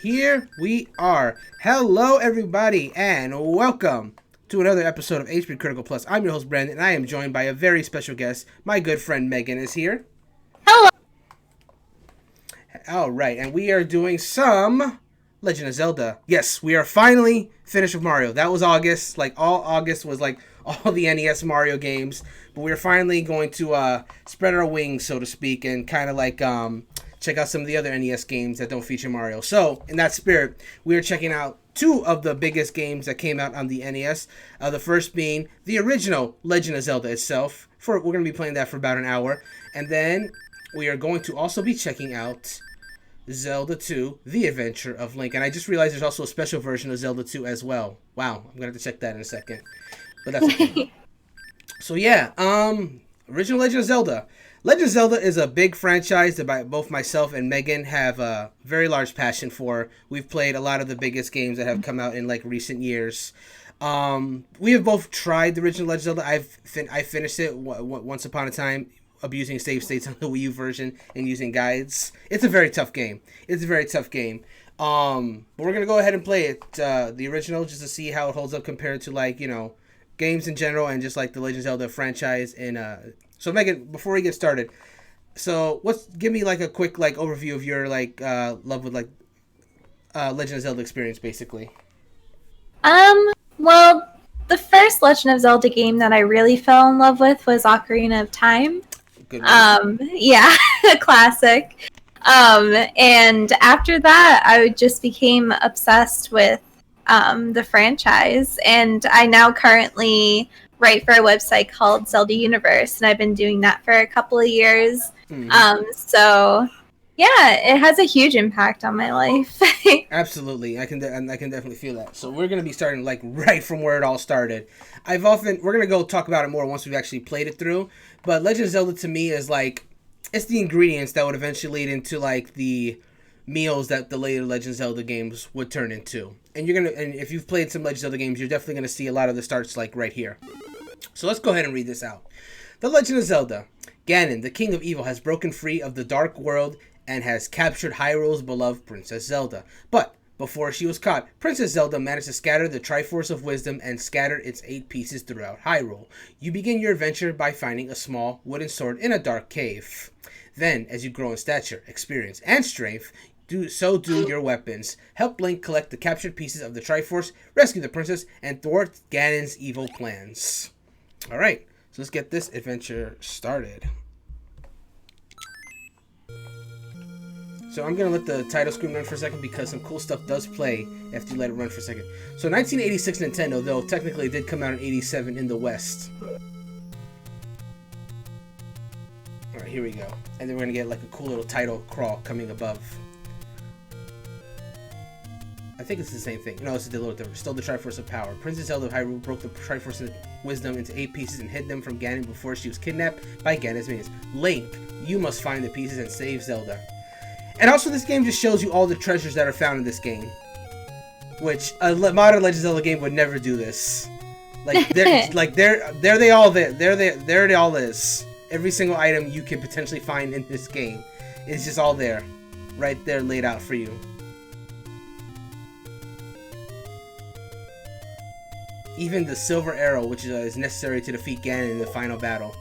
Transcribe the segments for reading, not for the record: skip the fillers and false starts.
Here we are. Hello, everybody, and welcome to another episode of HPCritical Plus. I'm your host, Brandon, and I am joined by a very special guest. My good friend Megan is here. Hello. All right, and we are doing some Legend of Zelda. Yes, we are finally finished with Mario. That was August. Like, all August was like all the NES Mario games. But we're finally going to spread our wings, so to speak, and kind of like check out some of the other NES games that don't feature Mario. So, in that spirit, we are checking out two of the biggest games that came out on the NES. The first being the original Legend of Zelda itself. We're going to be playing that for about an hour. And then we are going to also be checking out Zelda 2, The Adventure of Link. And I just realized there's also a special version of Zelda 2 as well. Wow, I'm going to have to check that in a second. But that's okay. So yeah, original Legend of Zelda. Legend of Zelda is a big franchise that both myself and Megan have a very large passion for. We've played a lot of the biggest games that have come out in like recent years. We have both tried the original Legend of Zelda. I finished it once upon a time, abusing save states on the Wii U version and using guides. It's a very tough game. But we're gonna go ahead and play it, the original, just to see how it holds up compared to like games in general and just like the Legend of Zelda franchise. And so Megan, before we get started, give me like a quick like overview of your like love with like Legend of Zelda experience, basically. Well, the first Legend of Zelda game that I really fell in love with was Ocarina of Time. Good one. Yeah, a classic. And after that, I just became obsessed with the franchise, and I now currently write for a website called Zelda Universe, and I've been doing that for a couple of years. So yeah, it has a huge impact on my life. Absolutely, I can definitely feel that. So we're gonna be starting like right from where it all started. We're gonna go talk about it more once we've actually played it through. But Legend of Zelda to me is like, it's the ingredients that would eventually lead into like the meals that the later Legend of Zelda games would turn into. And if you've played some Legend of Zelda games, you're definitely gonna see a lot of the starts like right here. So let's go ahead and read this out. The Legend of Zelda. Ganon, the king of evil, has broken free of the dark world and has captured Hyrule's beloved Princess Zelda. But before she was caught, Princess Zelda managed to scatter the Triforce of Wisdom and scattered its 8 pieces throughout Hyrule. You begin your adventure by finding a small wooden sword in a dark cave. Then, as you grow in stature, experience, and strength, so do your weapons. Help Link collect the captured pieces of the Triforce, rescue the princess, and thwart Ganon's evil plans. Alright, so let's get this adventure started. So I'm going to let the title screen run for a second because some cool stuff does play after you let it run for a second. So 1986 Nintendo, though technically it did come out in 87 in the West. Alright, here we go. And then we're going to get like a cool little title crawl coming above. I think it's the same thing. No, it's a little different. Still the Triforce of Power. Princess Zelda of Hyrule broke the Triforce of Wisdom into 8 pieces and hid them from Ganon before she was kidnapped by Ganon's minions. Link, you must find the pieces and save Zelda. And also, this game just shows you all the treasures that are found in this game, which a modern Legend of Zelda game would never do this. Like they all is. Every single item you can potentially find in this game is just all there, right there, laid out for you. Even the silver arrow, which is necessary to defeat Ganon in the final battle.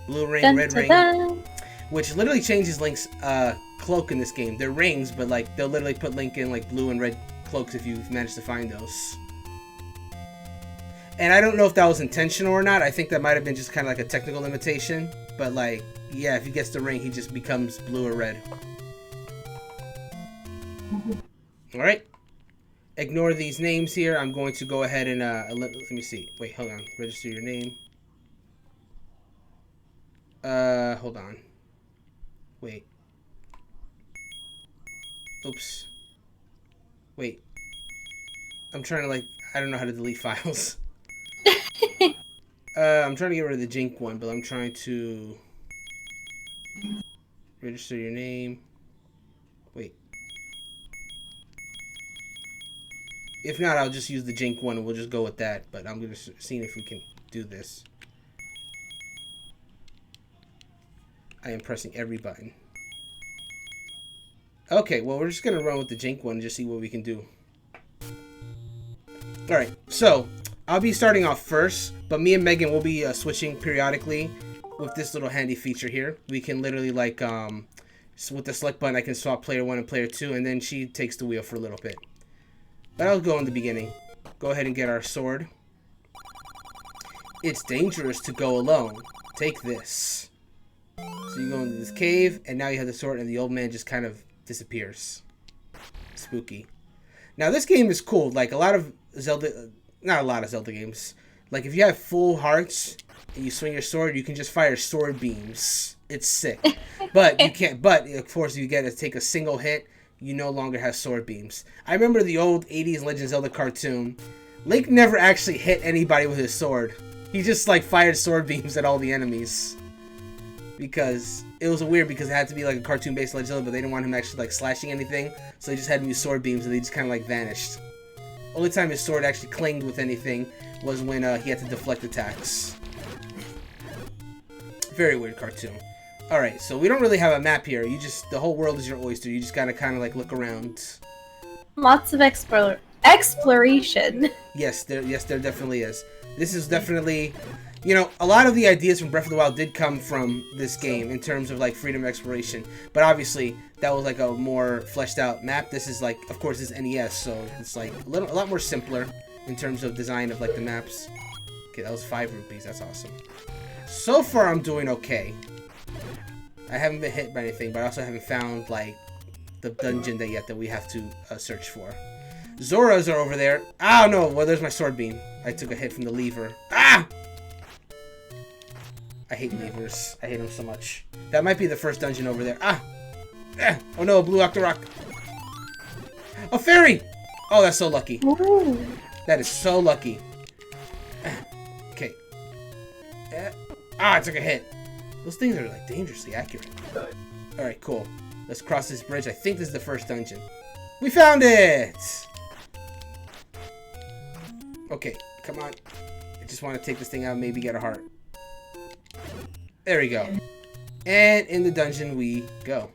Blue ring, red ring, which literally changes Link's cloak in this game. They're rings, but like they'll literally put Link in like blue and red cloaks if you've managed to find those. And I don't know if that was intentional or not. I think that might have been just kind of like a technical limitation. But like, yeah, if he gets the ring, he just becomes blue or red. Alright. Ignore these names here. I'm going to go ahead and let me see. Wait, hold on. Register your name. Hold on. Wait. Oops. Wait. I'm trying to like, I don't know how to delete files. I'm trying to get rid of the Jink one, but I'm trying to register your name. Wait. If not, I'll just use the Jink one and we'll just go with that. But I'm going to see if we can do this. I am pressing every button. Okay, well, we're just going to run with the Jink one and just see what we can do. Alright, so I'll be starting off first, but me and Megan will be switching periodically with this little handy feature here. We can literally, like, with the select button, I can swap player 1 and player 2, and then she takes the wheel for a little bit. But I'll go in the beginning. Go ahead and get our sword. It's dangerous to go alone. Take this. So you go into this cave, and now you have the sword, and the old man just kind of disappears. Spooky. Now, this game is cool. Like, a lot of Zelda... Not a lot of Zelda games. Like, if you have full hearts and you swing your sword, you can just fire sword beams. It's sick. But you can't... But, of course, you get to take a single hit. You no longer have sword beams. I remember the old 80s Legend of Zelda cartoon. Link never actually hit anybody with his sword. He just, like, fired sword beams at all the enemies. Because it was weird because it had to be like a cartoon-based Legend of Zelda, but they didn't want him actually like slashing anything, so they just had him use sword beams, and they just kind of like vanished. Only time his sword actually clinged with anything was when he had to deflect attacks. Very weird cartoon. Alright, so we don't really have a map here. You just, the whole world is your oyster. You just gotta kind of like look around. Lots of exploration. Yes, there definitely is. This is definitely... You know, a lot of the ideas from Breath of the Wild did come from this game in terms of, like, freedom of exploration. But obviously, that was, like, a more fleshed out map. This is, like, of course, it's NES, so it's, like, a lot more simpler in terms of design of, like, the maps. Okay, that was 5 rupees. That's awesome. So far, I'm doing okay. I haven't been hit by anything, but I also haven't found, like, the dungeon yet that we have to search for. Zoras are over there. Oh, no. Well, there's my sword beam. I took a hit from the lever. Ah! I hate levers. I hate them so much. That might be the first dungeon over there. Ah! Oh no, a blue Octorok. A fairy! Oh, that's so lucky. Ooh. That is so lucky. Okay. I took a hit. Those things are like dangerously accurate. Alright, cool. Let's cross this bridge. I think this is the first dungeon. We found it! Okay, come on. I just want to take this thing out and maybe get a heart. There we go. And in the dungeon we go.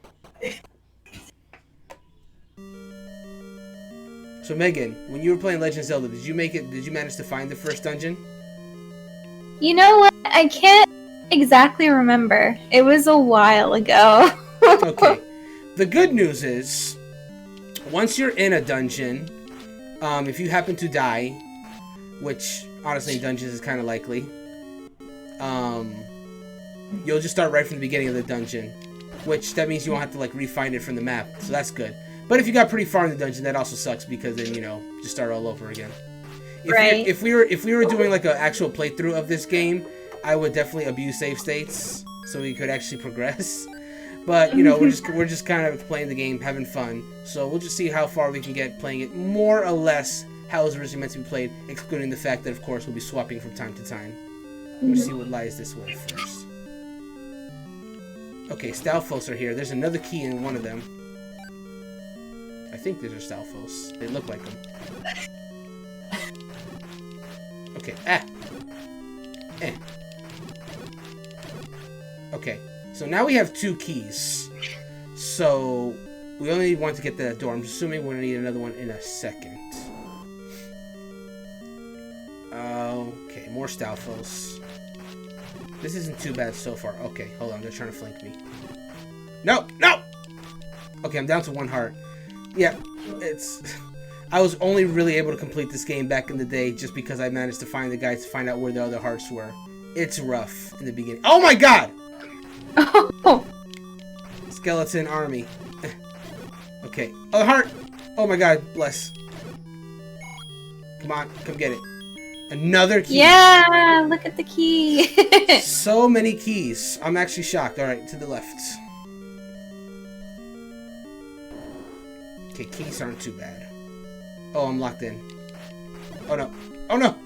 So Megan, when you were playing Legend of Zelda, did you manage to find the first dungeon? You know what? I can't exactly remember. It was a while ago. Okay. The good news is, once you're in a dungeon, if you happen to die, which honestly in dungeons is kind of likely, you'll just start right from the beginning of the dungeon, which that means you won't have to like re-find it from the map, so that's good. But if you got pretty far in the dungeon, that also sucks because then, you know, just start all over again. If we were doing like an actual playthrough of this game, I would definitely abuse save states so we could actually progress. But you know, we're just kind of playing the game, having fun. So we'll just see how far we can get playing it more or less how it was originally meant to be played, excluding the fact that of course we'll be swapping from time to time. We'll see what lies this way first. Okay, Stalfos are here. There's another key in one of them. I think these are Stalfos. They look like them. Okay, Okay, so now we have 2 keys. So, we only need one to get to that door. I'm assuming we're going to need another one in a second. Okay, more Stalfos. This isn't too bad so far. Okay, hold on. They're trying to flank me. No! No! Okay, I'm down to 1 heart. Yeah, I was only really able to complete this game back in the day just because I managed to find the guy to find out where the other hearts were. It's rough in the beginning. Oh my god! Oh. Skeleton army. Okay. Other heart! Oh my god, bless. Come on, come get it. Another key. Yeah, look at the key. So many keys. I'm actually shocked. Alright, to the left. Okay, keys aren't too bad. Oh, I'm locked in. Oh no. Oh no!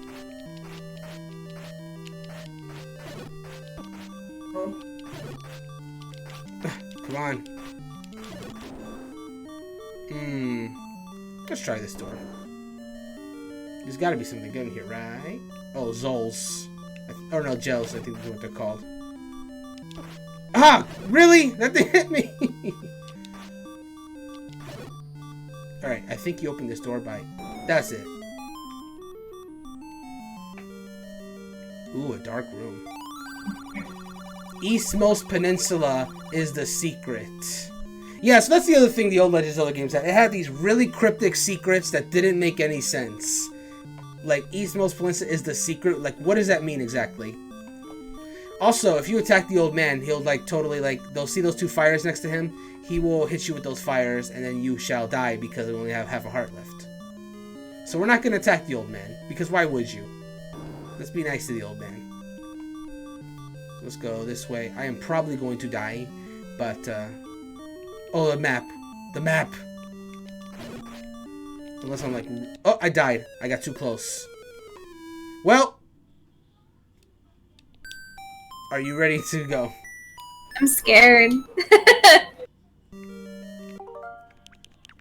Come on. Let's try this door. There's gotta be something good in here, right? Oh, Zols. Or no, Gels, I think that's what they're called. Ah! Really? That thing hit me! Alright, I think you opened this door by... That's it. Ooh, a dark room. Eastmost Peninsula is the secret. Yeah, so that's the other thing the old Legend of Zelda games had. It had these really cryptic secrets that didn't make any sense. Like, Eastmost Peninsula is the secret. Like, what does that mean exactly? Also, if you attack the old man, he'll, like, totally, like... They'll see those two fires next to him. He will hit you with those fires, and then you shall die because you only have half a heart left. So we're not going to attack the old man, because why would you? Let's be nice to the old man. Let's go this way. I am probably going to die, but, oh, the map. The map! Unless I'm like... Oh, I died. I got too close. Well... Are you ready to go? I'm scared.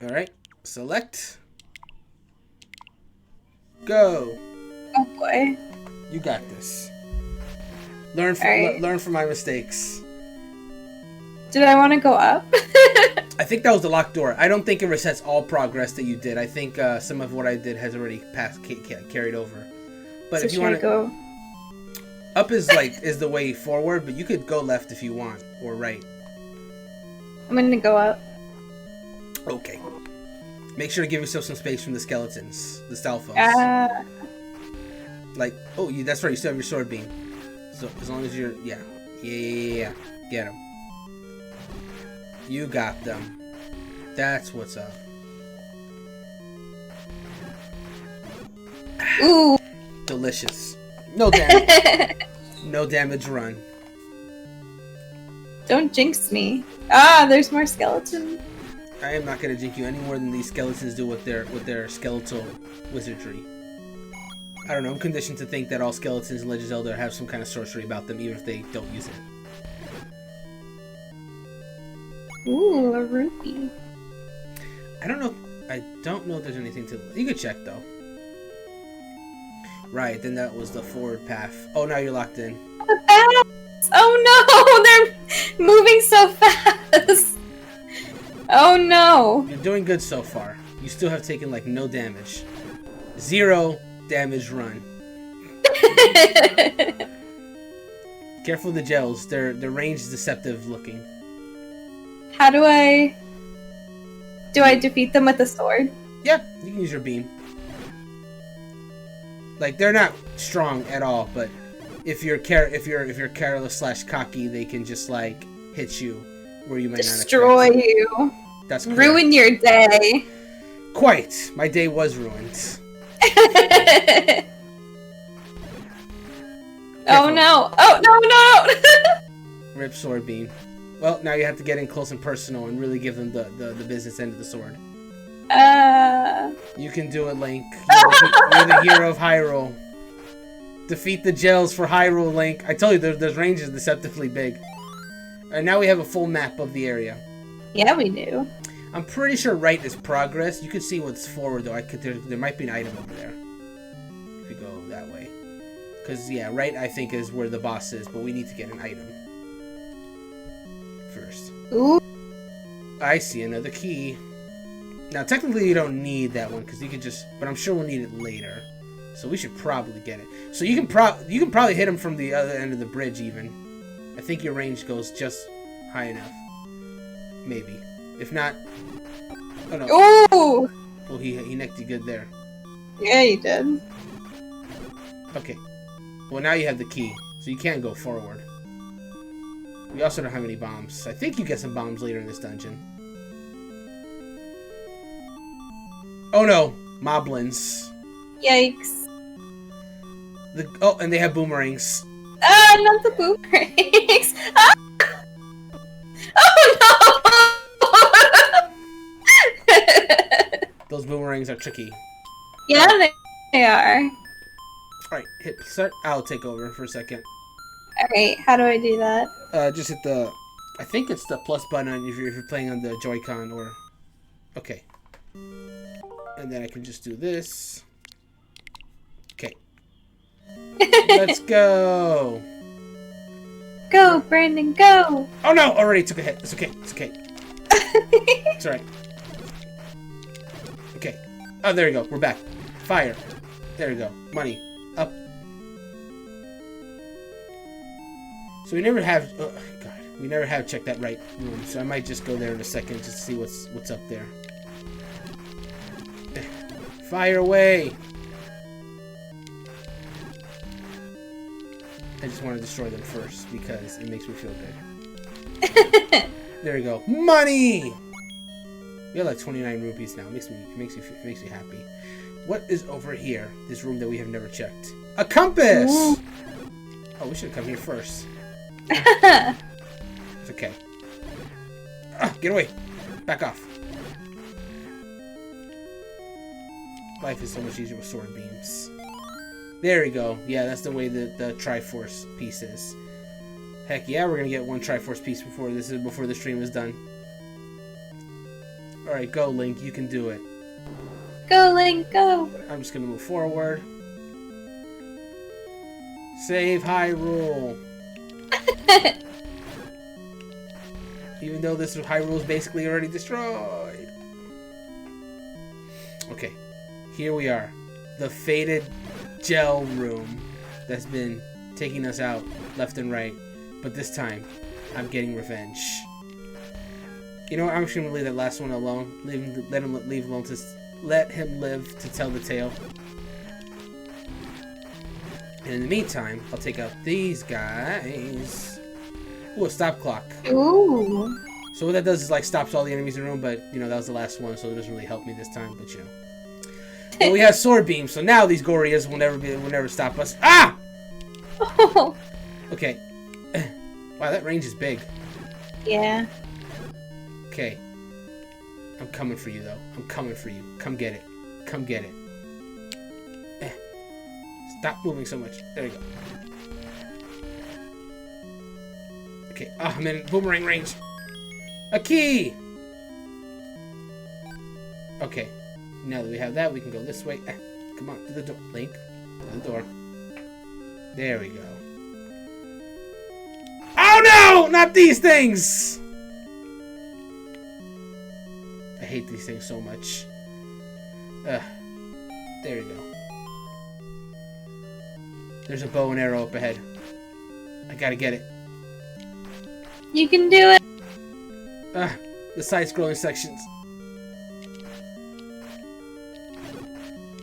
Alright. Select. Go. Oh boy. You got this. Learn from my mistakes. Did I want to go up? I think that was the locked door. I don't think it resets all progress that you did. I think some of what I did has already carried over. But So if you want to go up is the way forward, but you could go left if you want or right. I'm gonna go up. Okay. Make sure to give yourself some space from the skeletons, the Stalfos. Like, oh, that's right. You still have your sword beam. So as long as you're, yeah, get them. You got them. That's what's up. Ooh. Delicious. No damage. No damage run. Don't jinx me. Ah, there's more skeletons. I am not gonna jinx you any more than these skeletons do with their skeletal wizardry. I don't know, I'm conditioned to think that all skeletons in Legend of Zelda have some kind of sorcery about them, even if they don't use it. Ooh, a rupee. I don't know if there's anything to... You could check, though. Right, then that was the forward path. Oh, now you're locked in. The bats! Oh no! They're moving so fast! Oh no! You're doing good so far. You still have taken, like, no damage. 0 damage run. Careful of the gels. Their range is deceptive looking. How do I defeat them with a sword? Yeah, you can use your beam. Like, they're not strong at all, but if you're careless / cocky, they can just like hit you where you might destroy not expect. you. That's correct. Ruin your day. Quite. My day was ruined. Oh no! Oh no! Rip sword beam. Well, now you have to get in close and personal and really give them the business end of the sword. You can do it, Link. You're the hero of Hyrule. Defeat the gels for Hyrule, Link. I told you, there's ranges deceptively big. And now we have a full map of the area. Yeah, we do. I'm pretty sure right is progress. You can see what's forward, though. There might be an item over there. If you go that way. Because, yeah, right, I think, is where the boss is. But we need to get an item first. Ooh. I see another key. Now, technically, you don't need that one, because you could just... But I'm sure we'll need it later. So we should probably get it. So you can probably hit him from the other end of the bridge, even. I think your range goes just high enough. Maybe. If not... Oh, no. Ooh! Well, he necked you good there. Yeah, you did. Okay. Well, now you have the key, so you can go forward. We also don't have any bombs. I think you get some bombs later in this dungeon. Oh no! Moblins. Yikes. Oh, and they have boomerangs. Ah, not the boomerangs! Ah! Oh no! Those boomerangs are tricky. Yeah, they are. Alright, hit start. I'll take over for a second. Alright, how do I do that? Just hit the... I think it's the plus button if you're playing on the Joy-Con or... Okay. And then I can just do this. Okay. Let's go! Go, Brandon, go! Oh no! Already took a hit. It's okay. It's okay. It's alright. Okay. Oh, there we go. We're back. Fire. There we go. Money. Up. So we never have... Oh, God. We never have checked that right room. So I might just go there in a second just to see what's up there. Fire away! I just want to destroy them first because it makes me feel good. There we go. Money! We have like 29 rupees now. It makes me happy. What is over here? This room that we have never checked. A compass! Ooh. Oh, we should have come here first. It's okay. Get away! Back off. Life is so much easier with sword beams. There we go. Yeah, that's the way the Triforce piece is. Heck yeah, we're gonna get one Triforce piece before the stream is done. Alright, go Link, you can do it. Go Link, go! I'm just gonna move forward. Save Hyrule! Even though this Hyrule is basically already destroyed. Okay, here we are. The fated gel room that's been taking us out left and right. But this time, I'm getting revenge. You know what? I'm just gonna leave that last one alone. Let him live to tell the tale. And in the meantime, I'll take out these guys. Ooh, a stop clock. Ooh. So what that does is like stops all the enemies in the room, but you know that was the last one, so it doesn't really help me this time. But you know. But we have sword beams, so now these Goriyas will never stop us. Ah! Oh. Okay. Wow, that range is big. Yeah. Okay. I'm coming for you, though. I'm coming for you. Come get it. Come get it. Stop moving so much. There you go. Okay. Ah, I'm in boomerang range. A key! Okay. Now that we have that, we can go this way. Come on, to the door. Link. To the door. There we go. Oh no! Not these things! I hate these things so much. There we go. There's a bow and arrow up ahead. I gotta get it. You can do it! The side-scrolling sections.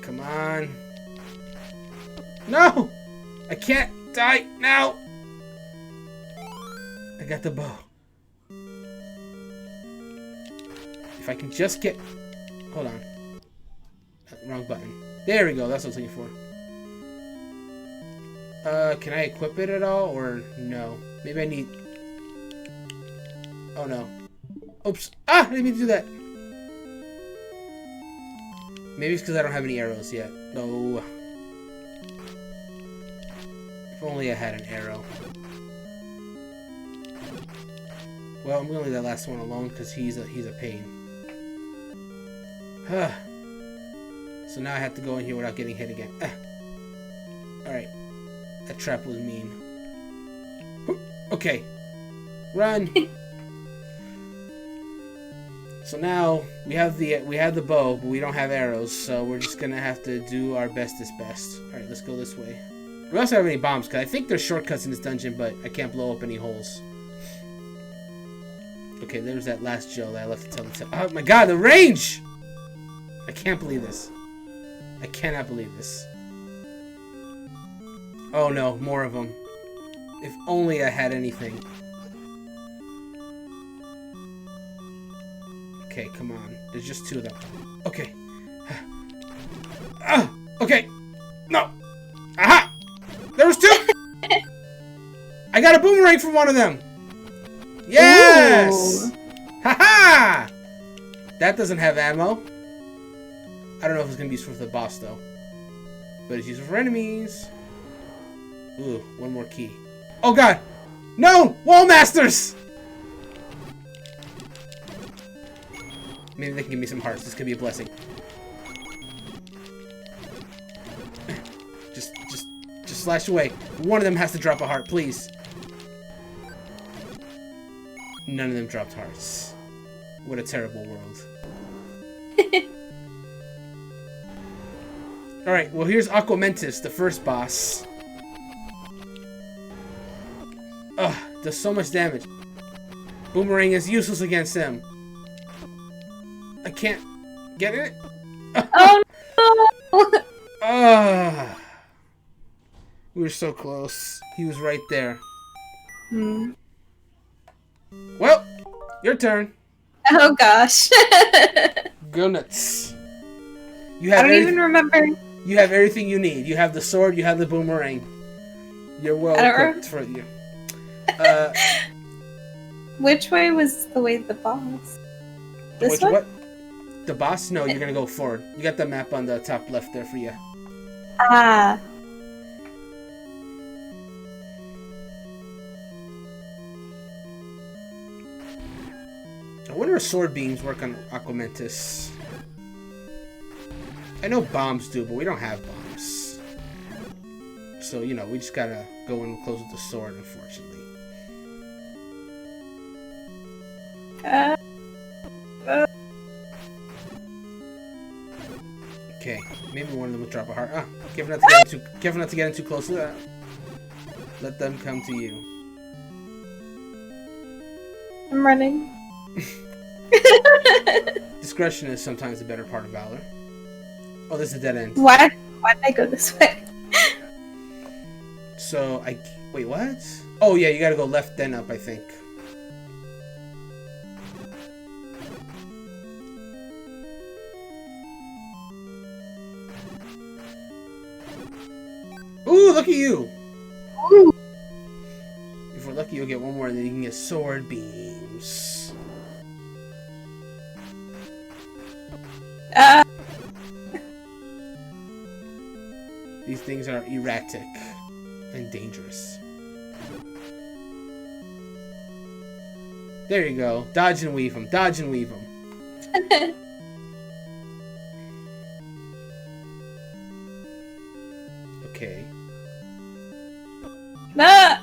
Come on. No! I can't die now! I got the bow. If I can just get... Hold on. Wrong button. There we go. That's what I was looking for. Can I equip it at all? Or no? Maybe I need... Oh, no. Oops. Ah! I didn't mean to do that. Maybe it's because I don't have any arrows yet. No. If only I had an arrow. Well, I'm gonna leave that last one alone because he's a pain. So now I have to go in here without getting hit again. Alright. That trap was mean. Okay. Run! So now we have the bow, but we don't have arrows, so we're just gonna have to do our bestest best. Alright, let's go this way. We also have any bombs, because I think there's shortcuts in this dungeon, but I can't blow up any holes. Okay, there's that last gel that I left to tell the tale. Oh my god, the range! I can't believe this. I cannot believe this. Oh no, more of them. If only I had anything. Okay, come on. There's just two of them. Okay. Okay. No. Aha! There was two! I got a boomerang from one of them! Yes! Haha! That doesn't have ammo. I don't know if it's going to be useful for the boss, though. But it's useful for enemies. Ooh, one more key. Oh, God! No! Wall Masters! Maybe they can give me some hearts. This could be a blessing. Just slash away. One of them has to drop a heart, please. None of them dropped hearts. What a terrible world. Alright, well here's Aquamentus, the first boss. Ugh, does so much damage. Boomerang is useless against him. I can't get it. Oh no! We were so close. He was right there. Hmm. Well, your turn. Oh gosh. Go nuts. You I have don't even remember. You have everything you need. You have the sword. You have the boomerang. You're well equipped for you. Which way was the way the boss? This one? What? The boss? No, you're gonna go forward. You got the map on the top left there for you. Ah. I wonder if sword beams work on Aquamentus. I know bombs do, but we don't have bombs. So, you know, we just gotta go in close with the sword, unfortunately. Okay, maybe one of them will drop a heart. Ah, careful not to get in too close to that. Let them come to you. I'm running. Discretion is sometimes the better part of valor. Oh, this is a dead end. Why did I go this way? So, wait, what? Oh, yeah, you gotta go left then up, I think. Ooh, look at you! Ooh. If we're lucky, you'll get one more, and then you can get sword beams. These things are erratic and dangerous. There you go. Dodge and weave them. Dodge and weave them. Okay. Ah!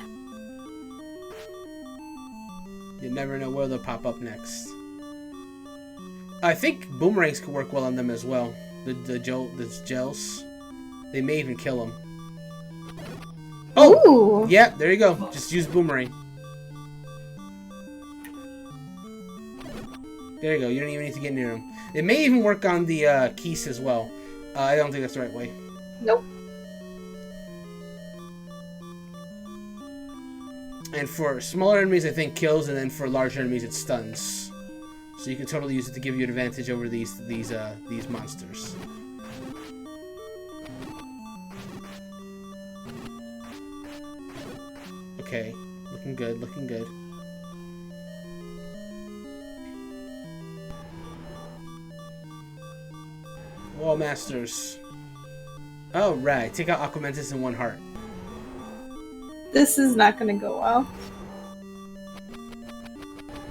You never know where they'll pop up next. I think boomerangs could work well on them as well. The gels. They may even kill them. Oh! Ooh. Yeah, there you go. Just use boomerang. There you go. You don't even need to get near them. It may even work on the keys as well. I don't think that's the right way. Nope. And for smaller enemies, I think kills, and then for larger enemies, it stuns. So you can totally use it to give you an advantage over these monsters. Okay, looking good, looking good. Wall Masters. Oh, right. Take out Aquamentus in one heart. This is not gonna go well.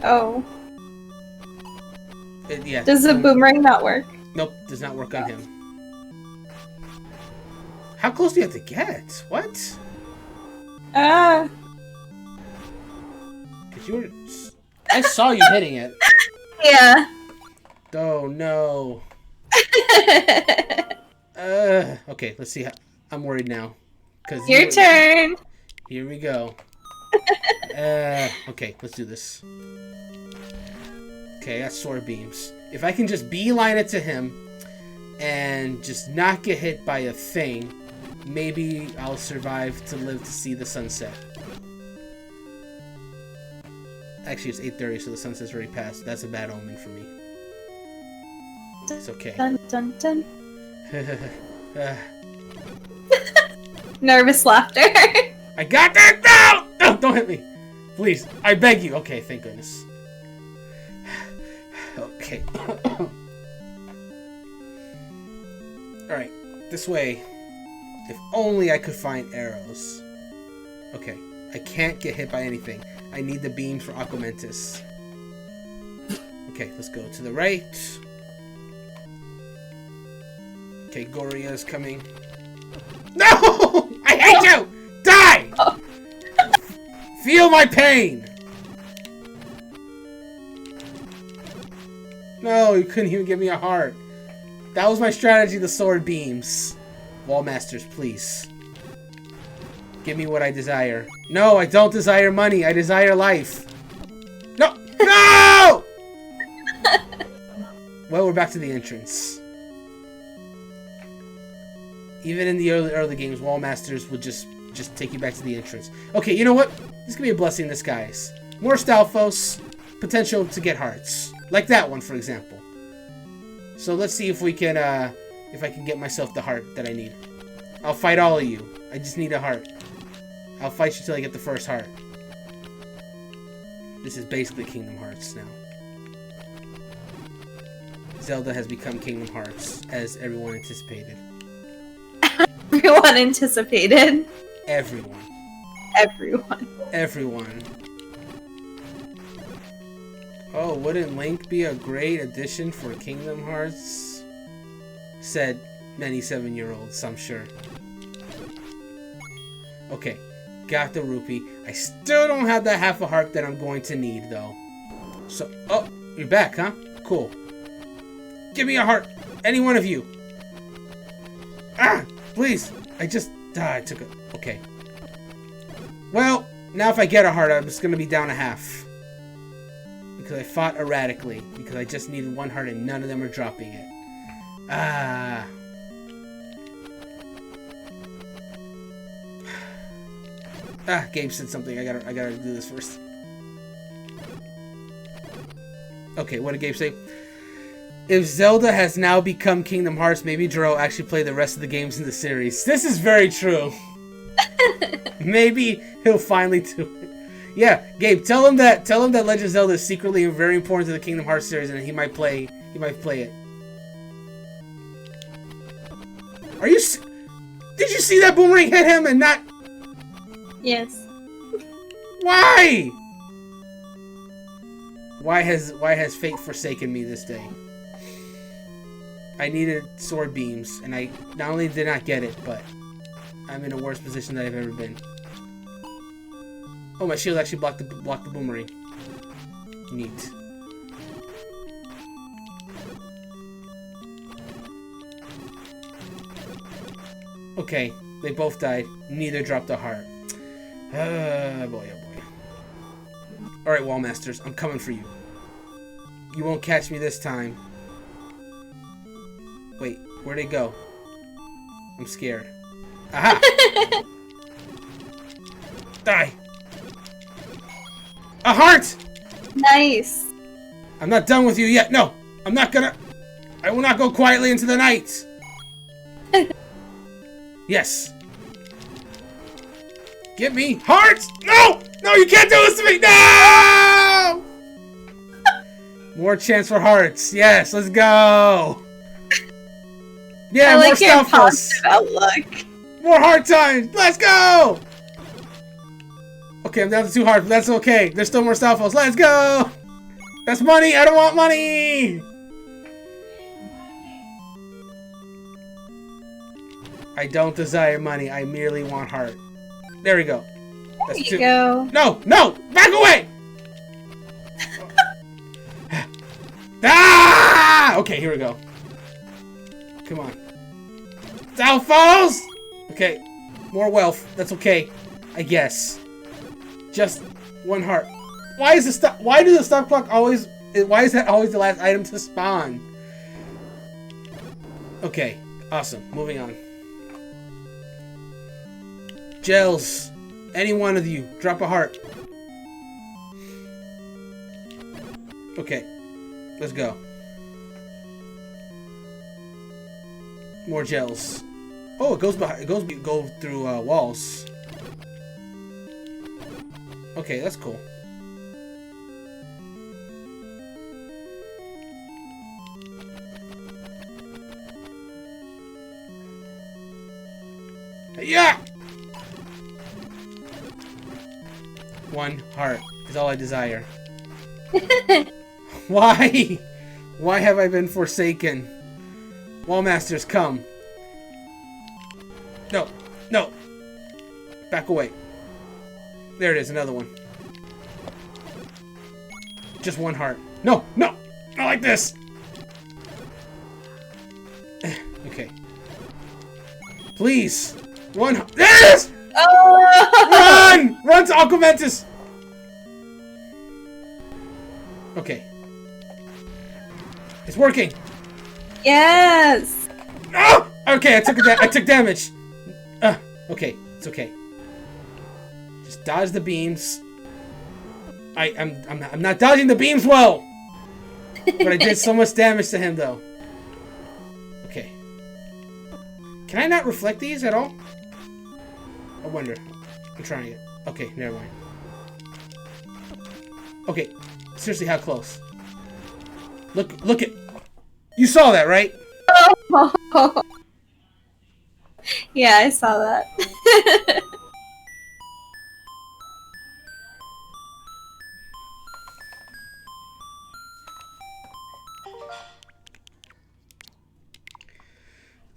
Oh. Yeah. Does the boomerang not work? Nope, does not work on him. How close do you have to get? What? Ah. Cause you were... I saw you hitting it. Yeah. Oh, no. Okay, let's see. I'm worried now. Your turn. Here we go. Okay, let's do this. Okay, that's sword beams. If I can just beeline it to him and just not get hit by a thing, maybe I'll survive to live to see the sunset. Actually, it's 8:30, so the sunset's already passed. That's a bad omen for me. It's okay. Dun dun dun. Nervous laughter. I got that! No! No, don't hit me. Please. I beg you. Okay, thank goodness. Okay. Alright, this way. If only I could find arrows. Okay, I can't get hit by anything. I need the beams for Aquamentus. Okay, let's go to the right. Okay, Goria's coming. No! I hate you! Die! Oh. Feel my pain! No, you couldn't even give me a heart. That was my strategy, the sword beams. Wall Masters, please. Give me what I desire. No, I don't desire money. I desire life. No! No! Well, we're back to the entrance. Even in the early games, Wall Masters would just take you back to the entrance. Okay, you know what? This could be a blessing in disguise. More Stalfos, potential to get hearts. Like that one, for example. So let's see if we can, if I can get myself the heart that I need. I'll fight all of you. I just need a heart. I'll fight you till I get the first heart. This is basically Kingdom Hearts now. Zelda has become Kingdom Hearts, as everyone anticipated. Everyone anticipated. Everyone. Everyone. Everyone. Oh, wouldn't Link be a great addition for Kingdom Hearts? Said many 7-year-olds, I'm sure. Okay, got the rupee. I still don't have that half a heart that I'm going to need, though. So, oh, you're back, huh? Cool. Give me a heart. Any one of you. Ah, please. I took it. Okay. Well, now if I get a heart, I'm just going to be down a half. Because I fought erratically. Because I just needed one heart and none of them are dropping it. Ah. Ah, Gabe said something. I gotta do this first. Okay, what did Gabe say? If Zelda has now become Kingdom Hearts, maybe Jero actually play the rest of the games in the series. This is very true. Maybe he'll finally do it. Yeah, Gabe, tell him that Legend of Zelda is secretly very important to the Kingdom Hearts series, and he might play it. Are you? Did you see that boomerang hit him and not? Yes. Why? Why has fate forsaken me this day? I needed sword beams, and I not only did not get it, but I'm in a worse position than I've ever been. Oh, my shield actually blocked the boomerang. Neat. Okay, they both died. Neither dropped a heart. Boy, oh boy. Alright, Wall Masters, I'm coming for you. You won't catch me this time. Wait, where'd they go? I'm scared. Aha! Die! A heart! Nice. I'm not done with you yet. No, I'm not gonna. I will not go quietly into the night. Yes. Give me hearts! No! No, you can't do this to me! No! More chance for hearts. Yes, let's go. Yeah, I like more your stuff. positive outlook. More hard times. Let's go. Okay, I'm down to 2 hearts, but that's okay. There's still more Stalfos. Let's go. That's money. I don't want money. I don't desire money. I merely want heart. There we go. That's There 2. you go. No, no, back away. Ah! Okay, here we go. Come on. Stalfos! Okay, more wealth. That's okay, I guess. Just 1 heart. Why is the stop? Why does the stop clock always? Why is that always the last item to spawn? Okay, awesome. Moving on. Gels. Any one of you, drop a heart. Okay, let's go. More gels. Oh, it goes behind. It goes through walls. Okay, that's cool. Yeah. 1 heart is all I desire. Why? Why have I been forsaken? Wall Masters, come. No, no. Back away. There it is, another one. Just 1 heart. No, no, not like this. Okay. Please. Run. There it is! Oh! Run! Run to Aquamentus! Okay. It's working. Yes. Oh! Okay, I took damage. Okay, it's okay. Just dodge the beams. I'm not dodging the beams well. But I did so much damage to him though. Okay. Can I not reflect these at all? I wonder. I'm trying it. Okay, never mind. Okay, seriously, how close? Look at. You saw that, right? Oh. Yeah, I saw that.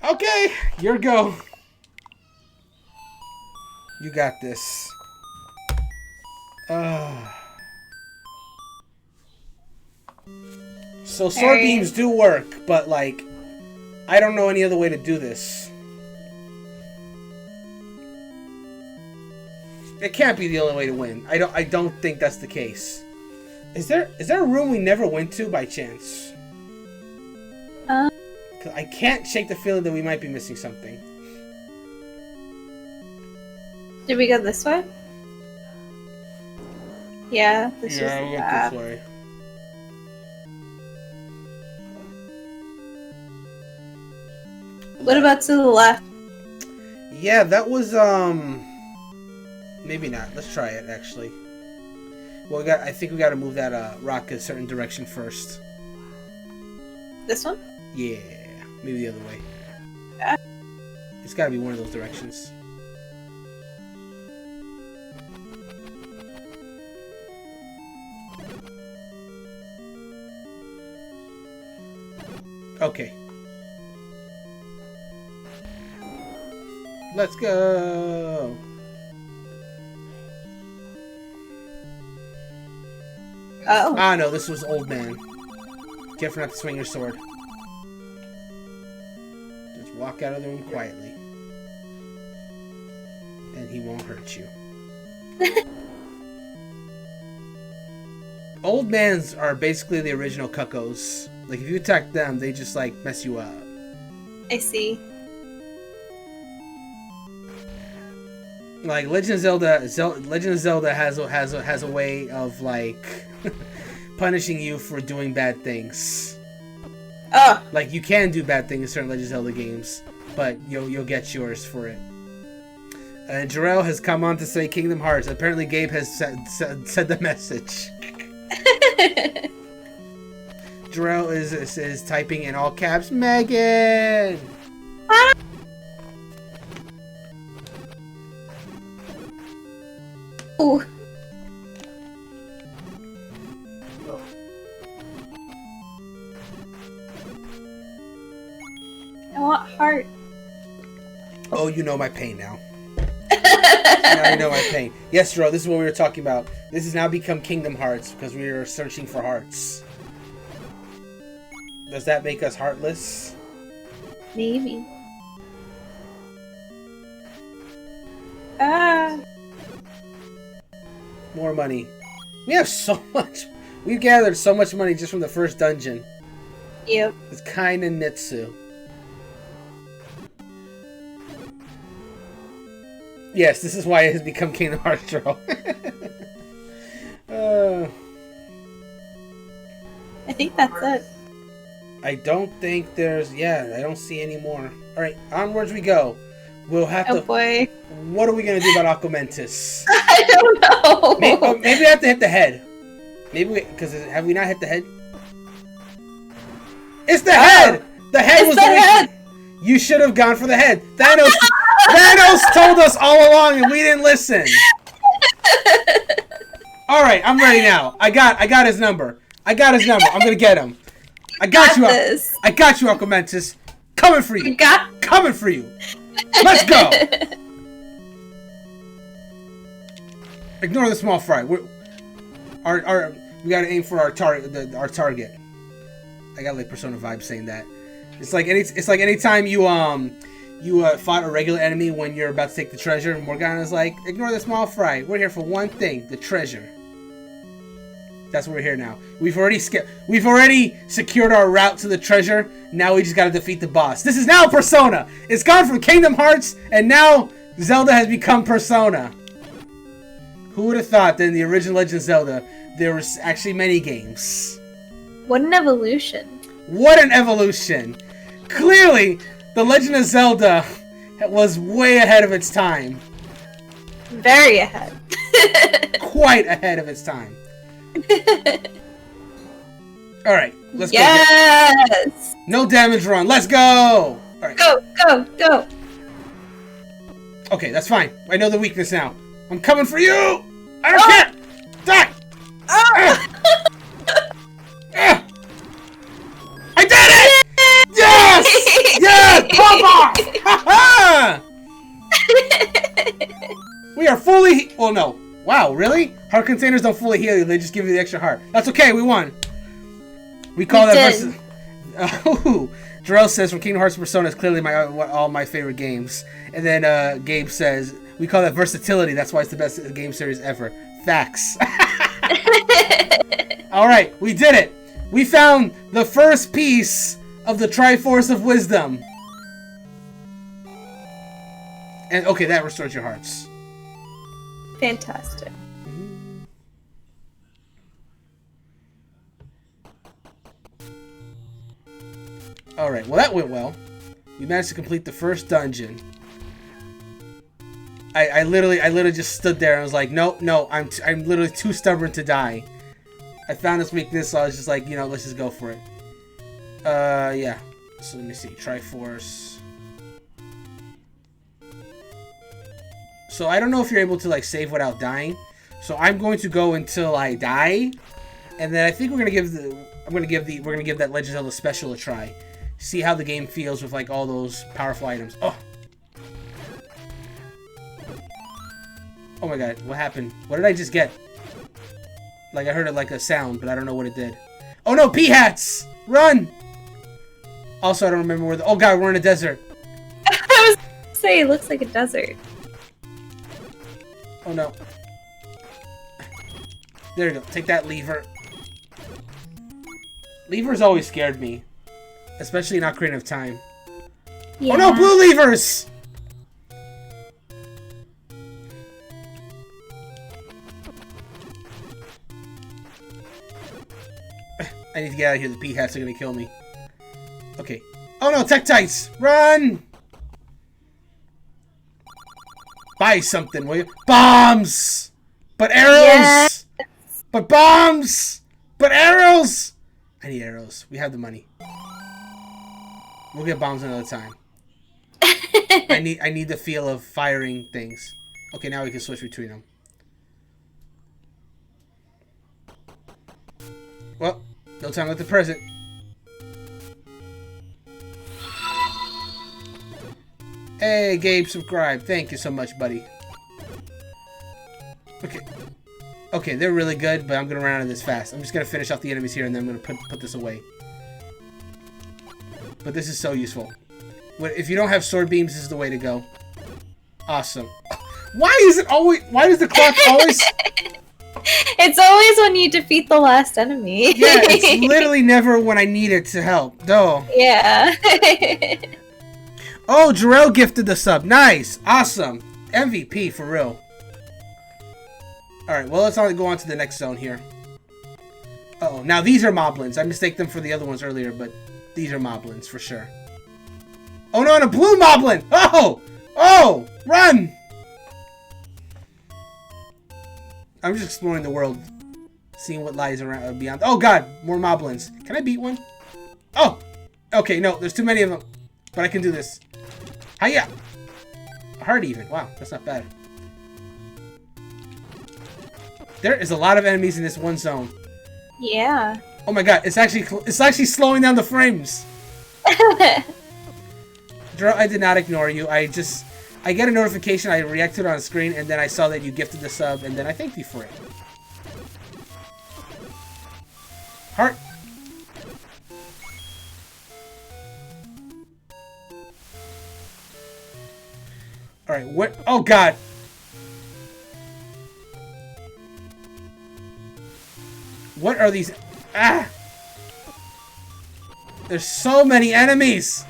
Okay, your go. You got this. So sword beams do work, but like, I don't know any other way to do this. It can't be the only way to win. I don't think that's the case. Is there a room we never went to by chance? 'Cause I can't shake the feeling that we might be missing something. Did we go this way? Yeah, this was Yeah, we went that. this way. What about to the left? Yeah, that was maybe not. Let's try it actually. Well, I think we got to move that rock a certain direction first. This one? Yeah, maybe the other way. It's got to be one of those directions. Okay. Let's go. Oh. Ah, no, this was old man. Careful not to swing your sword. Just walk out of the room quietly. And he won't hurt you. Old mans are basically the original cuckoos. Like, if you attack them, they just, like, mess you up. I see. Like, Legend of Zelda has a way of, like, punishing you for doing bad things. Oh. Like, you can do bad things in certain Legend of Zelda games, but you'll get yours for it. And Jarrell has come on to say Kingdom Hearts. Apparently Gabe has said the message. Jarrell is typing in all caps, Megan! Ooh. I want heart. Oh, you know my pain now. Now you know my pain. Yes, Jarrell, this is what we were talking about. This has now become Kingdom Hearts because we are searching for hearts. Does that make us heartless? Maybe. Ah. More money. We have so much. We've gathered so much money just from the first dungeon. Yep. It's kind of Nitsu. Yes, this is why it has become Kingdom Hearts Jarrell. I think that's it. I don't think there's... Yeah, I don't see any more. Alright, onwards we go. We'll have to... Oh boy. What are we going to do about Aquamentus? I don't know. Maybe we have to hit the head. Maybe we... Because have we not hit the head? It's the head! The head was the head! You should have gone for the head. Thanos told us all along and we didn't listen. Alright, I'm ready now. I got his number. I'm gonna get him. I got you. I got you, Aquamentus. Coming for you. Coming for you. Let's go. Ignore the small fry. We gotta aim for our target. I got like Persona vibes saying that. It's like anytime you fought a regular enemy when you're about to take the treasure. Morgana's like, ignore the small fry. We're here for one thing, the treasure. That's what we're here now. We've already secured our route to the treasure. Now we just gotta defeat the boss. This is now Persona. It's gone from Kingdom Hearts, and now Zelda has become Persona. Who would have thought that in the original Legend of Zelda, there was actually many games? What an evolution. What an evolution. Clearly, the Legend of Zelda was way ahead of its time. Very ahead. Quite ahead of its time. Alright, let's go. Yes! No damage run. Let's go! Alright. Go! Okay, that's fine. I know the weakness now. I'm coming for you! I don't care! Die! I did it! Yes! Yes! Papa! We are fully... Oh, no. Wow, really? Heart containers don't fully heal you. They just give you the extra heart. That's okay. We won. We call that versus... Oh, Jarrell says, from Kingdom Hearts to Persona is clearly all my favorite games. And then Gabe says, we call that versatility. That's why it's the best game series ever. Facts. Alright, we did it. We found the first piece of the Triforce of Wisdom. And, okay, that restores your hearts. Fantastic. Alright, well that went well. We managed to complete the first dungeon. I literally just stood there and was like, no, I'm literally too stubborn to die. I found this weakness, so I was just like, you know, let's just go for it. Yeah. So let me see, Triforce. So I don't know if you're able to like save without dying. So I'm going to go until I die, and then I think we're gonna give that Legend of Zelda special a try. See how the game feels with like all those powerful items. Oh my god, what happened? What did I just get? Like I heard it like a sound, but I don't know what it did. Oh no, pea hats! Run! Also, I don't remember where oh god, we're in a desert. I was gonna say, it looks like a desert. Oh no. There you go. Take that lever. Levers always scared me. Especially in Ocarina of Time. Yeah. Oh no, blue levers! I need to get out of here. The pea hats are gonna kill me. Okay. Oh no, Tektites! Run! Buy something, will you? Bombs! But arrows! Yes. But bombs! But arrows! I need arrows. We have the money. We'll get bombs another time. I need the feel of firing things. Okay, now we can switch between them. Well, no time like the present. Hey, Gabe, subscribe. Thank you so much, buddy. Okay. Okay, they're really good, but I'm gonna run out of this fast. I'm just gonna finish off the enemies here, and then I'm gonna put this away. But this is so useful. If you don't have sword beams, this is the way to go. Awesome. Why is it always... Why does the clock always... It's always when you defeat the last enemy. Yeah, it's literally never when I need it to help. Though. Yeah. Oh, Jarrell gifted the sub. Nice. Awesome. MVP for real. Alright, well, let's go on to the next zone here. Uh-oh. Now, these are moblins. I mistake them for the other ones earlier, but these are moblins for sure. Oh, no, and a blue moblin! Oh! Oh! Run! I'm just exploring the world. Seeing what lies around beyond. Oh, God! More moblins. Can I beat one? Oh! Okay, no, there's too many of them. But I can do this. Hiya! A heart even. Wow, that's not bad. There is a lot of enemies in this one zone. Yeah. Oh my god, it's actually slowing down the frames. I did not ignore you. I get a notification, I reacted on screen, and then I saw that you gifted the sub, and then I thanked you for it. Heart. Alright, what? Oh, God. What are these? Ah! There's so many enemies!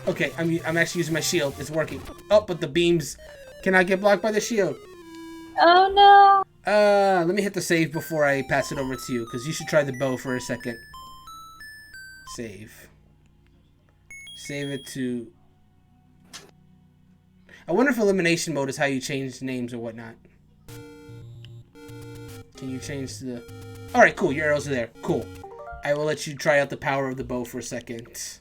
Okay, I'm actually using my shield. It's working. Oh, but the beams cannot get blocked by the shield. Oh no. Let me hit the save before I pass it over to you, because you should try the bow for a second. Save. Save it to... I wonder if elimination mode is how you change names or whatnot. Can you change to the... Alright, cool. Your arrows are there. Cool. I will let you try out the power of the bow for a second.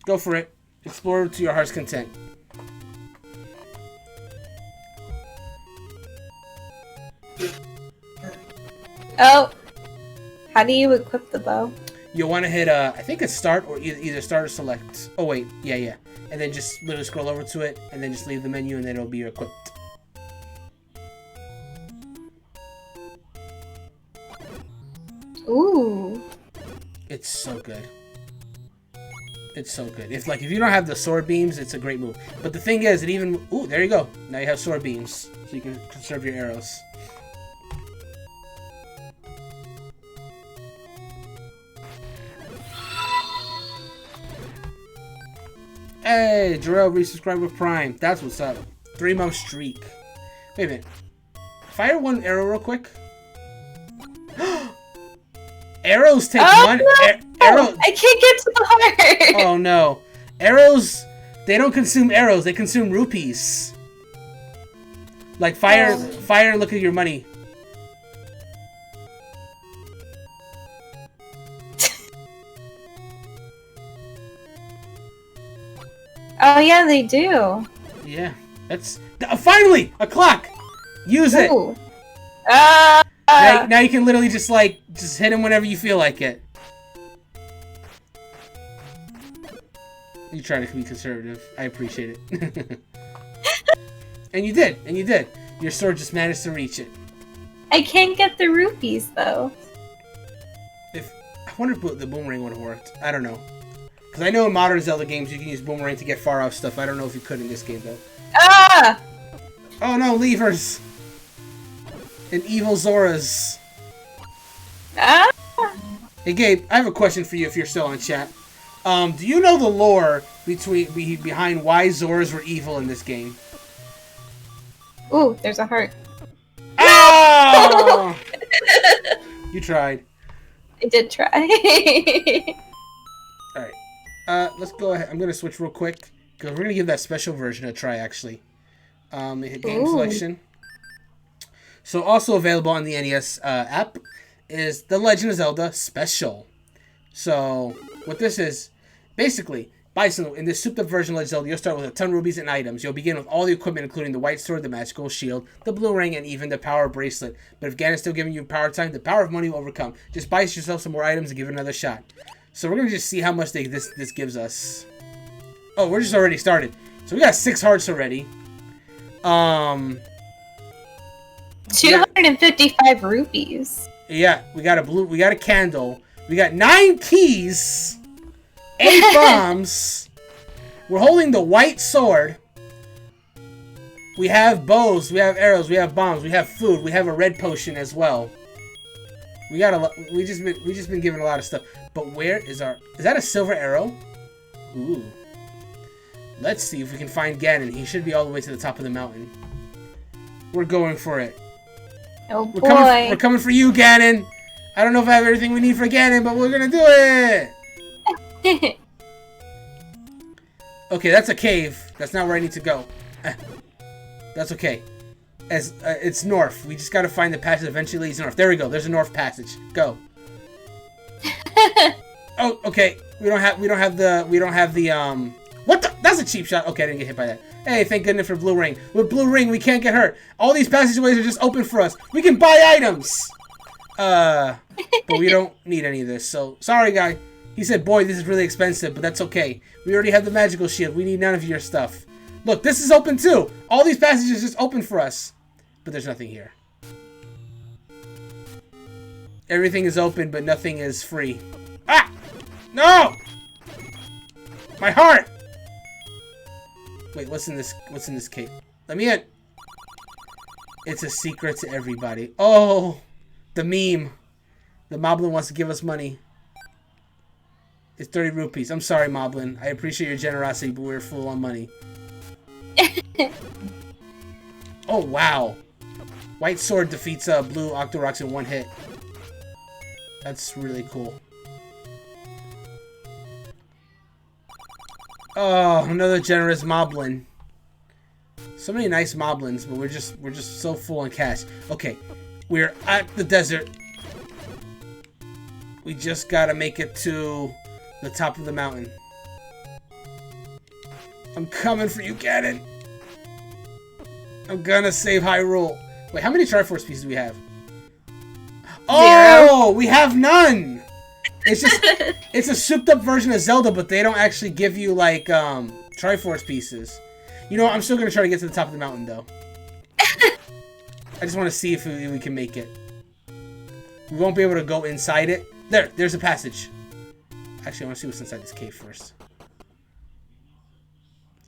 Go for it. Explore to your heart's content. Oh. How do you equip the bow? You'll want to hit, I think it's start or either start or select. Oh, wait. Yeah. And then just literally scroll over to it and then just leave the menu and then it'll be equipped. Ooh. It's so good. It's so good. If you don't have the sword beams, it's a great move. But the thing is, it even... Ooh, there you go. Now you have sword beams. So you can conserve your arrows. Hey, Jarrell resubscribed with Prime. That's what's up. 3-month streak. Wait a minute. Fire one arrow real quick. Arrows take one. No! Arrows. I can't get to the heart. Oh no. Arrows, they don't consume arrows, they consume rupees. Like fire, and look at your money. Oh yeah, they do. Yeah, that's finally a clock. Use it. Now you can literally just hit him whenever you feel like it. You try to be conservative. I appreciate it. And you did. Your sword just managed to reach it. I can't get the rupees though. I wonder if the boomerang would have worked. I don't know. Because I know in modern Zelda games you can use boomerang to get far off stuff. I don't know if you could in this game though. Ah! Oh no, levers! And evil Zoras. Ah! Hey Gabe, I have a question for you if you're still on chat. Do you know the lore behind why Zoras were evil in this game? Ooh, there's a heart. Oh! You tried. I did try. Alright. Let's go ahead. I'm going to switch real quick. Because we're going to give that special version a try, actually. Hit game selection. So also available on the NES app is the Legend of Zelda Special. So what this is, basically, in this souped up version of Legend of Zelda, you'll start with a ton of rubies and items. You'll begin with all the equipment, including the white sword, the magical shield, the blue ring, and even the power bracelet. But if Ganon is still giving you power time, the power of money will overcome. Just buy yourself some more items and give it another shot. So we're going to just see how much this gives us. Oh, we're just already started. So we got 6 hearts already. 255 rupees. Yeah, we got a candle. We got 9 keys. 8 bombs. We're holding the white sword. We have bows, we have arrows, we have bombs, we have food, we have a red potion as well. We got a lot. We just been given a lot of stuff. But where is our? Is that a silver arrow? Ooh. Let's see if we can find Ganon. He should be all the way to the top of the mountain. We're going for it. Oh boy. We're coming for you, Ganon. I don't know if I have everything we need for Ganon, but we're gonna do it. Okay, that's a cave. That's not where I need to go. That's okay. It's north. We just gotta find the passage that eventually leads north. There we go. There's a north passage. Go. Oh, okay. We don't have the what the? That's a cheap shot. Okay, I didn't get hit by that. Hey, thank goodness for blue ring. With blue ring, we can't get hurt. All these passageways are just open for us. We can buy items. But we don't need any of this. So sorry, guy. He said, "Boy, this is really expensive, but that's okay. We already have the magical shield. We need none of your stuff." Look, this is open too. All these passages just open for us. But there's nothing here. Everything is open, but nothing is free. Ah! No! My heart! Wait, what's in this cake? Let me in. It's a secret to everybody. Oh, the meme. The Moblin wants to give us money. It's 30 rupees. I'm sorry, Moblin. I appreciate your generosity, but we're full on money. Oh, wow. White Sword defeats blue Octoroks in one hit. That's really cool. Oh, another generous Moblin. So many nice Moblins, but we're just so full on cash. Okay, we're at the desert. We just gotta make it to the top of the mountain. I'm coming for you, Ganon. I'm gonna save Hyrule. Wait, how many Triforce pieces do we have? Oh, we have none. It's just, it's a souped up version of Zelda, but they don't actually give you like Triforce pieces. You know what? I'm still gonna try to get to the top of the mountain though. I just want to see if we can make it. We won't be able to go inside it. There's a passage. Actually, I want to see what's inside this cave first.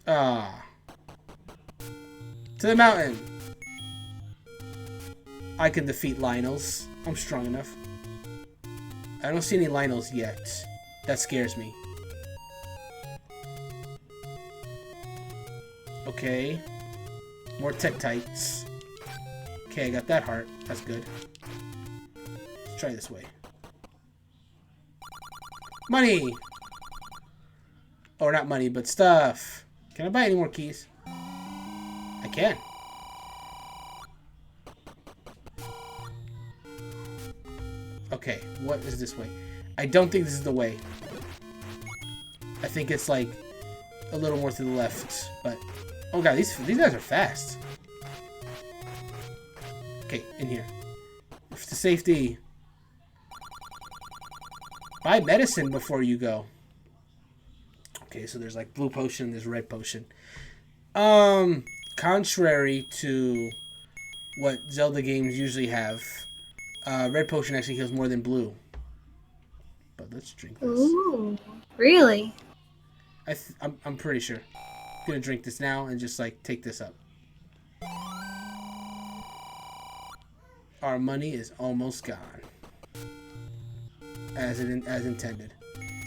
Ah. To the mountain. I can defeat Lionels. I'm strong enough. I don't see any Lionels yet. That scares me. Okay. More Tektites. Okay, I got that heart. That's good. Let's try this way. Money! Or not money, but stuff. Can I buy any more keys? I can. Okay, what is this way? I don't think this is the way. I think it's like a little more to the left, but oh god, these guys are fast. Okay, in here. To safety. Buy medicine before you go. Okay, so there's like blue potion, there's red potion. Contrary to what Zelda games usually have, red potion actually heals more than blue. But let's drink this. Ooh, really? I'm pretty sure. I'm gonna drink this now and just like take this up. Our money is almost gone, as intended.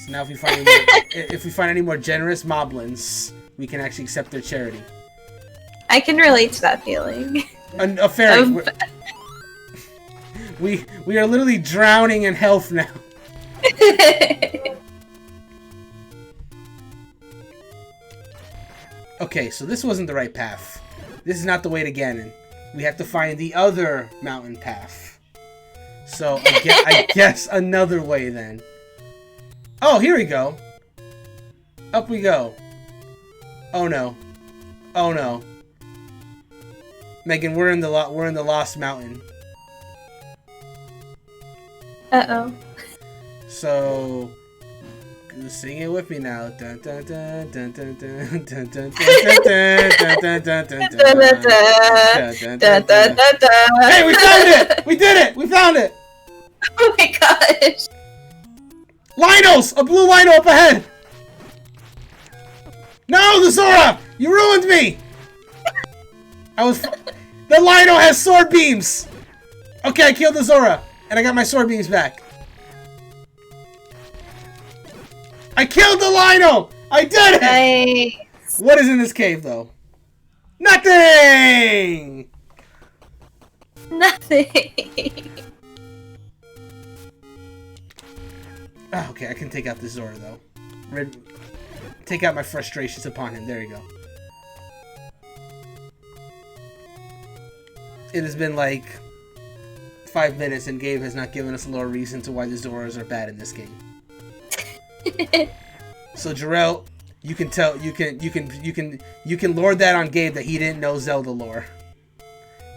So now, if we find any more generous Moblins, we can actually accept their charity. I can relate to that feeling. A fairy. We are literally drowning in health now. Okay, so this wasn't the right path. This is not the way to Ganon. We have to find the other mountain path. So I guess another way then. Oh, here we go. Up we go. Oh no. Oh no. Megan, we're in the Lost Mountain. Uh-oh. So sing it with me now. Dun dun dun dun dun dun dun dun dun dun dun dun dun. Hey, we found it! We did it! We found it! Oh my gosh. Lionels! A blue Lino up ahead! No, the Zora! You ruined me! The Lino has sword beams! Okay, I killed the Zora, and I got my sword beams back. I killed the Lino! I did it! Nice. What is in this cave, though? Nothing! Nothing. Oh, okay, I can take out the Zora, though. Take out my frustrations upon him. There you go. It has been like 5 minutes, and Gabe has not given us a little reason to why the Zoras are bad in this game. So Jarrell, you can lord that on Gabe that he didn't know Zelda lore.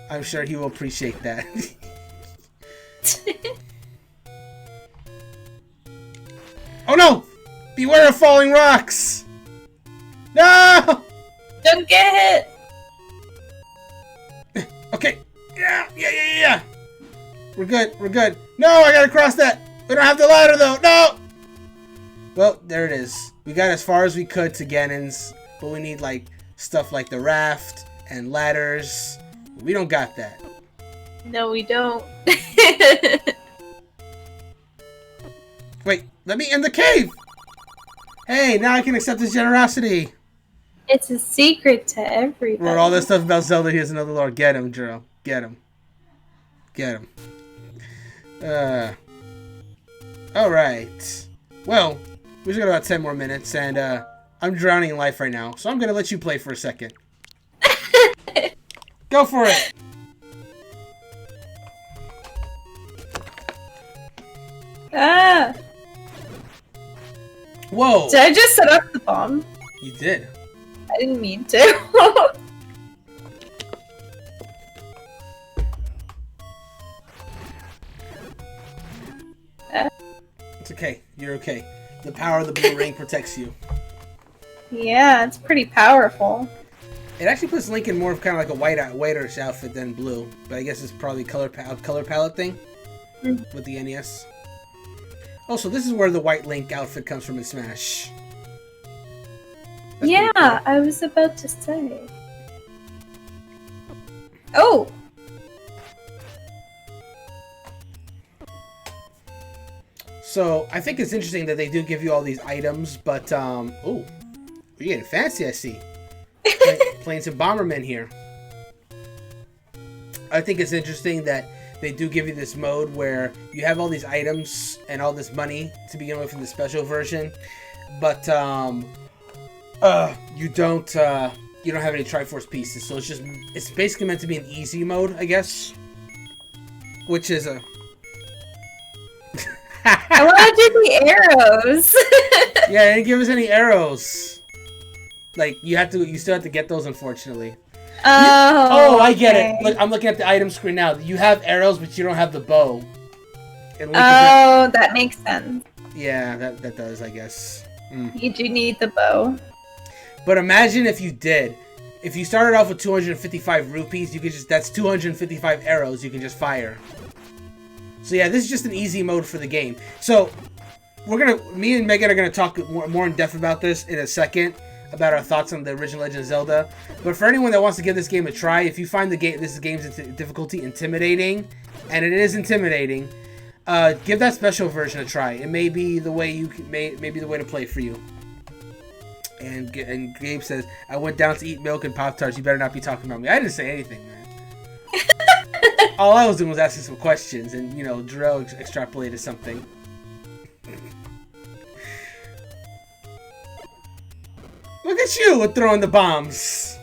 I'm sure he will appreciate that. Oh no! Beware of falling rocks! No! Don't get hit! Okay. Yeah. We're good. No, I gotta cross that. We don't have the ladder though. No! Well, there it is. We got as far as we could to Ganon's, but we need like stuff like the raft and ladders. We don't got that. No, we don't. Wait, let me in the cave! Hey, now I can accept his generosity. It's a secret to everybody. Wrote all this stuff about Zelda. Here's another lord. Get him, Juro. Get him. Get him. Alright. Well, we just got about 10 more minutes, and I'm drowning in life right now, so I'm gonna let you play for a second. Go for it! Ah! Whoa! Did I just set up the bomb? You did. I didn't mean to. It's okay. You're okay. The power of the blue ring protects you. Yeah, it's pretty powerful. It actually puts Link in more of kind of like a whitish outfit than blue, but I guess it's probably color palette thing with the NES. Oh, so this is where the white Link outfit comes from in Smash. That's yeah, cool. I was about to say. Oh! So, I think it's interesting that they do give you all these items, but, oh, you're getting fancy, I see. Playing some Bomberman here. I think it's interesting that they do give you this mode where you have all these items and all this money to begin with in the special version, but, you don't have any Triforce pieces, so it's basically meant to be an easy mode, I guess. Which is a... I want to do the arrows. Yeah, they didn't give us any arrows. Like, you still have to get those, unfortunately. Oh, I get it. Look, I'm looking at the item screen now. You have arrows, but you don't have the bow. That makes sense. Yeah, that does, I guess. You do need the bow. But imagine if you did. If you started off with 255 rupees, that's 255 arrows you can just fire. So yeah, this is just an easy mode for the game. So me and Megan are gonna talk more in depth about this in a second, about our thoughts on the original Legend of Zelda. But for anyone that wants to give this game a try, if you find this game's difficulty intimidating, and it is intimidating, give that special version a try. It may be the way the way to play for you. And Gabe says, "I went down to eat milk and Pop-Tarts. You better not be talking about me." I didn't say anything, man. All I was doing was asking some questions, and, Juro extrapolated something. Look at you with throwing the bombs.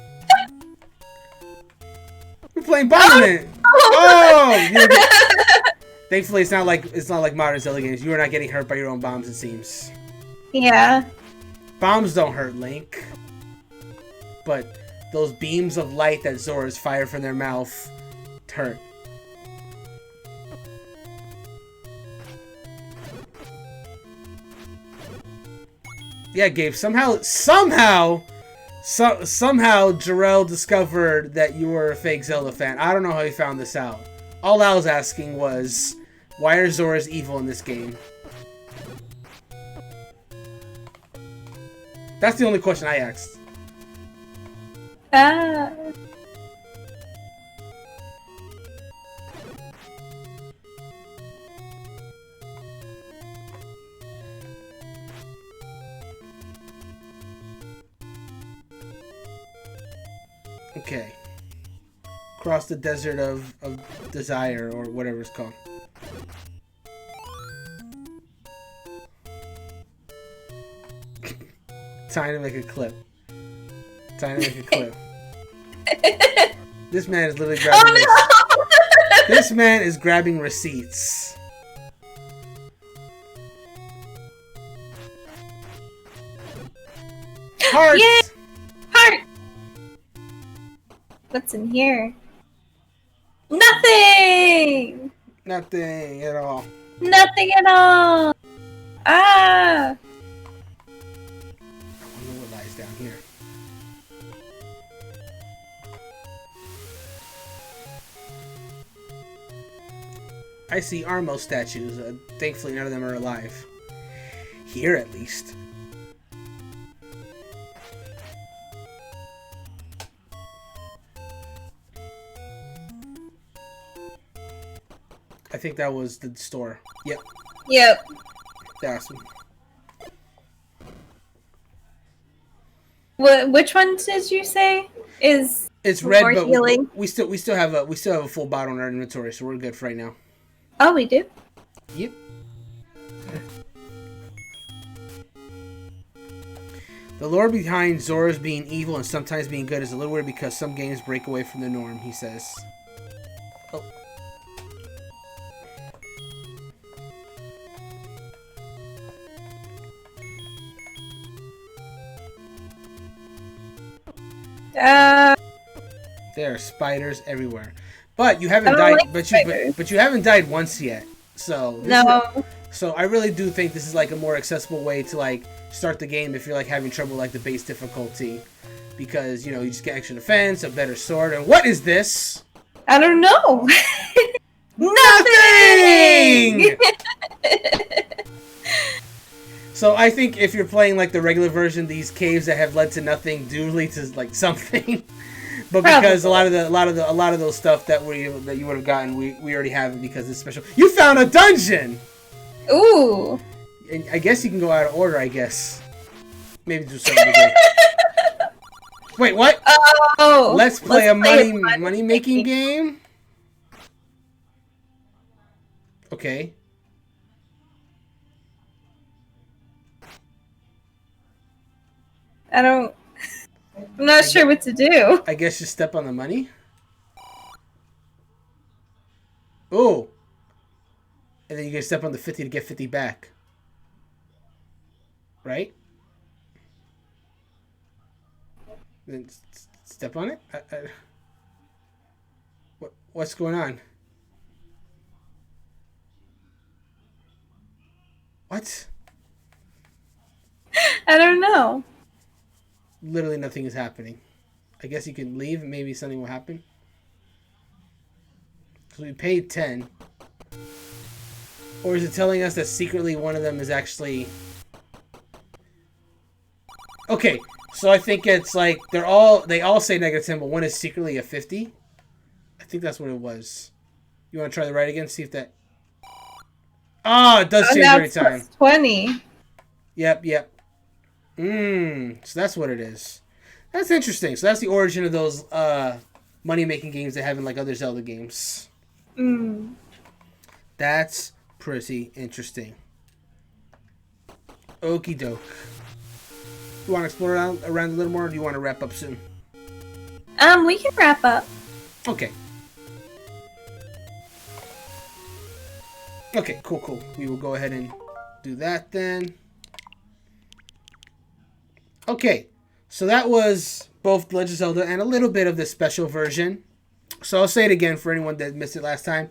We're playing Bomberman. Thankfully, it's not like modern Zelda games. You are not getting hurt by your own bombs, it seems. Yeah. Bombs don't hurt Link, but those beams of light that Zoras fire from their mouth hurt. Yeah, Gabe, somehow Jarrell discovered that you were a fake Zelda fan. I don't know how he found this out. All I was asking was, why are Zoras evil in this game? That's the only question I asked. Okay. Cross the desert of desire, or whatever it's called. Time to make a clip. This man is literally grabbing This man is grabbing receipts. Heart! Yay! Heart! What's in here? Nothing! Nothing at all. Nothing at all! Ah! I wonder what lies down here. I see Armo statues. Thankfully, none of them are alive. Here, at least. I think that was the store. Yep. Yep. Awesome. Which one did you say is? It's red, more but healing? we still have a full bottle in our inventory, so we're good for right now. Oh, we do. Yep. The lore behind Zora's being evil and sometimes being good is a little weird because some games break away from the norm, he says. Oh. There are spiders everywhere, but you haven't died. Like but you haven't died once yet. So no. So I really do think this is like a more accessible way to like start the game if you're like having trouble like the base difficulty, because you know you just get extra defense, a better sword, and what is this? I don't know. Nothing. So I think if you're playing like the regular version, these caves that have led to nothing do lead to like something. But because Probably. a lot of those stuff that you would have gotten, we already have it because it's special. You found a dungeon. Ooh. And I guess you can go out of order. I guess maybe to some degree. Wait, what? Oh. Let's play a money making game. Okay. I'm not sure what to do. I guess just step on the money. Oh. And then you can step on the 50 to get 50 back. Right? Then step on it? What's going on? What? I don't know. Literally nothing is happening. I guess you can leave and maybe something will happen. So we paid 10. Or is it telling us that secretly one of them is actually... Okay, so I think it's like they all say negative 10, but one is secretly a 50. I think that's what it was. You want to try the right again? See if that... Oh, it does change every time. 20. Yep. So that's what it is. That's interesting. So that's the origin of those money-making games they have in like other Zelda games. That's pretty interesting. Okie doke. You want to explore around a little more, or do you want to wrap up soon? We can wrap up. Okay. Okay, cool. We will go ahead and do that then. Okay, so that was both Legend of Zelda and a little bit of the special version. So I'll say it again for anyone that missed it last time.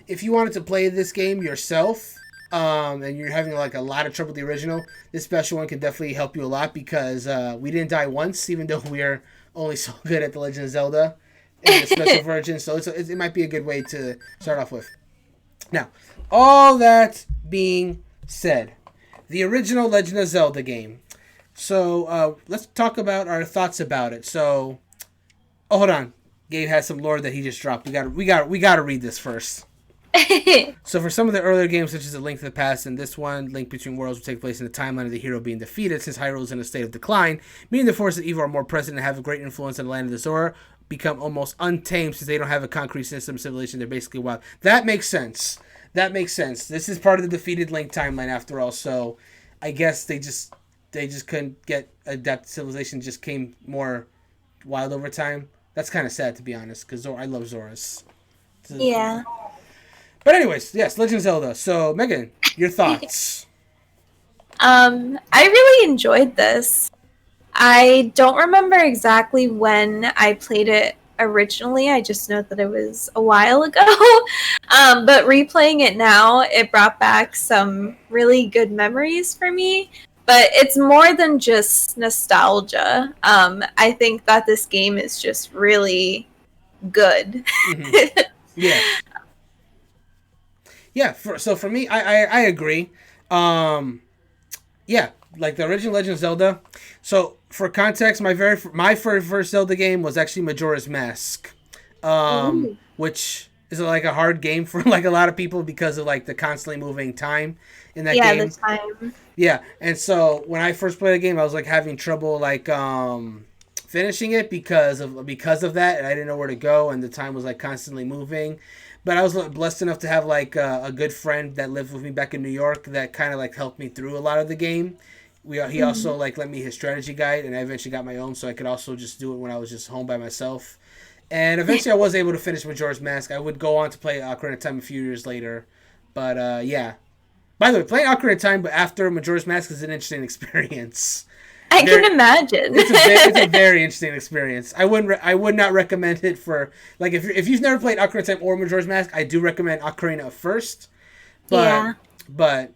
If you wanted to play this game yourself, and you're having like a lot of trouble with the original, this special one can definitely help you a lot because we didn't die once, even though we are only so good at the Legend of Zelda in the special version. So it might be a good way to start off with. Now, all that being said, the original Legend of Zelda game. So let's talk about our thoughts about it. So, hold on. Gabe has some lore that he just dropped. We got to read this first. So for some of the earlier games, such as A Link to the Past and this one, Link Between Worlds will take place in the timeline of the hero being defeated, since Hyrule is in a state of decline, meaning the forces of evil are more present and have a great influence on the land of the Zora, become almost untamed since they don't have a concrete system of civilization. They're basically wild. That makes sense. This is part of the defeated Link timeline after all, so I guess they just couldn't get adept civilization, just came more wild over time. That's kind of sad, to be honest, because I love Zoras. Yeah. But anyways, yes, Legend of Zelda. So, Megan, your thoughts? I really enjoyed this. I don't remember exactly when I played it originally. I just know that it was a while ago. But replaying it now, it brought back some really good memories for me. But it's more than just nostalgia. I think that this game is just really good. Mm-hmm. Yeah. Yeah, so for me, I agree. Yeah, like the original Legend of Zelda. So for context, my very first Zelda game was actually Majora's Mask, Ooh. which is like a hard game for like a lot of people because of like the constantly moving time in that Yeah, the game. time. Yeah, and so when I first played the game, I was like having trouble like finishing it because of that, and I didn't know where to go, and the time was like constantly moving. But I was blessed enough to have like a good friend that lived with me back in New York that kind of like helped me through a lot of the game. He Mhm. also like lent me his strategy guide, and I eventually got my own, so I could also just do it when I was just home by myself. And eventually, I was able to finish Majora's Mask. I would go on to play Ocarina of Time a few years later, but yeah. By the way, playing Ocarina of Time, but after Majora's Mask is an interesting experience. I can Very, imagine. it's a very interesting experience. I would not recommend it for like if you've never played Ocarina of Time or Majora's Mask, I do recommend Ocarina first. But Yeah. but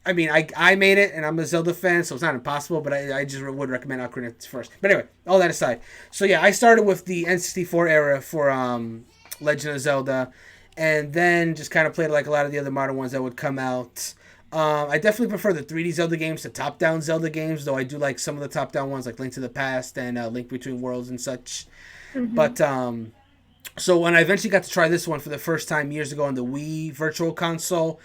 I mean I made it and I'm a Zelda fan, so it's not impossible. But I just would recommend Ocarina first. But anyway, all that aside, so yeah, I started with the N64 era for Legend of Zelda, and then just kind of played like a lot of the other modern ones that would come out. I definitely prefer the 3D Zelda games to top-down Zelda games, though I do like some of the top-down ones like Link to the Past and Link Between Worlds and such. Hmm. But so when I eventually got to try this one for the first time years ago on the Wii Virtual Console,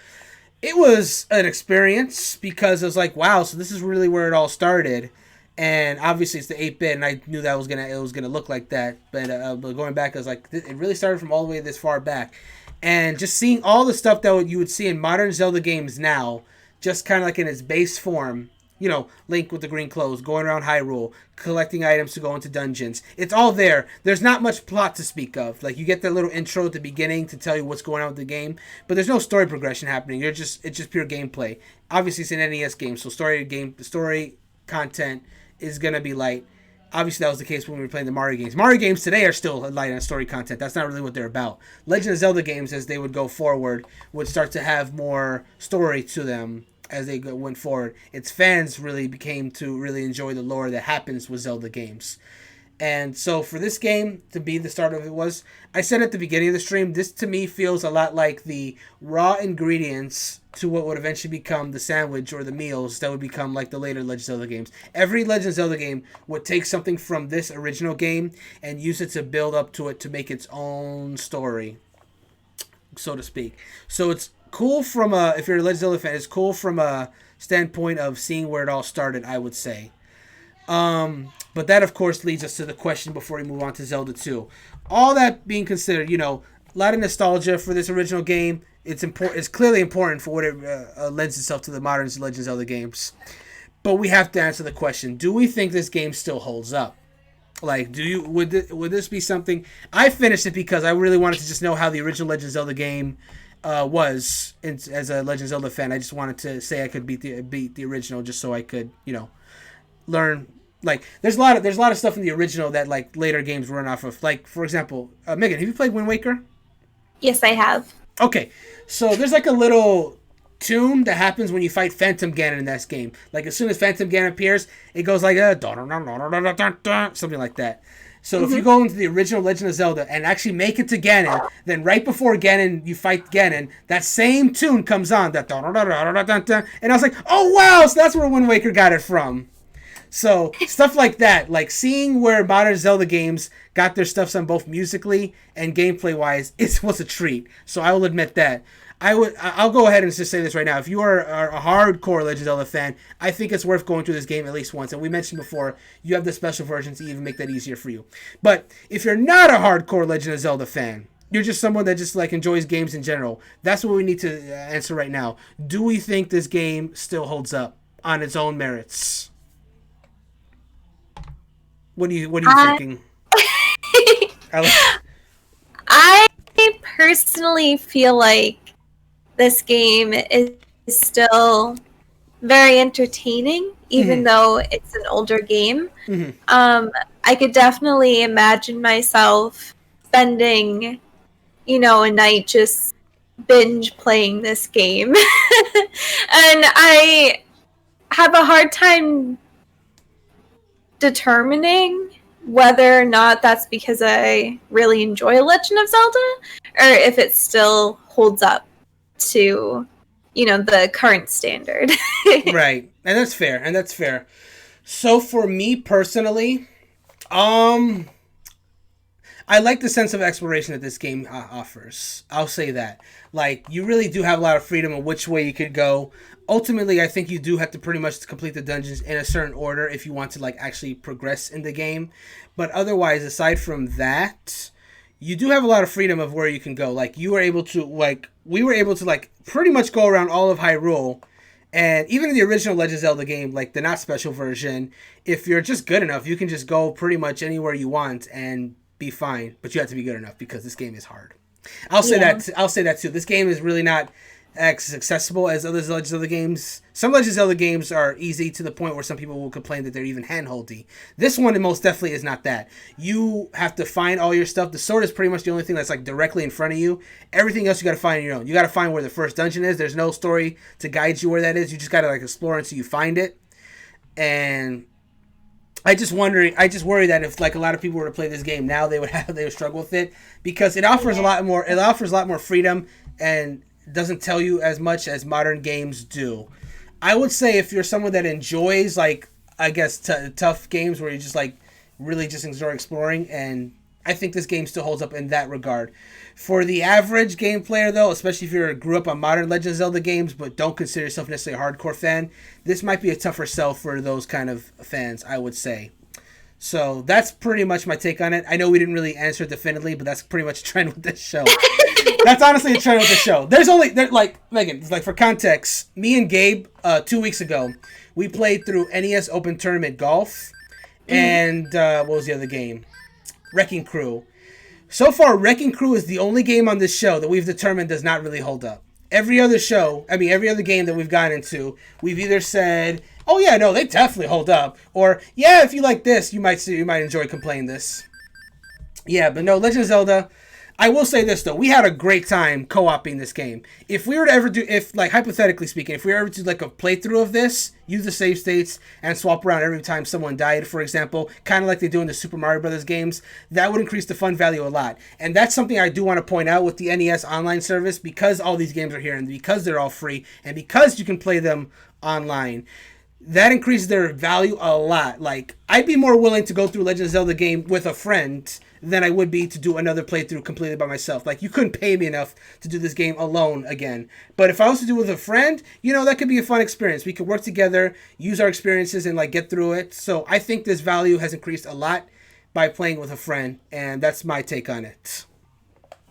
it was an experience because I was like, wow, so this is really where it all started. And obviously it's the 8-bit, and I knew that it was gonna look like that. But going back, I was like, it really started from all the way this far back, and just seeing all the stuff that you would see in modern Zelda games now, just kind of like in its base form. You know, Link with the green clothes, going around Hyrule, collecting items to go into dungeons. It's all there. There's not much plot to speak of. Like you get that little intro at the beginning to tell you what's going on with the game, but there's no story progression happening. It's just pure gameplay. Obviously, it's an NES game, so story content is gonna be light. Obviously, that was the case when we were playing the Mario games. Mario games today are still light on story content. That's not really what they're about. Legend of Zelda games, as they would go forward, would start to have more story to them as they went forward. Its fans really became to really enjoy the lore that happens with Zelda games. And so for this game to be the start of it was, I said at the beginning of the stream, this to me feels a lot like the raw ingredients to what would eventually become the sandwich or the meals that would become like the later Legend of Zelda games. Every Legend of Zelda game would take something from this original game and use it to build up to it to make its own story, so to speak. So it's cool from a, if you're a Legend of Zelda fan, it's cool from a standpoint of seeing where it all started, I would say. But that, of course, leads us to the question before we move on to Zelda 2. All that being considered, you know, a lot of nostalgia for this original game. It's important. It's clearly important for what it lends itself to the modern Legend of Zelda games. But we have to answer the question: do we think this game still holds up? Like, do you would this be something? I finished it because I really wanted to just know how the original Legend of Zelda game was. And as a Legend of Zelda fan, I just wanted to say I could beat the original, just so I could, you know, learn. Like there's a lot of stuff in the original that like later games run off of. Like for example, Megan, have you played Wind Waker? Yes, I have. Okay, so there's like a little tune that happens when you fight Phantom Ganon in this game. Like as soon as Phantom Ganon appears, it goes like something like that. So if you Hmm. go into the original Legend of Zelda and actually make it to Ganon, then right before Ganon you fight Ganon, that same tune comes on. And I was like, oh wow, so that's where Wind Waker got it from. So stuff like that, like seeing where modern Zelda games got their stuffs on both musically and gameplay wise, it was a treat. So I will admit that. I'll go ahead and just say this right now. If you are a hardcore Legend of Zelda fan, I think it's worth going through this game at least once. And we mentioned before, you have the special versions to even make that easier for you. But if you're not a hardcore Legend of Zelda fan, you're just someone that just like enjoys games in general. That's what we need to answer right now. Do we think this game still holds up on its own merits? What are you I thinking? Alex? I personally feel like this game is still very entertaining, even Mm-hmm. though it's an older game. Mm-hmm. I could definitely imagine myself spending, a night just binge playing this game. And I have a hard time determining whether or not that's because I really enjoy Legend of Zelda or if it still holds up to the current standard. Right, and that's fair, and that's fair. So for me personally, um, I like the sense of exploration that this game offers. I'll say that. Like, you really do have a lot of freedom in which way you could go. Ultimately, I think you do have to pretty much complete the dungeons in a certain order if you want to, like, actually progress in the game. But otherwise, aside from that, you do have a lot of freedom of where you can go. Like, you were able to, like, we were able to, like, pretty much go around all of Hyrule. And even in the original Legend of Zelda game, like the not special version, if you're just good enough, you can just go pretty much anywhere you want and be fine. But you have to be good enough because this game is hard. I'll say that. I'll say that too. This game is really not as accessible as other Legend of Zelda games. Some Legend of Zelda games are easy to the point where some people will complain that they're even handholdy. This one most definitely is not that. You have to find all your stuff. The sword is pretty much the only thing that's like directly in front of you. Everything else you got to find on your own. You got to find where the first dungeon is. There's no story to guide you where that is. You just got to like explore until you find it. And I just worry that if like a lot of people were to play this game now, they would struggle with it because it offers a lot more. It offers a lot more freedom and doesn't tell you as much as modern games do. I would say if you're someone that enjoys like I guess tough games where you just like really just enjoy exploring, and I think this game still holds up in that regard. For the average game player though, especially if you grew up on modern Legend of Zelda games but don't consider yourself necessarily a hardcore fan, this might be a tougher sell for those kind of fans, I would say. So that's pretty much my take on it. I know we didn't really answer it definitively, but that's pretty much a trend with this show. That's honestly a trend with the show. Like Megan, like for context, me and Gabe 2 weeks ago, we played through NES Open Tournament Golf, and what was the other game? Wrecking Crew. So far, Wrecking Crew is the only game on this show that we've determined does not really hold up. Every other game that we've gotten into, we've either said, "Oh yeah, no, they definitely hold up," or "Yeah, if you like this, you might enjoy playing this." Yeah, but no, Legend of Zelda. I will say this though, we had a great time co-oping this game. If we were to ever do, if like hypothetically speaking, if we were ever to do like a playthrough of this, use the save states and swap around every time someone died, for example, kind of like they do in the Super Mario Brothers games, that would increase the fun value a lot. And that's something I do want to point out with the NES online service, because all these games are here and because they're all free and because you can play them online. That increases their value a lot. Like, I'd be more willing to go through Legend of Zelda game with a friend than I would be to do another playthrough completely by myself. Like, you couldn't pay me enough to do this game alone again. But if I was to do it with a friend, that could be a fun experience. We could work together, use our experiences, and, like, get through it. So I think this value has increased a lot by playing with a friend, and that's my take on it.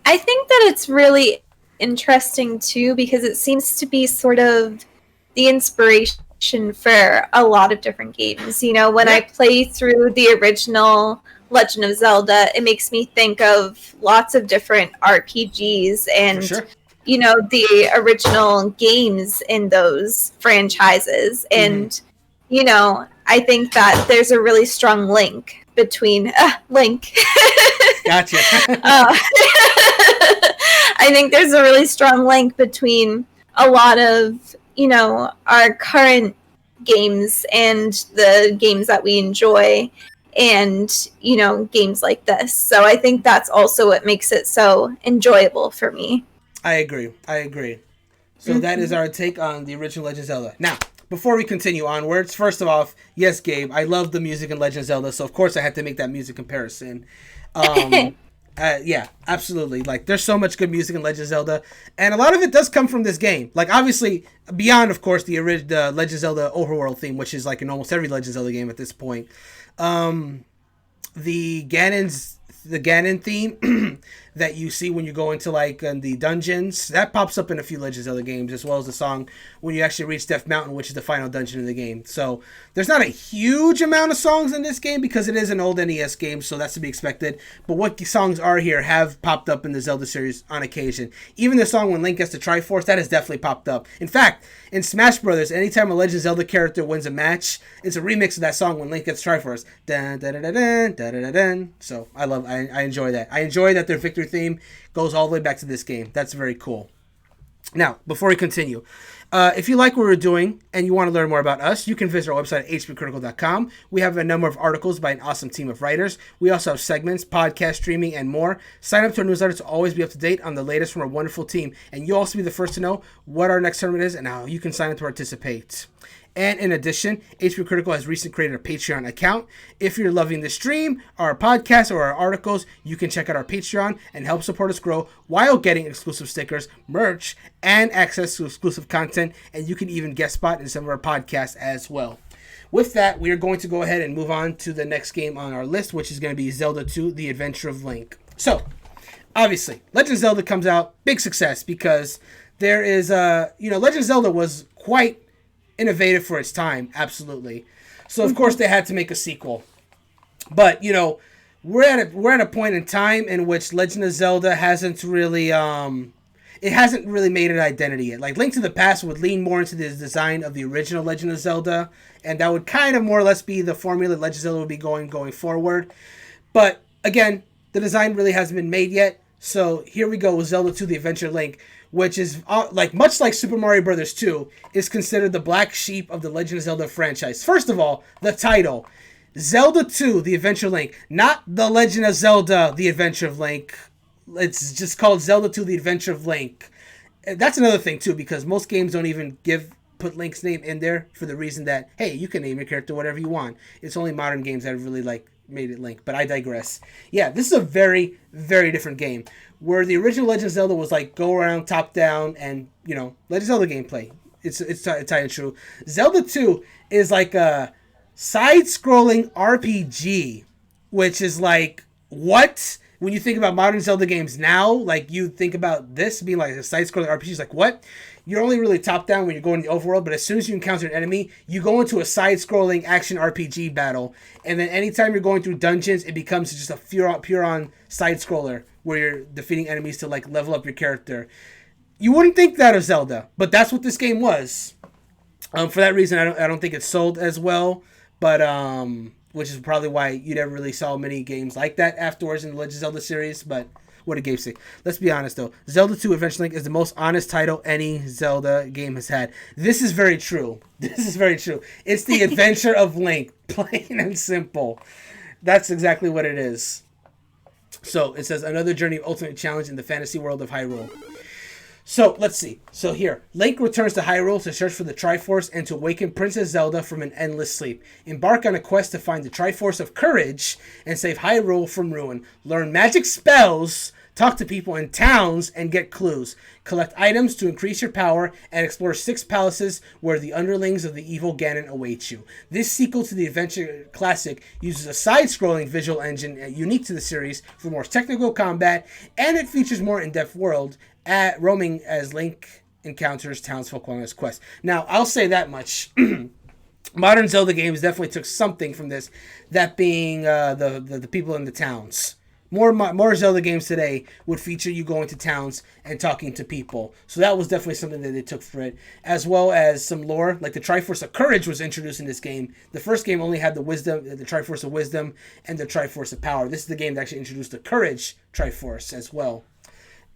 I think that it's really interesting, too, because it seems to be sort of the inspiration for a lot of different games. When I play through the original Legend of Zelda, it makes me think of lots of different RPGs and the original games in those franchises. And I think that there's a really strong link between Link. Gotcha. I think there's a really strong link between a lot of our current games and the games that we enjoy and, games like this. So I think that's also what makes it so enjoyable for me. I agree. So that is our take on the original Legend of Zelda. Now, before we continue onwards, first of all, yes, Gabe, I love the music in Legend of Zelda, so of course I had to make that music comparison. Yeah, absolutely. Like, there's so much good music in Legend of Zelda, and a lot of it does come from this game. Like, obviously, beyond, of course, the Legend of Zelda overworld theme, which is like in almost every Legend of Zelda game at this point. The Ganon theme that you see when you go into like the dungeons, that pops up in a few Legend of Zelda games, as well as the song when you actually reach Death Mountain, which is the final dungeon of the game. So there's not a huge amount of songs in this game because it is an old NES game, so that's to be expected. But what songs are here have popped up in the Zelda series on occasion. Even the song when Link gets to Triforce, that has definitely popped up. In fact, in Smash Brothers, anytime a Legend of Zelda character wins a match, it's a remix of that song when Link gets Triforce. Dun, dun, dun, dun, dun, dun, dun, dun. So I enjoy that. I enjoy that their victory theme goes all the way back to this game. That's very cool. Now, before we continue, if you like what we're doing and you want to learn more about us, you can visit our website at HPCritical.com. We have a number of articles by an awesome team of writers. We also have segments, podcast streaming, and more. Sign up to our newsletter to always be up to date on the latest from our wonderful team, and you'll also be the first to know what our next tournament is and how you can sign up to participate. And in addition, HP Critical has recently created a Patreon account. If you're loving the stream, our podcast, or our articles, you can check out our Patreon and help support us grow while getting exclusive stickers, merch, and access to exclusive content. And you can even guest spot in some of our podcasts as well. With that, we are going to go ahead and move on to the next game on our list, which is going to be Zelda 2, The Adventure of Link. So, obviously, Legend of Zelda comes out, big success, because there is, Legend of Zelda was quite innovative for its time, absolutely. So of course they had to make a sequel. But we're at a point in time in which Legend of Zelda hasn't really made an identity yet. Like Link to the Past would lean more into the design of the original Legend of Zelda, and that would kind of more or less be the formula Legend of Zelda would be going forward. But again, the design really hasn't been made yet. So here we go with Zelda 2: The Adventure of Link, which is much like Super Mario Bros. 2, is considered the black sheep of the Legend of Zelda franchise. First of all, the title, Zelda 2: The Adventure of Link, not The Legend of Zelda: The Adventure of Link. It's just called Zelda 2: The Adventure of Link. That's another thing too, because most games don't even put Link's name in there for the reason that, hey, you can name your character whatever you want. It's only modern games that have really made it Link, but I digress. Yeah, this is a very, very different game. Where the original Legend of Zelda was go around, top down, and Legend of Zelda gameplay. It's entirely true. Zelda 2 is like a side-scrolling RPG, which is what? When you think about modern Zelda games now, you think about this being like a side-scrolling RPG. It's what? You're only really top-down when you're going to the overworld, but as soon as you encounter an enemy, you go into a side-scrolling action RPG battle, and then anytime you're going through dungeons, it becomes just a pure-on side-scroller where you're defeating enemies to level up your character. You wouldn't think that of Zelda, but that's what this game was. For that reason, I don't think it sold as well, but which is probably why you never really saw many games like that afterwards in the Legend of Zelda series. But what did Gabe say? Let's be honest though, Zelda 2: Adventure Link is the most honest title any Zelda game has had. This is very true. It's the adventure of Link, plain and simple. That's exactly what it is. So it says another journey of ultimate challenge in the fantasy world of Hyrule. So let's see. So here, Link returns to Hyrule to search for the Triforce and to awaken Princess Zelda from an endless sleep. Embark on a quest to find the Triforce of Courage and save Hyrule from ruin. Learn magic spells, talk to people in towns, and get clues. Collect items to increase your power and explore 6 palaces where the underlings of the evil Ganon await you. This sequel to the Adventure Classic uses a side-scrolling visual engine unique to the series for more technical combat, and it features more in-depth world roaming as Link encounters townsfolk along his quest. Now, I'll say that much. Modern Zelda games definitely took something from this, that being the people in the towns. More Zelda games today would feature you going to towns and talking to people. So that was definitely something that they took for it. As well as some lore, like the Triforce of Courage was introduced in this game. The first game only had the Triforce of Wisdom, and the Triforce of Power. This is the game that actually introduced the Courage Triforce as well.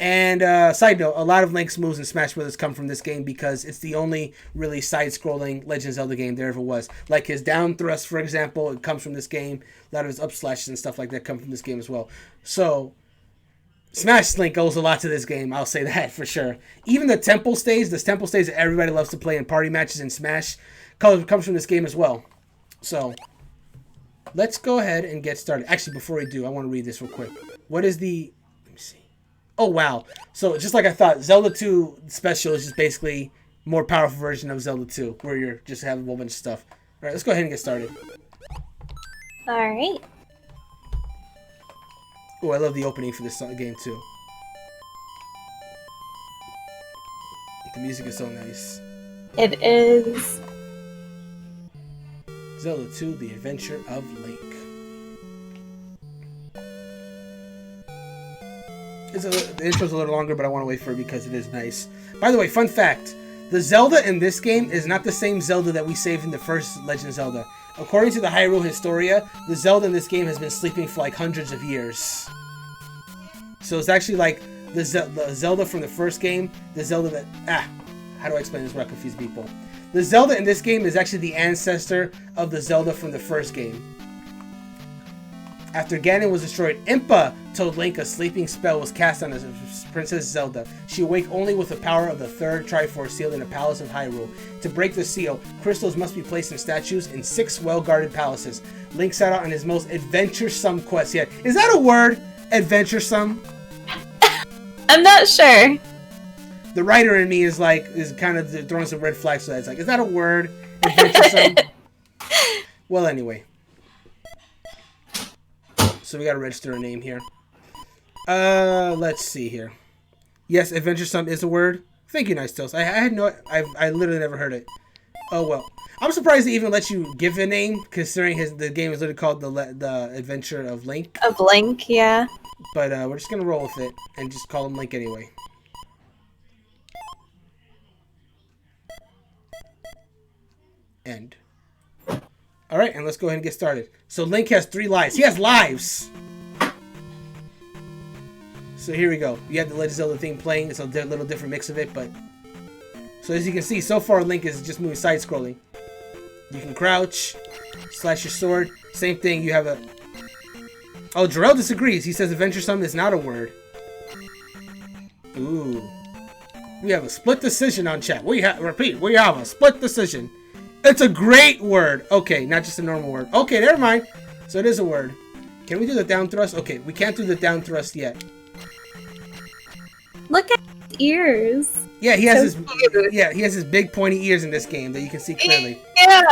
And side note, a lot of Link's moves in Smash Bros. Come from this game because it's the only really side-scrolling Legend of Zelda game there ever was. Like his down thrust, for example, it comes from this game. A lot of his up slashes and stuff like that come from this game as well. So, Smash Link owes a lot to this game, I'll say that for sure. Even the temple stage that everybody loves to play in party matches in Smash, comes from this game as well. So, let's go ahead and get started. Actually, before we do, I want to read this real quick. What is the... Let me see. Oh, wow. So, just like I thought, Zelda 2 Special is just basically more powerful version of Zelda 2, where you're just having a whole bunch of stuff. Alright, let's go ahead and get started. Alright. Oh, I love the opening for this game, too. The music is so nice. It is. Zelda 2, The Adventure of Link. The intro's a little longer, but I want to wait for it because it is nice. By the way, fun fact. The Zelda in this game is not the same Zelda that we saved in the first Legend of Zelda. According to the Hyrule Historia, the Zelda in this game has been sleeping for like hundreds of years. So it's actually like the Zelda from the first game, the Zelda that how do I explain this without confusing people? The Zelda in this game is actually the ancestor of the Zelda from the first game. After Ganon was destroyed, Impa told Link a sleeping spell was cast on Princess Zelda. She awake only with the power of the third Triforce seal in the Palace of Hyrule. To break the seal, crystals must be placed in statues in 6 well-guarded palaces. Link set out on his most adventuresome quest yet. Is that a word? Adventuresome? I'm not sure. The writer in me is kind of throwing some red flags to that. It's like, is that a word? Adventuresome? Well, anyway. So we gotta register a name here. Let's see here. Yes, adventuresome is a word. Thank you, Nice Toast. I had no... I literally never heard it. Oh, well. I'm surprised they even let you give a name, considering the game is literally called the Adventure of Link. Of Link, yeah. But we're just gonna roll with it, and just call him Link anyway. End. Alright, and let's go ahead and get started. So Link has 3 lives. He has lives! So here we go. You have the Legend of Zelda theme playing. It's a little different mix of it, but... So as you can see, so far Link is just moving side-scrolling. You can crouch, slash your sword. Same thing, you have a... Oh, Jarrell disagrees. He says adventuresome is not a word. Ooh. We have a split decision on chat. We have a split decision. It's a great word. Okay, not just a normal word. Okay, never mind. So it is a word. Can we do the down thrust? Okay, we can't do the down thrust yet. Look at his ears. Yeah, he has he has his big pointy ears in this game that you can see clearly. Yeah.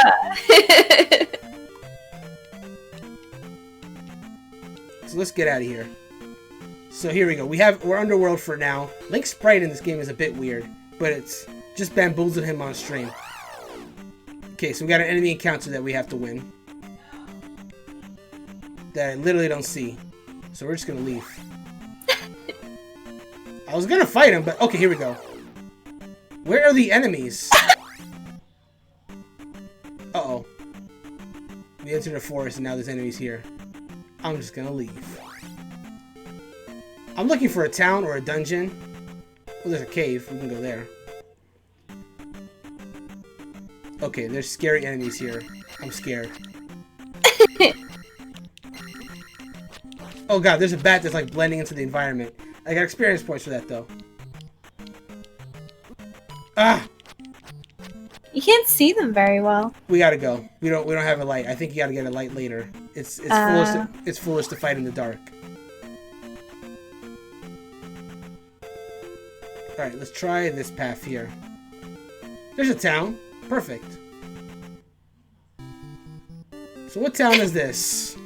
So let's get out of here. So here we go. We're underworld for now. Link's sprite in this game is a bit weird, but it's just bamboozled him on stream. Okay, so we got an enemy encounter that we have to win. That I literally don't see. So we're just gonna leave. I was gonna fight him, but okay, here we go. Where are the enemies? Uh-oh. We entered the forest and now there's enemies here. I'm just gonna leave. I'm looking for a town or a dungeon. Oh, there's a cave. We can go there. Okay, there's scary enemies here. I'm scared. Oh god, there's a bat that's like blending into the environment. I got experience points for that though. Ah! You can't see them very well. We gotta go. We don't have a light. I think you gotta get a light later. It's foolish to fight in the dark. Alright, let's try this path here. There's a town. Perfect. So what town is this?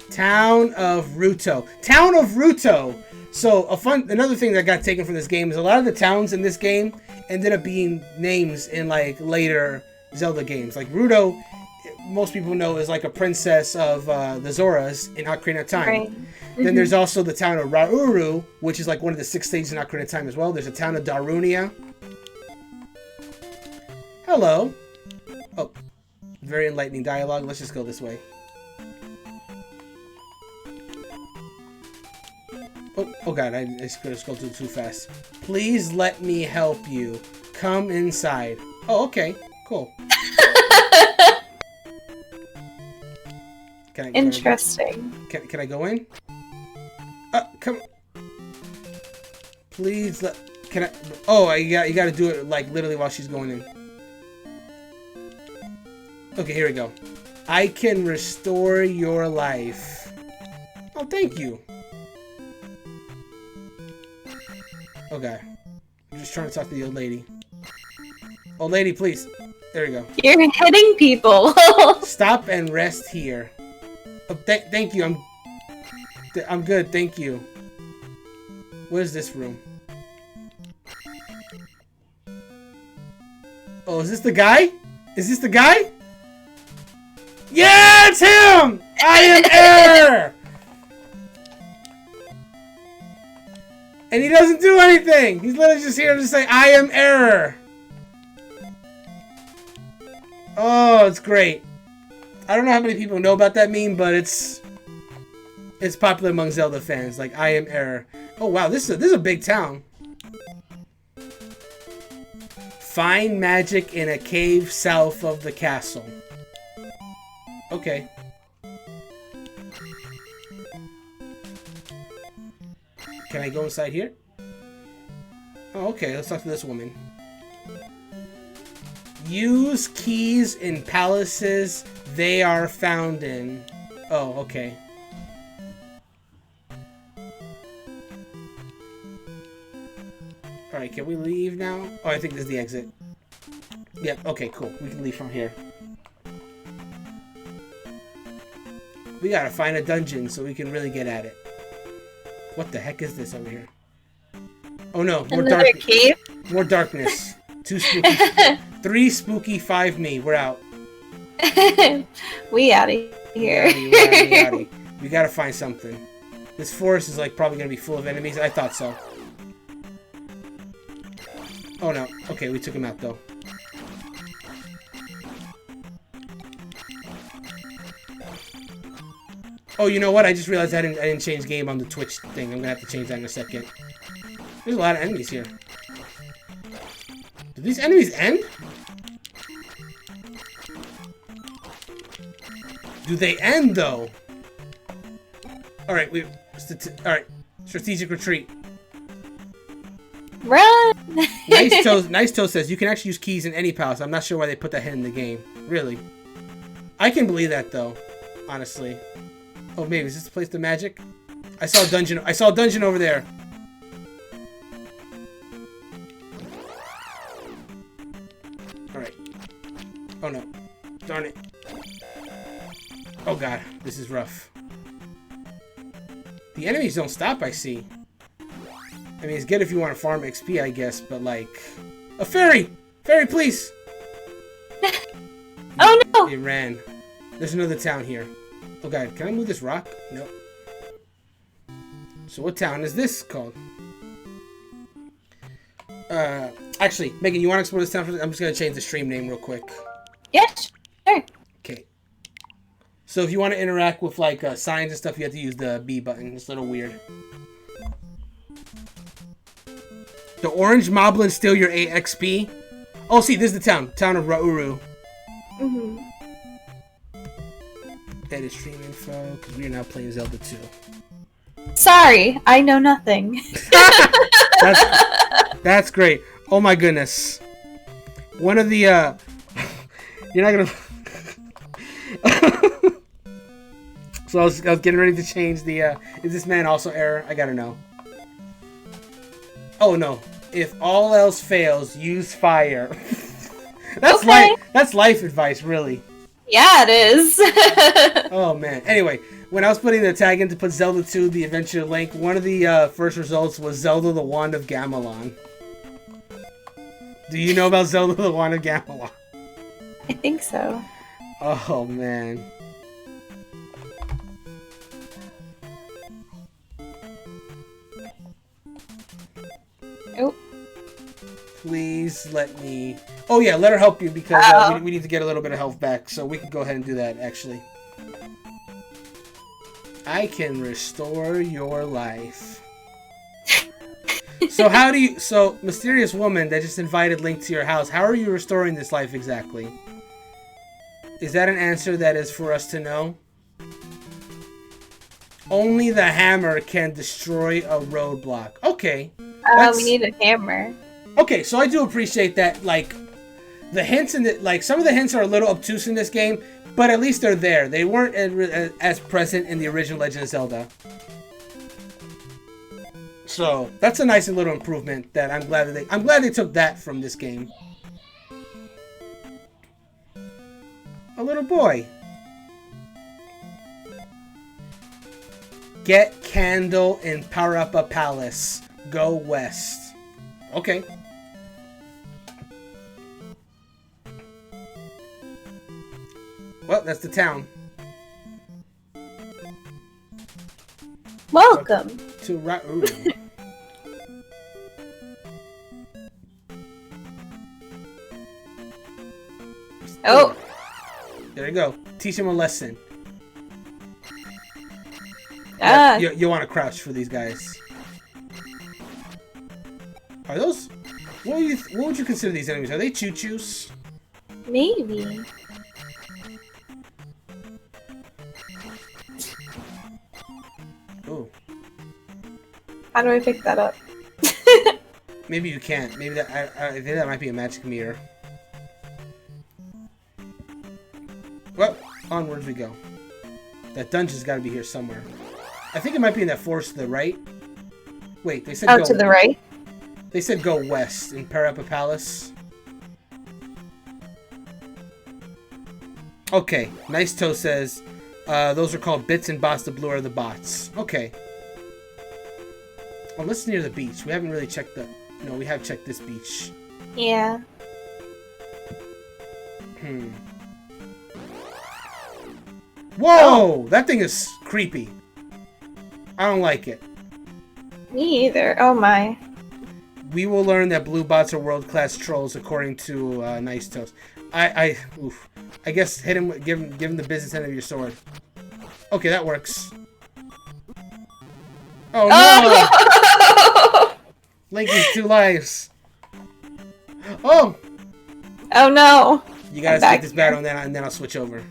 Town of Ruto. Town of Ruto! So another thing that got taken from this game is a lot of the towns in this game ended up being names in like later Zelda games. Like Ruto, most people know is like a princess of the Zoras in Ocarina of Time. Right. Then there's also the town of Rauru, which is like one of the 6 stages in Ocarina of Time as well. There's a town of Darunia. Hello. Oh, very enlightening dialogue. Let's just go this way. Oh god, I just scrolled too fast. Please let me help you. Come inside. Oh, okay. Cool. Interesting. Can I go in? Come. Please can I? Oh, you got to do it like literally while she's going in. Okay, here we go. I can restore your life. Oh, thank you. Okay. I'm just trying to talk to the old lady. Old lady, please. There we go. You're hitting people. Stop and rest here. Oh, thank you. I'm good. Thank you. Where's this room? Oh, is this the guy? Is this the guy? Yeah, it's him! I am Air! And he doesn't do anything! He's literally just here to say, I am Error! Oh, it's great. I don't know how many people know about that meme, but it's It's popular among Zelda fans. Like, I am error. Oh, wow. This is a big town. Find magic in a cave south of the castle. Okay. Can I go inside here? Oh, okay. Let's talk to this woman. Use keys in palaces they are found in. Oh, okay. Alright, can we leave now? Oh, I think this is the exit. Yep, okay, cool. We can leave from here. We gotta find a dungeon so we can really get at it. What the heck is this over here? Oh no, more Another cave? More darkness. 2 spooky. 3 spooky, 5 me. We're out. We out of here. We outie. We gotta find something. This forest is like probably gonna be full of enemies. I thought so. Oh no. Okay, we took him out though. Oh, you know what? I just realized I didn't change game on the Twitch thing. I'm gonna have to change that in a second. There's a lot of enemies here. Do these enemies end? Do they end though? All right, all right. Strategic retreat. Run! Nice Toe says you can actually use keys in any palace. I'm not sure why they put that in the game. Really, I can believe that though. Honestly. Oh, maybe is this the place to magic? I saw a dungeon. I saw a dungeon over there. All right. Oh no! Darn it! Oh god, this is rough. The enemies don't stop. I see. I mean, it's good if you want to farm XP, I guess, but like... A fairy! Fairy, please! Oh no! It ran. There's another town here. Oh god, can I move this rock? No. So what town is this called? Actually, Megan, you want to explore this town? I'm just going to change the stream name real quick. Yes, sure. Okay. So if you want to interact with like signs and stuff, you have to use the B button. It's a little weird. The orange moblins steal your AXP. Oh, see, this is the town. Town of Rauru. Mm-hmm. Edit stream info, because we are now playing Zelda 2. Sorry, I know nothing. That's great. Oh my goodness. One of the, you're not gonna... So I was getting ready to change the, is this man also error? I gotta know. Oh no. If all else fails, use fire. That's okay. That's life advice, really. Yeah, it is. Oh man. Anyway, when I was putting the tag in to put Zelda 2, The Adventure Link, one of the first results was Zelda the Wand of Gamelon. Do you know about Zelda the Wand of Gamelon? I think so. Oh man. Oh. Please let me... Oh yeah, let her help you because we need to get a little bit of health back. So we can go ahead and do that, actually. I can restore your life. So how do you... So, mysterious woman that just invited Link to your house, how are you restoring this life exactly? Is that an answer that is for us to know? Only the hammer can destroy a roadblock. Okay. We need a hammer. Okay, so I do appreciate that, like, the hints in the, like, some of the hints are a little obtuse in this game, but at least they're there. They weren't as present in the original Legend of Zelda. So, that's a nice little improvement that I'm glad they took that from this game. A little boy. Get candle and power up a palace. Go west. Okay. Well, that's the town. Welcome to Rauru. Oh. There you go. Teach him a lesson. Ah, You want to crouch for these guys. Are those? What would you consider these enemies? Are they choo-choos? maybe. Oh. How do I pick that up? Maybe you can't. Maybe that. I think that might be a magic mirror. Well, onwards we go. That dungeon's got to be here somewhere. I think it might be in that forest to the right. Wait, they said Oh, go to the right? They said go west in Parappa Palace. Okay, Nice Toe says those are called bits and bots. The blue are the bots. Okay. Oh, let's near the beach. We haven't really checked the... No, we have checked this beach. Yeah. Whoa! That thing is creepy. I don't like it. Me either. Oh my. We will learn that blue bots are world-class trolls, according to Nice Toes. I guess hit him. Give him the business end of your sword. Okay, that works. Oh no! Oh! Link has 2 lives. Oh! Oh no! You gotta skip this battle, and then I'll switch over.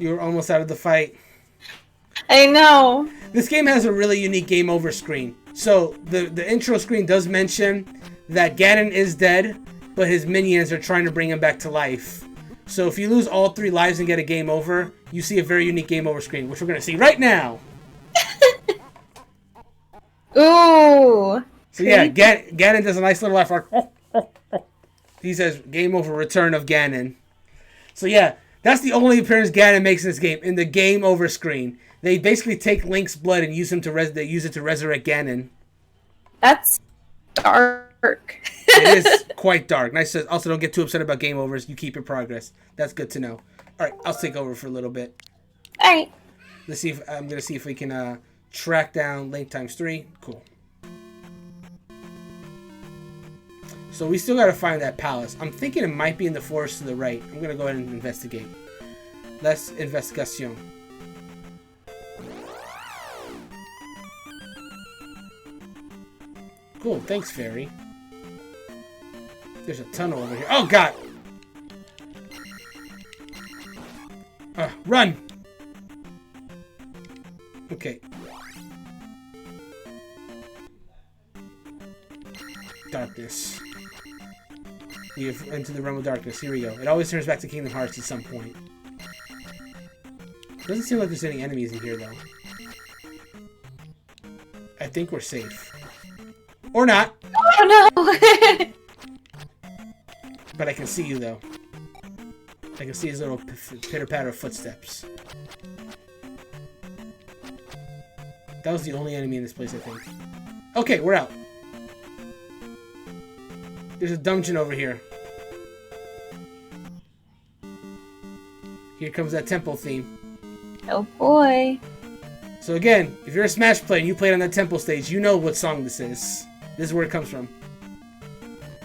You were almost out of the fight. I know. This game has a really unique game over screen. So the intro screen does mention that Ganon is dead, but his minions are trying to bring him back to life. So if you lose all 3 lives and get a game over, you see a very unique game over screen, which we're gonna see right now. Ooh. So yeah, Ganon does a nice little laugh. Like, oh, oh, oh. He says, "Game over, return of Ganon." So yeah, that's the only appearance Ganon makes in this game, in the game over screen. They basically take Link's blood and use it to resurrect Ganon. That's dark. It is quite dark. Nice. Also, don't get too upset about game overs. You keep your progress. That's good to know. All right, I'll take over for a little bit. All right. Let's see if I'm gonna see if we can track down Link times 3. Cool. So we still gotta find that palace. I'm thinking it might be in the forest to the right. I'm gonna go ahead and investigate. Let's investigation. Cool, thanks, fairy. There's a tunnel over here. Oh, God! Run! Okay. Darkness. We have entered the realm of darkness. Here we go. It always turns back to Kingdom Hearts at some point. Doesn't seem like there's any enemies in here, though. I think we're safe. Or not. Oh no! But I can see you, though. I can see his little pitter-patter footsteps. That was the only enemy in this place, I think. Okay, we're out. There's a dungeon over here. Here comes that temple theme. Oh boy. So again, if you're a Smash player and you played on that temple stage, you know what song this is. This is where it comes from.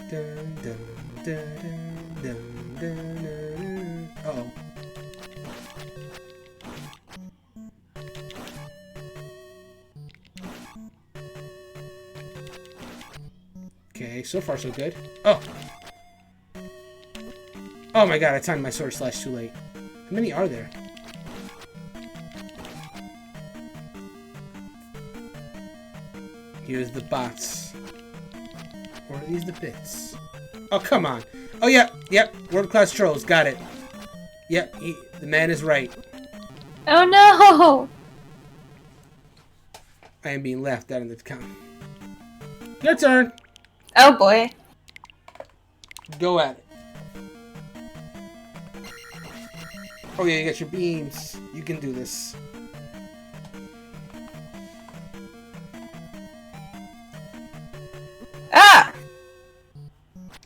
Dun, dun, dun, dun, dun, dun, dun. Uh-oh. Okay, so far so good. Oh! Oh my god, I timed my sword slash too late. How many are there? Here's the bots. Or are these the bits? Oh, come on. Oh, yep. World-class trolls. Got it. Yep, the man is right. Oh no! I am being laughed at in the count. Your turn. Oh boy. Go at it. Oh yeah, you got your beams. You can do this. Ah!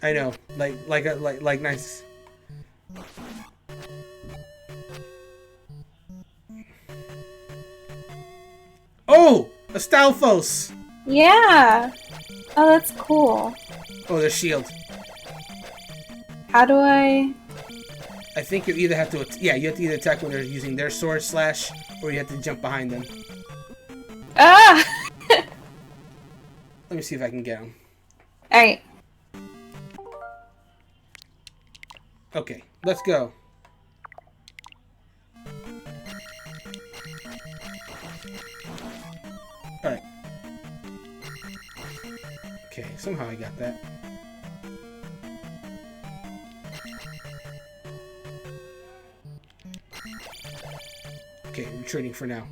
I know, like nice. Oh, Astolfos. Yeah. Oh, that's cool. Oh, there's shield. How do I... I think you either have to... Yeah, you have to either attack when they're using their sword slash, or you have to jump behind them. Ah! Let me see if I can get them. Alright. Okay, let's go. Alright. Okay, somehow I got that. Okay, retreating for now.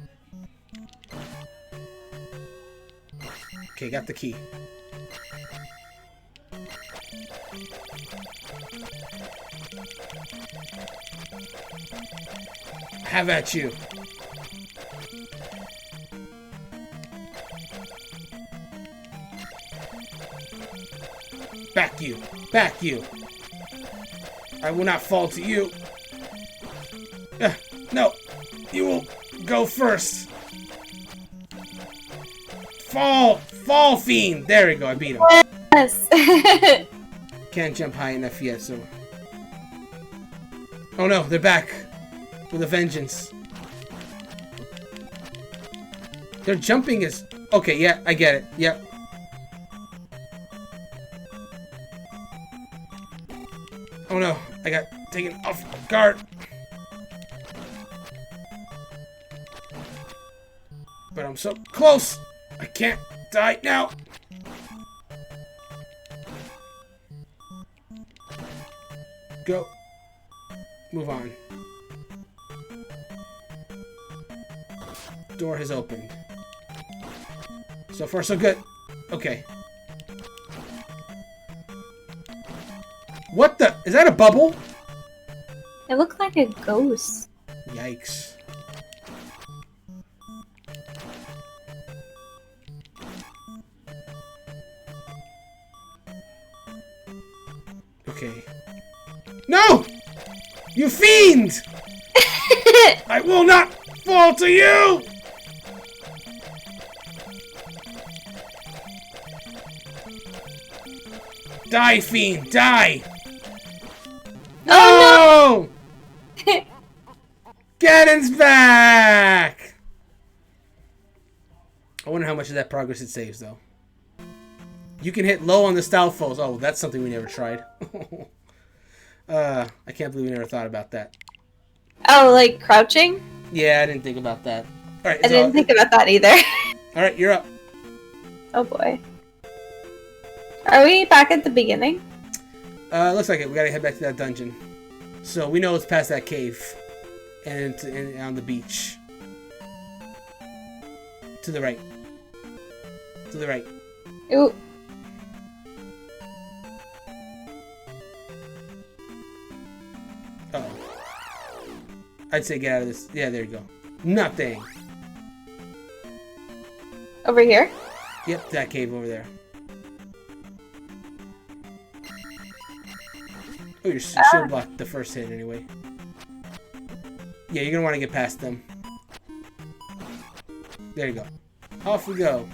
Okay, got the key. Have at you. Back you. Back you. I will not fall to you. No. You will go first. Fall. Fall, fiend. There we go. I beat him. Yes. Can't jump high enough yet, so... Oh no, they're back. With a vengeance. Their jumping is... Okay, yeah, I get it. Yep. Oh no, I got taken off guard. But I'm so close. I can't die now. Go. Move on. Door has opened. So far, so good. Okay. What the? Is that a bubble? It looked like a ghost. Yikes. Okay. No! You fiend! I will not fall to you! Die, fiend! Die! Oh No! Ganon's back! I wonder how much of that progress it saves, though. You can hit low on the stealth foes. Oh, that's something we never tried. I can't believe we never thought about that. Oh, like crouching? Yeah, I didn't think about that. All right, I didn't think about that either. All right, you're up. Oh boy. Are we back at the beginning? Looks like it. We gotta head back to that dungeon. So we know it's past that cave, and on the beach. To the right. To the right. Ooh. Uh-oh. I'd say get out of this. Yeah, there you go. Nothing. Over here? Yep, that cave over there. Oh, your shield blocked the first hit anyway. Yeah, you're gonna want to get past them. There you go. Off we go.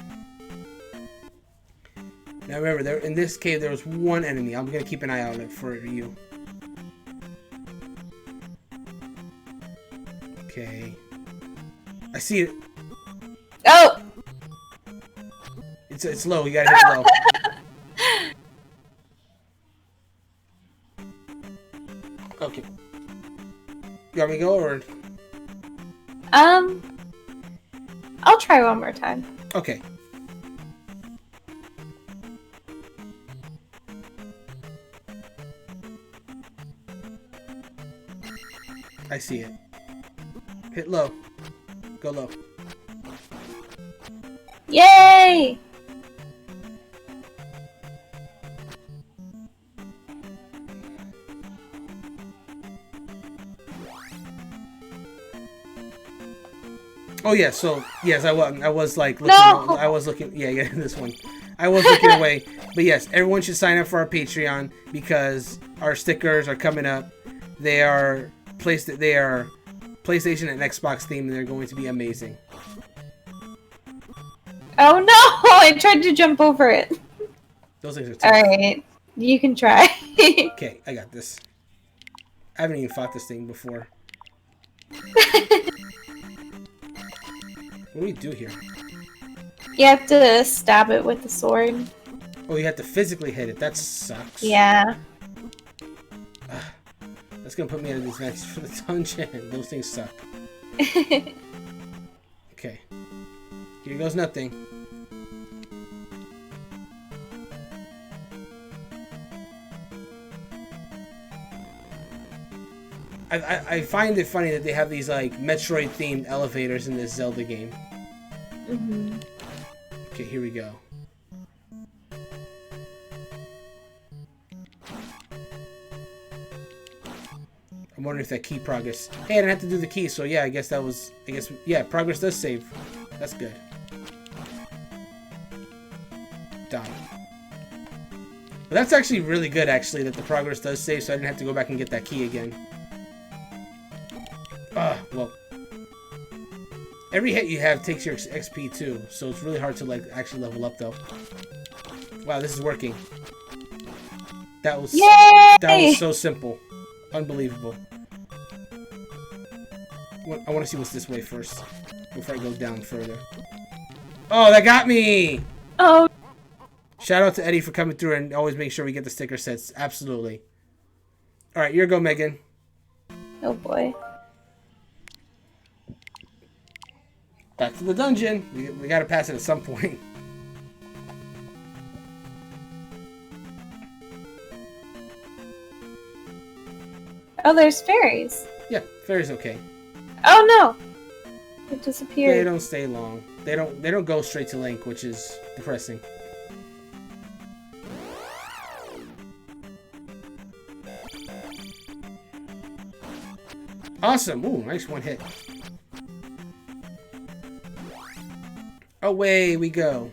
Now remember, there in this cave there was one enemy. I'm gonna keep an eye on it for you. Okay. I see it. Oh! It's low. You gotta hit it low. Okay. You want me to go or? I'll try one more time. Okay. I see it. Hit low. Go low. Yay! Oh yeah, so yes, I was like looking. No! I was looking. Yeah, this one. I was looking away, but yes, everyone should sign up for our Patreon because our stickers are coming up. They are PlayStation and Xbox themed, and they're going to be amazing. Oh no! I tried to jump over it. Those things are tough. Alright. You can try. Okay, I got this. I haven't even fought this thing before. What do we do here? You have to stab it with the sword. Oh, you have to physically hit it. That sucks. Yeah. That's gonna put me at a disadvantage for the dungeon. Those things suck. Okay. Here goes nothing. I find it funny that they have these like Metroid themed elevators in this Zelda game. Mm-hmm. Okay, here we go. I'm wondering if that key progress. Hey, I didn't have to do the key, so yeah, I guess that was. Yeah, progress does save. That's good. Die. But that's actually really good, actually, that the progress does save, so I didn't have to go back and get that key again. Well. Every hit you have takes your XP too, so it's really hard to like actually level up though. Wow, this is working. That was so simple. Unbelievable. I want to see what's this way first before I go down further. Oh, that got me! Oh. Shout out to Eddie for coming through and always make sure we get the sticker sets. Absolutely. Alright, your go, Megan. Oh boy. Back to the dungeon. We gotta pass it at some point. Oh, there's fairies. Yeah, fairy's okay. Oh no! It disappeared. They don't stay long. They don't go straight to Link, which is depressing. Awesome. Ooh, nice one hit. Away we go.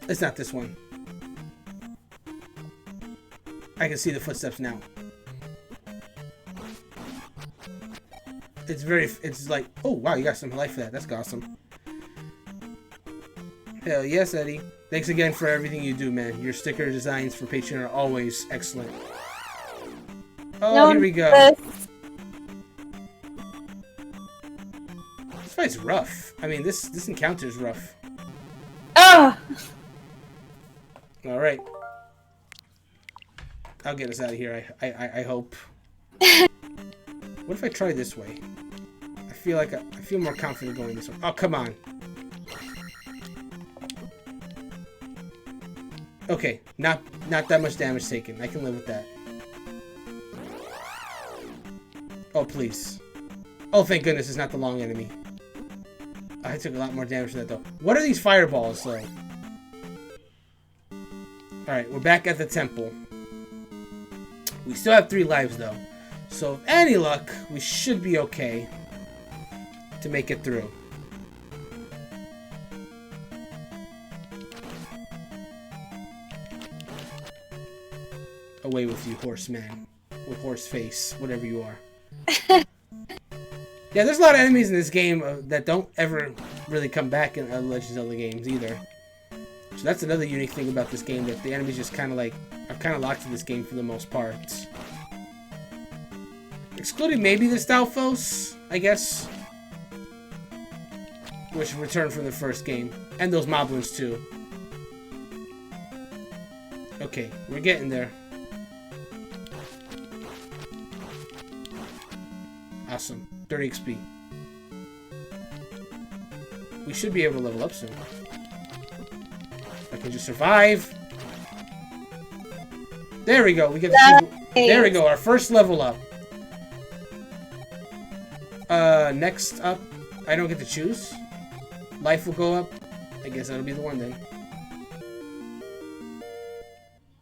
It's not this one. I can see the footsteps now. It's like, oh wow, you got some life for that. That's awesome. Hell yes, Eddie. Thanks again for everything you do, man. Your sticker designs for Patreon are always excellent. Oh, no, here we go. This fight's rough. I mean, this encounter is rough. Oh! All right. I'll get us out of here. I hope. What if I try this way? I feel more confident going this way. Oh, come on. Okay, not that much damage taken. I can live with that. Oh, please. Oh, thank goodness it's not the long enemy. I took a lot more damage from that, though. What are these fireballs, though? Alright, we're back at the temple. We still have 3 lives, though. So, if any luck, we should be okay to make it through. Away with you, horseman. Or horse face, whatever you are. Yeah, there's a lot of enemies in this game that don't ever really come back in Legend of Zelda games either. So that's another unique thing about this game, that the enemies just kind of like are kind of locked in this game for the most part. Excluding maybe the Stalfos, I guess. Which returned from the first game. And those moblins too. Okay, we're getting there. Awesome. 30 XP. We should be able to level up soon. I can just survive. There we go. We get the there we go. Our first level up. Next up, I don't get to choose. Life will go up. I guess that'll be the one then.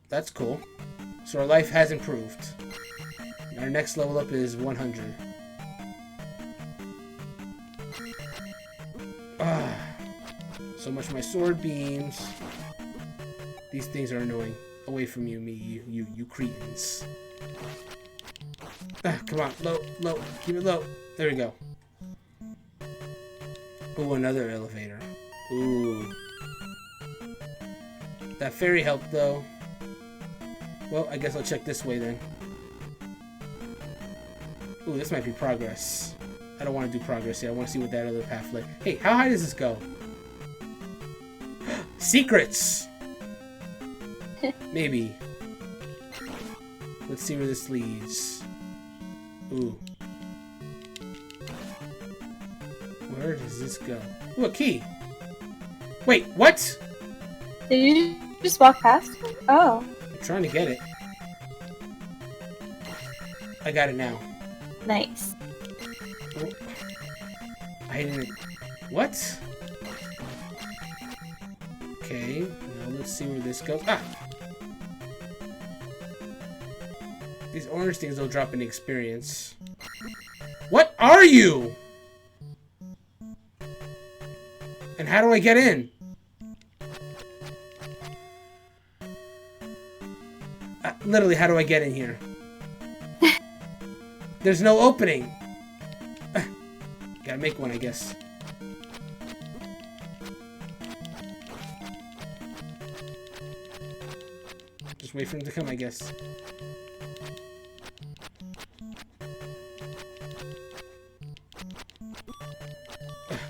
That's cool. So our life has improved. Our next level up is 100. So much for my sword beams. These things are annoying. Away from you, you cretins. Come on, low, keep it low. There we go. Ooh, another elevator. Ooh. That fairy helped, though. Well, I guess I'll check this way, then. Ooh, this might be progress. I don't want to do progress here. I want to see what that other path led. Hey, how high does this go? Secrets! Maybe. Let's see where this leads. Ooh. Where does this go? Ooh, a key! Wait, what? Did you just walk past him? Oh. I'm trying to get it. I got it now. Nice. Oh. I didn't... What? Okay, now let's see where this goes. Ah! These orange things don't drop any experience. What are you? And how do I get in? Literally, how do I get in here? There's no opening. Gotta make one, I guess. Just wait for him to come, I guess.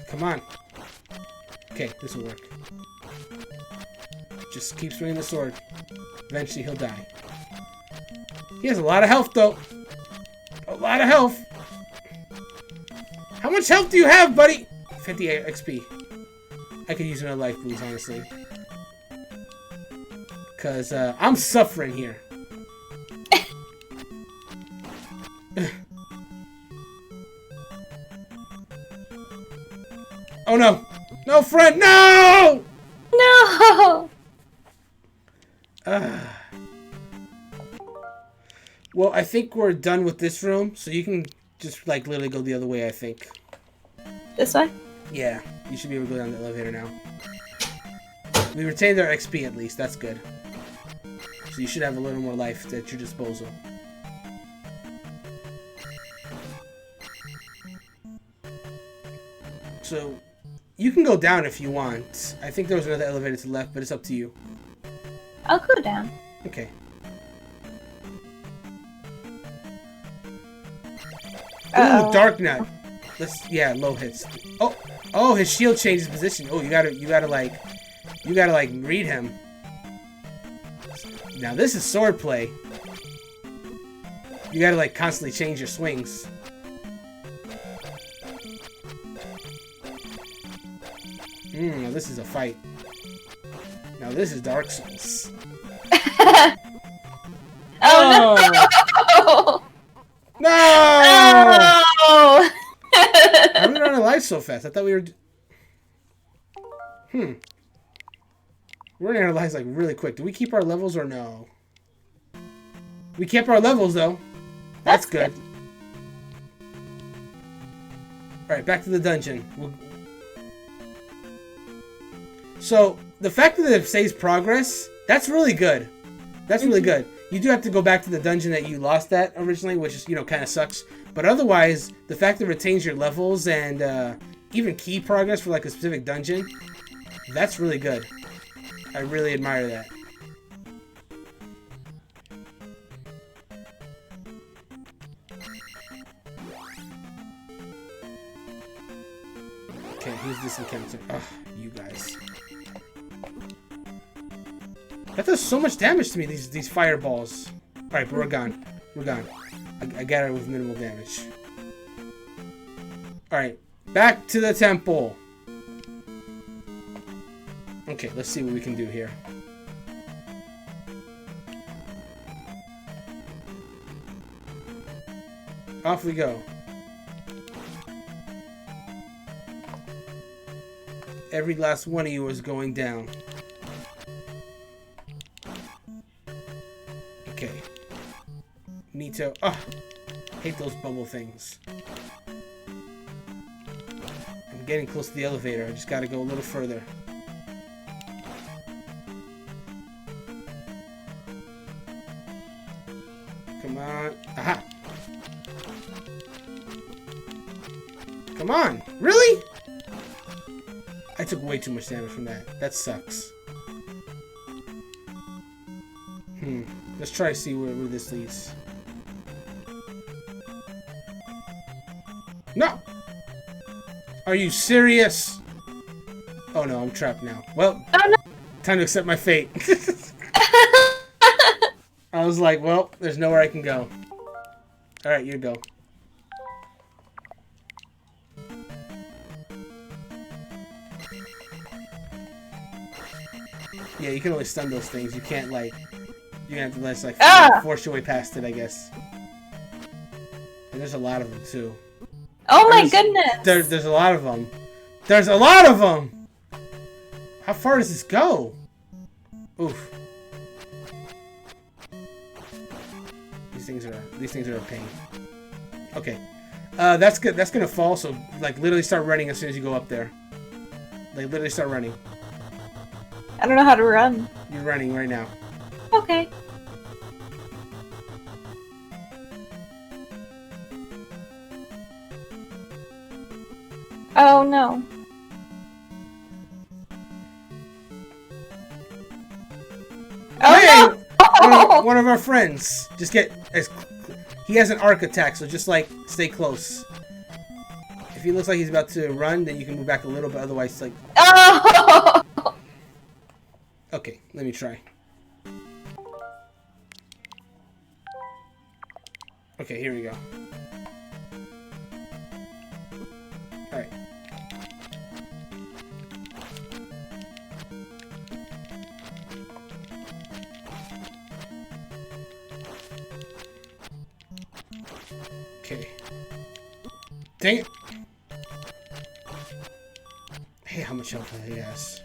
Come on. Okay, this will work. Just keep swinging the sword. Eventually he'll die. He has a lot of health, though. A lot of health. How much health do you have, buddy? 58 XP. I could use another life boost, honestly. Because I'm suffering here. Oh no! No, friend! No! No! Well, I think we're done with this room, so you can just, like, literally go the other way, I think. This way? Yeah, you should be able to go down the elevator now. We retained our XP at least, that's good. So you should have a little more life at your disposal. So, you can go down if you want. I think there was another elevator to the left, but it's up to you. I'll go down. Okay. Uh-oh. Ooh, Dark Nut. Yeah, low hits. Oh, his shield changes position. Oh, you gotta like read him. Now this is sword play. You gotta like constantly change your swings. Now this is a fight. Now this is Dark Souls. Oh no! No! Oh! How did we run out of life so fast? I thought we were... We're running out of lives like really quick. Do we keep our levels or no? We kept our levels though. That's good. Alright, back to the dungeon. So, the fact that it saves progress, that's really good. That's really good. You do have to go back to the dungeon that you lost at originally, which is, kind of sucks. But otherwise, the fact that it retains your levels and even key progress for like a specific dungeon, that's really good. I really admire that. Okay, here's this encounter. Ugh, you guys. That does so much damage to me, these fireballs. Alright, but we're gone. We're gone. I got it with minimal damage. Alright, back to the temple. Okay, let's see what we can do here. Off we go. Every last one of you is going down. Okay. Need to... hate those bubble things. I'm getting close to the elevator. I just gotta go a little further. Come on. Aha! Come on! Really? took way too much damage from that. That sucks. Let's try to see where this leads. No! Are you serious? Oh no, I'm trapped now. Well, Oh no! time to accept my fate. I was like, well, there's nowhere I can go. Alright, you go. Yeah, you can only stun those things. You can't, like... You're gonna have to let's, like, force your way past it, I guess. And there's a lot of them, too. Oh my goodness! There's a lot of them. There's a lot of them! How far does this go? Oof. These things are a pain. Okay. That's good. That's gonna fall, so, like, literally start running as soon as you go up there. Like, literally start running. I don't know how to run. You're running right now. Okay. Oh no. Oh no! no! One of our friends. Just get as... He has an arc attack, so just, like, stay close. If he looks like he's about to run, then you can move back a little bit, otherwise, like... Oh! Okay, let me try. Okay, here we go. Alright. Okay. Dang it! Hey, how much health he has?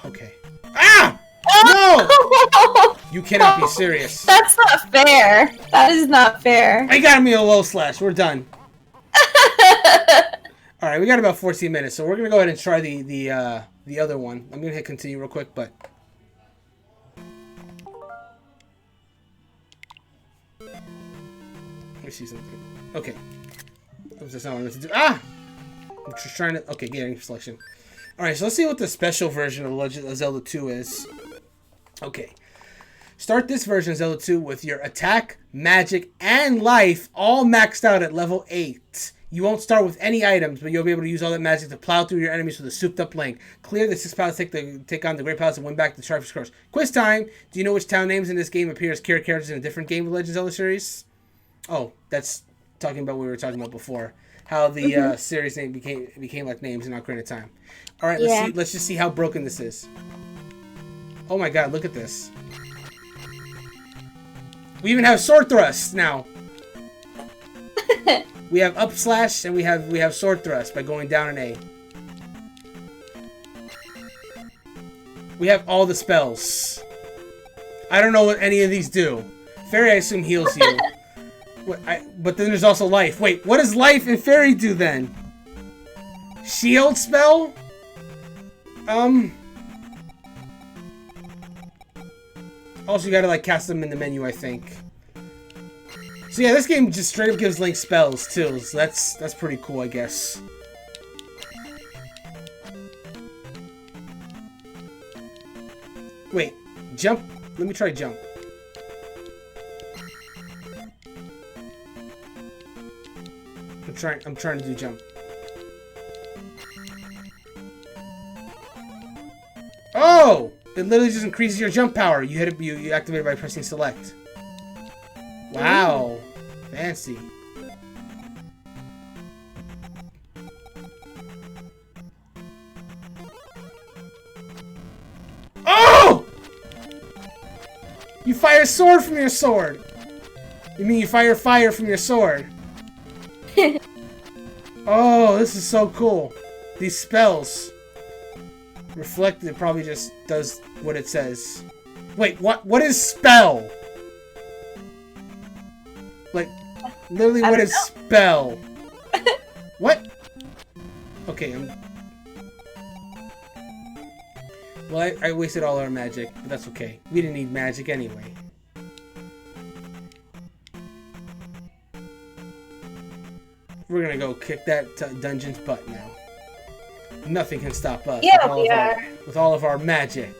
Okay. Ah! No! You cannot be serious. That's not fair. That is not fair. I got me a low slash. We're done. Alright, we got about 14 minutes, so we're gonna go ahead and try the other one. I'm gonna hit continue real quick, but... Let me see something. Okay. That's not what I meant to do. Ah! I'm just trying to... Okay, getting selection. Alright, so let's see what the special version of Legend of Zelda 2 is. Okay. Start this version of Zelda 2 with your attack, magic, and life all maxed out at level 8. You won't start with any items, but you'll be able to use all that magic to plow through your enemies with a souped-up Link. Clear the 6 palaces, take on the Great Palace, and win back the Triforce Course. Quiz time! Do you know which town names in this game appear as characters in a different game of Legend of Zelda series? Oh, that's talking about what we were talking about before. How the series name became like names in Ocarina of Time. All right, let's just see how broken this is. Oh my God, look at this. We even have sword thrust now. We have up slash and we have sword thrust by going down an A. We have all the spells. I don't know what any of these do. Fairy, I assume, heals you. But then there's also life. Wait, what does life and fairy do then? Shield spell? Also, you gotta, like, cast them in the menu, I think. So yeah, this game just straight up gives Link spells, too. So that's pretty cool, I guess. Wait, jump? Let me try jump. I'm trying to do jump. Oh! It literally just increases your jump power. You hit it. You activate it by pressing select. Wow, fancy. Oh! You fire sword from your sword. You mean you fire fire from your sword? Oh, this is so cool. These spells. Reflected probably just does what it says. Wait, what is spell? Like, literally what is spell? What? Okay, well, I wasted all our magic, but that's okay. We didn't need magic anyway. We're gonna go kick that dungeon's butt now. Nothing can stop us. Yeah, we are. With all of our magic.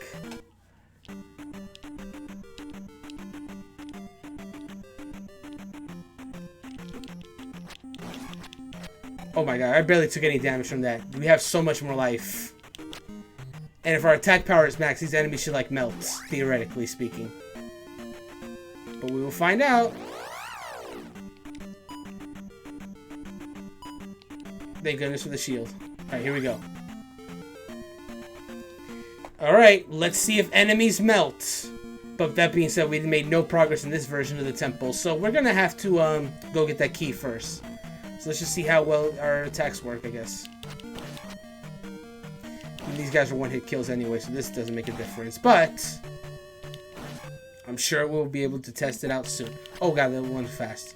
Oh my god, I barely took any damage from that. We have so much more life. And if our attack power is max, these enemies should like melt, theoretically speaking. But we will find out. Thank goodness for the shield. Alright, here we go. Alright, let's see if enemies melt. But that being said, we made no progress in this version of the temple, so we're gonna have to go get that key first. So let's just see how well our attacks work, I guess. And these guys are one-hit kills anyway, so this doesn't make a difference. But I'm sure we'll be able to test it out soon. Oh god, that one's fast.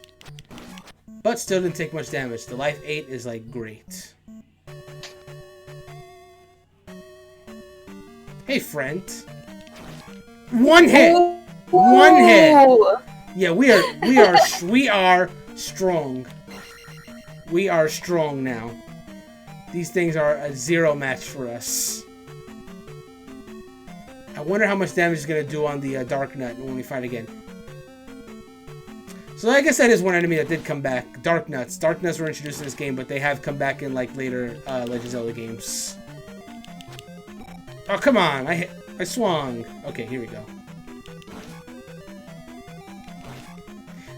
But still didn't take much damage. The life 8 is like great. Hey, friend. One hit. One hit. Yeah, we are strong. We are strong now. These things are a zero match for us. I wonder how much damage it's gonna do on the Dark Nut when we fight again. So I guess that is one enemy that did come back. Dark Nuts. Dark Nuts were introduced in this game, but they have come back in like later Legend of Zelda games. Oh come on! I swung. Okay, here we go.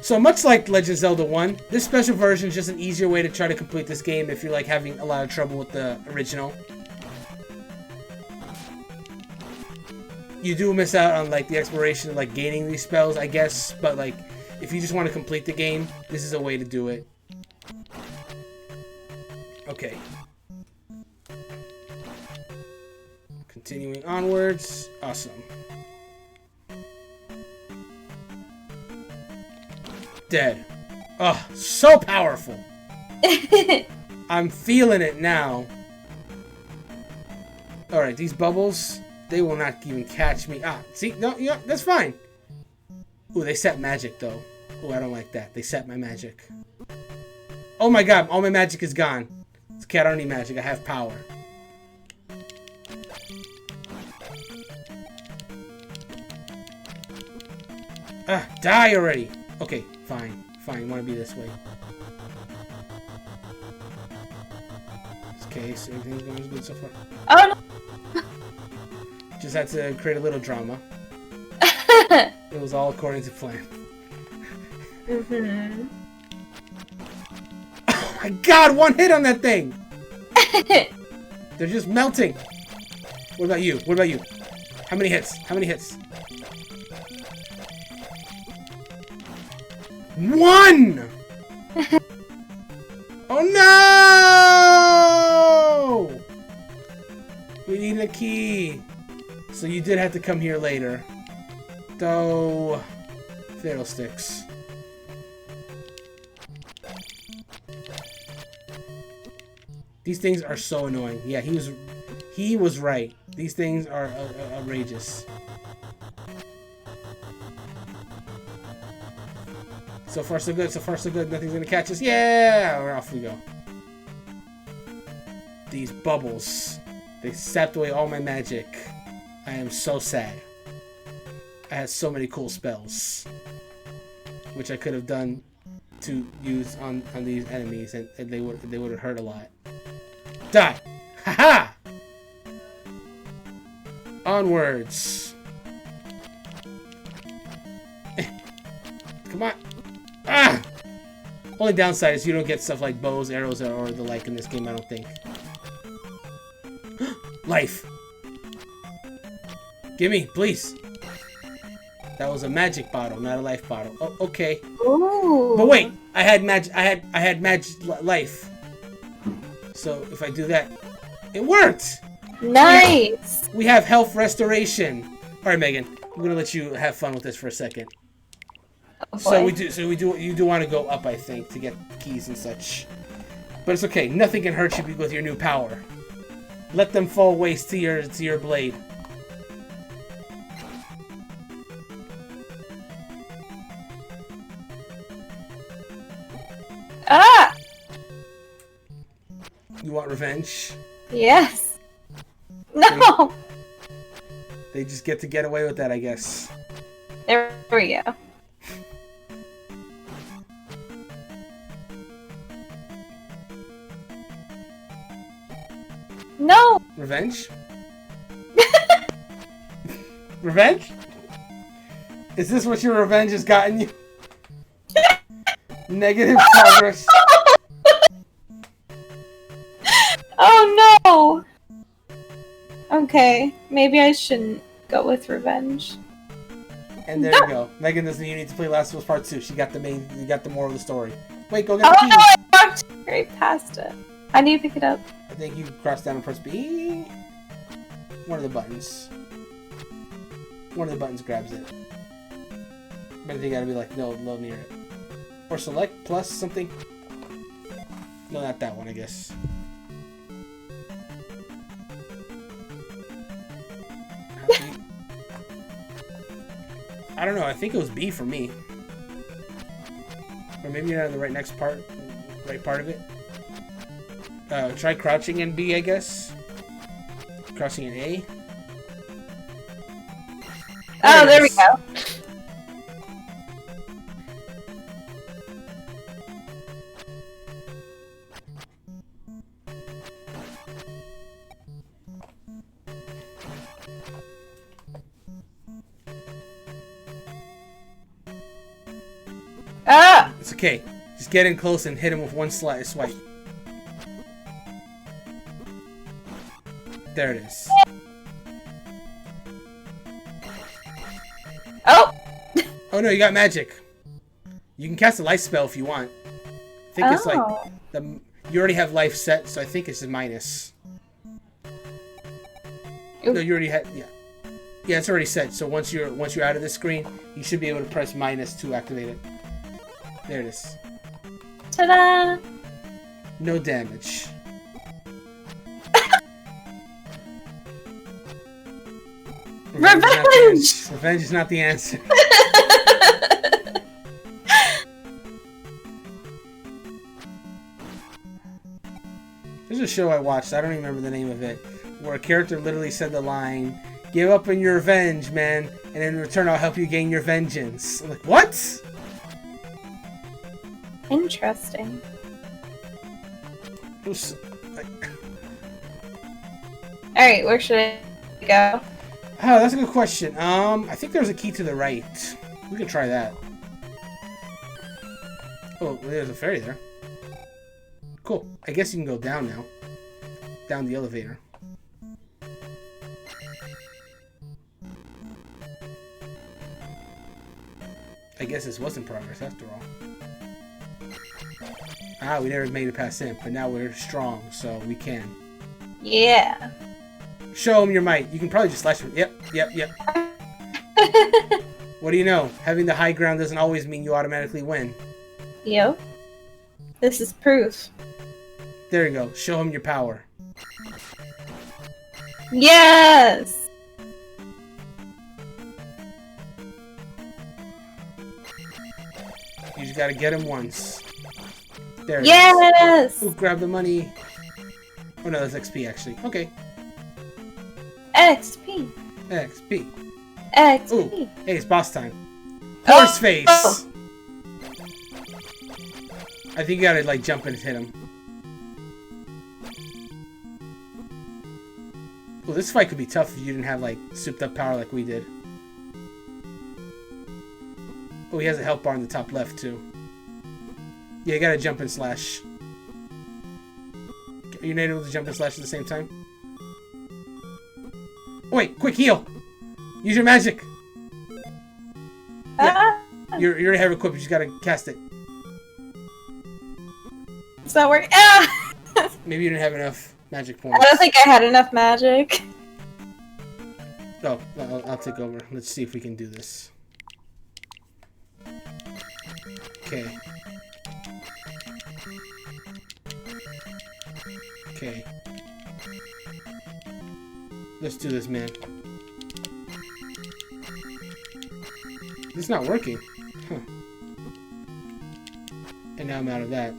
So much like Legend of Zelda 1, this special version is just an easier way to try to complete this game if you're like having a lot of trouble with the original. You do miss out on like the exploration of like gaining these spells, I guess, but like if you just want to complete the game, this is a way to do it. Okay. Continuing onwards. Awesome. Dead. Oh, so powerful. I'm feeling it now. Alright, these bubbles, they will not even catch me. Ah, see? No, yeah, that's fine. Ooh, they set magic, though. Ooh, I don't like that. They set my magic. Oh my god, all my magic is gone. It's okay, I don't need magic. I have power. Ah, die already. Okay, fine. Fine, you want to be this way. Okay, so everything's going good so far. Oh no! Just had to create a little drama. It was all according to plan. Mm-hmm. Oh my god, one hit on that thing! They're just melting. What about you? What about you? How many hits? How many hits? One! Oh no! We need a key. So you did have to come here later. Though, fiddlesticks. These things are so annoying. Yeah, he was right. These things are outrageous. So far so good, so far so good. Nothing's gonna catch us. Yeah! We're off we go. These bubbles. They sapped away all my magic. I am so sad. I had so many cool spells. Which I could have done to use on these enemies, and they would have hurt a lot. Die! Haha! Onwards. Come on. Ah! Only downside is you don't get stuff like bows, arrows, or the like in this game, I don't think. Life! Gimme, please! That was a magic bottle, not a life bottle. Oh, okay. Ooh. But wait! I had magic life. So if I do that, it worked! Nice! We have health restoration. Alright, Megan. I'm gonna let you have fun with this for a second. Oh, So you do want to go up, I think, to get keys and such. But it's okay. Nothing can hurt you with your new power. Let them fall waste to your blade. Ah! You want revenge? Yes. No. They just get away with that, I guess. There we go. No. Revenge? Revenge? Is this what your revenge has gotten you? Negative progress. Oh no. Okay, maybe I shouldn't go with revenge. And there you go. Megan doesn't even need to play Last of Us Part 2. She got the moral of the story. Wait, go get the keys. I walked right past it. How do you pick it up? I think you cross down and press B. One of the buttons. One of the buttons grabs it. But I think you gotta be like, no, near it. Or select plus something. No, not that one, I guess. I don't know, I think it was B for me. Or maybe you're not in the right part of it. Try crouching in B, I guess. Crouching in A. Oh, there we go. Ah! It's okay. Just get in close and hit him with one swipe. There it is. Oh! Oh no, you got magic. You can cast a life spell if you want. I think it's like you already have life set, so I think it's a minus. Ooh. No, you already had yeah, it's already set. So once you're out of the screen, you should be able to press minus to activate it. There it is. Ta-da! No damage. Revenge! Revenge is not the answer. There's a show I watched, I don't even remember the name of it, where a character literally said the line, "Give up on your revenge, man, and in return I'll help you gain your vengeance." I'm like, what? Interesting. It was, like, Alright, where should I go? oh, that's a good question. I think there's a key to the right. We could try that. Oh, there's a fairy there. Cool. I guess you can go down now. Down the elevator. I guess this was in progress after all. Ah, we never made it past him, but now we're strong, so we can. Yeah. Show him your might. You can probably just slash him. Yep. What do you know? Having the high ground doesn't always mean you automatically win. Yep. This is proof. There you go. Show him your power. Yes! You just gotta get him once. There it Yes! is. Ooh, grab the money. Oh no, that's XP actually. Okay. XP. XP. XP. Ooh, hey, it's boss time. Oh. Horse face! Oh. I think you gotta like jump and hit him. Well, this fight could be tough if you didn't have like souped up power like we did. Oh, he has a health bar in the top left too. Yeah, you gotta jump and slash. Are you able to jump and slash at the same time? Oh, wait, quick heal! Use your magic! Yeah, you already have it equipped, you just gotta cast it. It's not working. Ah! Maybe you didn't have enough magic I points. don't think I had enough magic. Oh, I'll take over. Let's see if we can do this. Okay. Okay. Let's do this, man. This is not working. Huh. And now I'm out of that.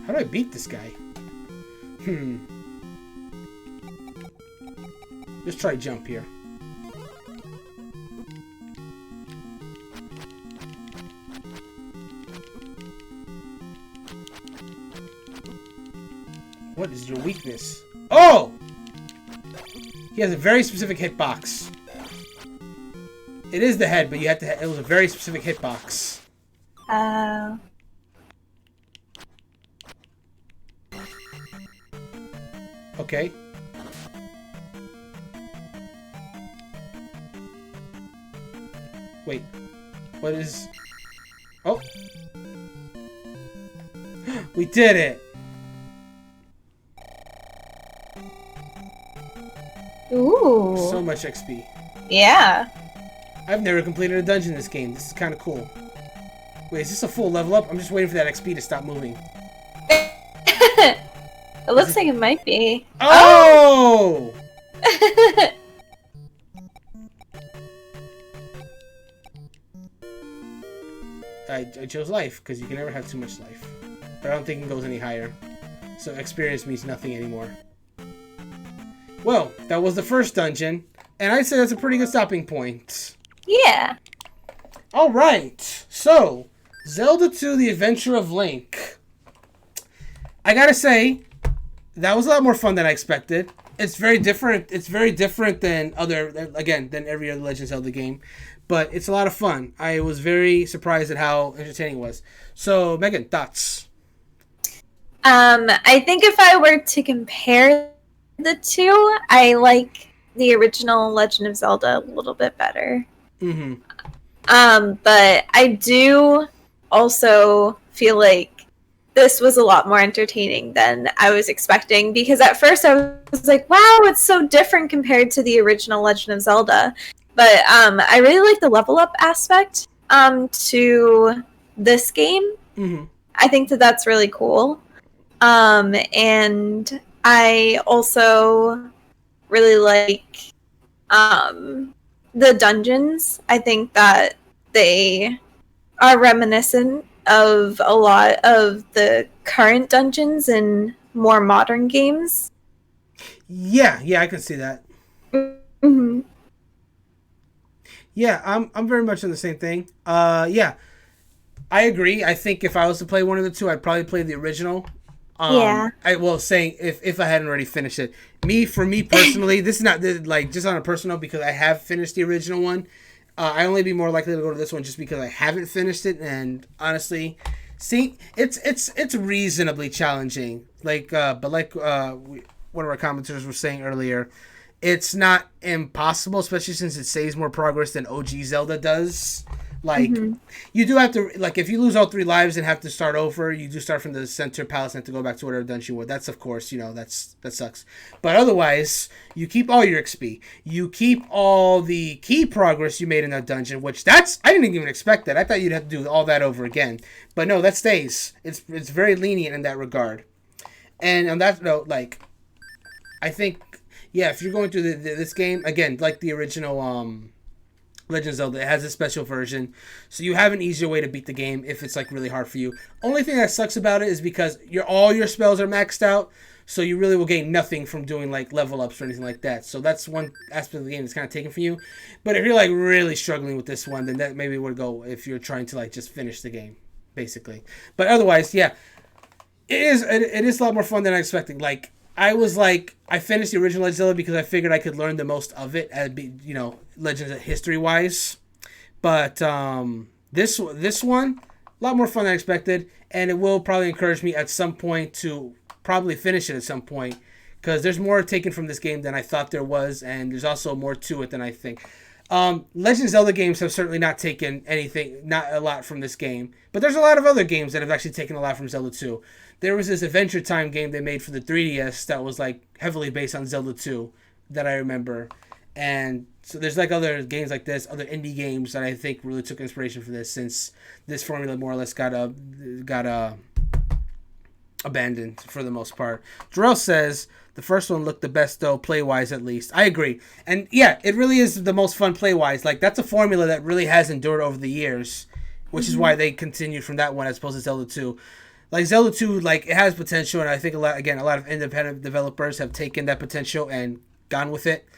How do I beat this guy? Let's try jump here. What is your weakness? Oh! He has a very specific hitbox. It is the head, but you have to. It was a very specific hitbox. Okay. Wait. What is... Oh. We did it! Ooh. So much XP. Yeah. I've never completed a dungeon in this game. This is kind of cool. Wait, is this a full level up? I'm just waiting for that XP to stop moving. It looks like it might be. Oh! I chose life, because you can never have too much life. But I don't think it goes any higher. So experience means nothing anymore. Well, that was the first dungeon. And I'd say that's a pretty good stopping point. Yeah. Alright. So, Zelda 2, The Adventure of Link. I gotta say, that was a lot more fun than I expected. It's very different. It's very different than than every other Legend of Zelda game. But it's a lot of fun. I was very surprised at how entertaining it was. So, Megan, thoughts? I think if I were to compare the two, I like the original Legend of Zelda a little bit better. Mm-hmm. But I do also feel like this was a lot more entertaining than I was expecting, because at first I was like, wow, it's so different compared to the original Legend of Zelda. But I really like the level up aspect to this game. Mm-hmm. I think that that's really cool. And I also really like the dungeons. I think that they are reminiscent of a lot of the current dungeons in more modern games. Yeah, I can see that. Mm-hmm. Yeah, I'm very much on the same thing. Yeah, I agree. I think if I was to play one of the two, I'd probably play the original. Yeah. Saying if I hadn't already finished it. For me personally, this is not like just on a personal, because I have finished the original one. I only be more likely to go to this one just because I haven't finished it, and honestly, it's reasonably challenging. One of our commenters were saying earlier, it's not impossible, especially since it saves more progress than OG Zelda does. Like, you do have to, like, if you lose all 3 lives and have to start over, you do start from the center palace and have to go back to whatever dungeon you were. That's, of course, that sucks. But otherwise, you keep all your XP. You keep all the key progress you made in that dungeon, which I didn't even expect that. I thought you'd have to do all that over again. But no, that stays. It's very lenient in that regard. And on that note, like, I think, yeah, if you're going through this game, again, like the original, Legend of Zelda, it has a special version, so you have an easier way to beat the game if it's like really hard for you. Only thing that sucks about it is because all your spells are maxed out, so you really will gain nothing from doing like level ups or anything like that. So that's one aspect of the game that's kind of taken from you. But if you're like really struggling with this one, then that maybe would go if you're trying to like just finish the game, basically. But otherwise, yeah, it is a lot more fun than I expected. Like, I was like, I finished the original Legend of Zelda because I figured I could learn the most of it, Legends history-wise. But this one, a lot more fun than I expected, and it will probably encourage me at some point to probably finish it at some point, because there's more taken from this game than I thought there was, and there's also more to it than I think. Legend of Zelda games have certainly not taken not a lot from this game, but there's a lot of other games that have actually taken a lot from Zelda 2. There was this Adventure Time game they made for the 3DS that was like heavily based on Zelda 2 that I remember. And so there's like other games like this, other indie games that I think really took inspiration from this, since this formula more or less got abandoned for the most part. Jarrell says the first one looked the best though, play-wise at least. I agree. And yeah, it really is the most fun play-wise. Like, that's a formula that really has endured over the years, which is why they continued from that one as opposed to Zelda 2. Like Zelda 2, like it has potential, and I think a lot of independent developers have taken that potential and gone with it.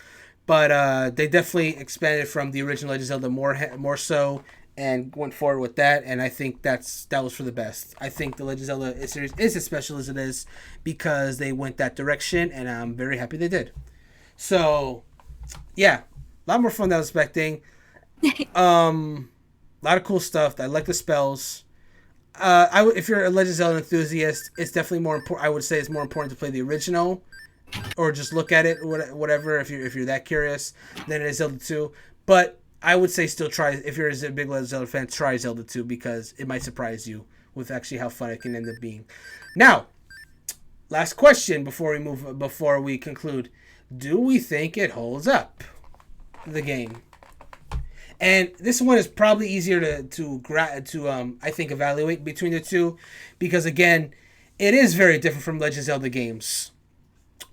But they definitely expanded from the original Legend of Zelda more so, and went forward with that. And I think that was for the best. I think the Legend of Zelda series is as special as it is because they went that direction, and I'm very happy they did. So, yeah, a lot more fun than I was expecting. A lot of cool stuff. I like the spells. If you're a Legend of Zelda enthusiast, it's definitely more important. I would say it's more important to play the original, or just look at it, whatever. If you're that curious, than it is Zelda 2. But I would say still try, if you're a big Legend of Zelda fan, try Zelda 2 because it might surprise you with actually how fun it can end up being. Now, last question before we conclude: do we think it holds up, the game? And this one is probably easier to I think evaluate between the two, because again, it is very different from Legend of Zelda games,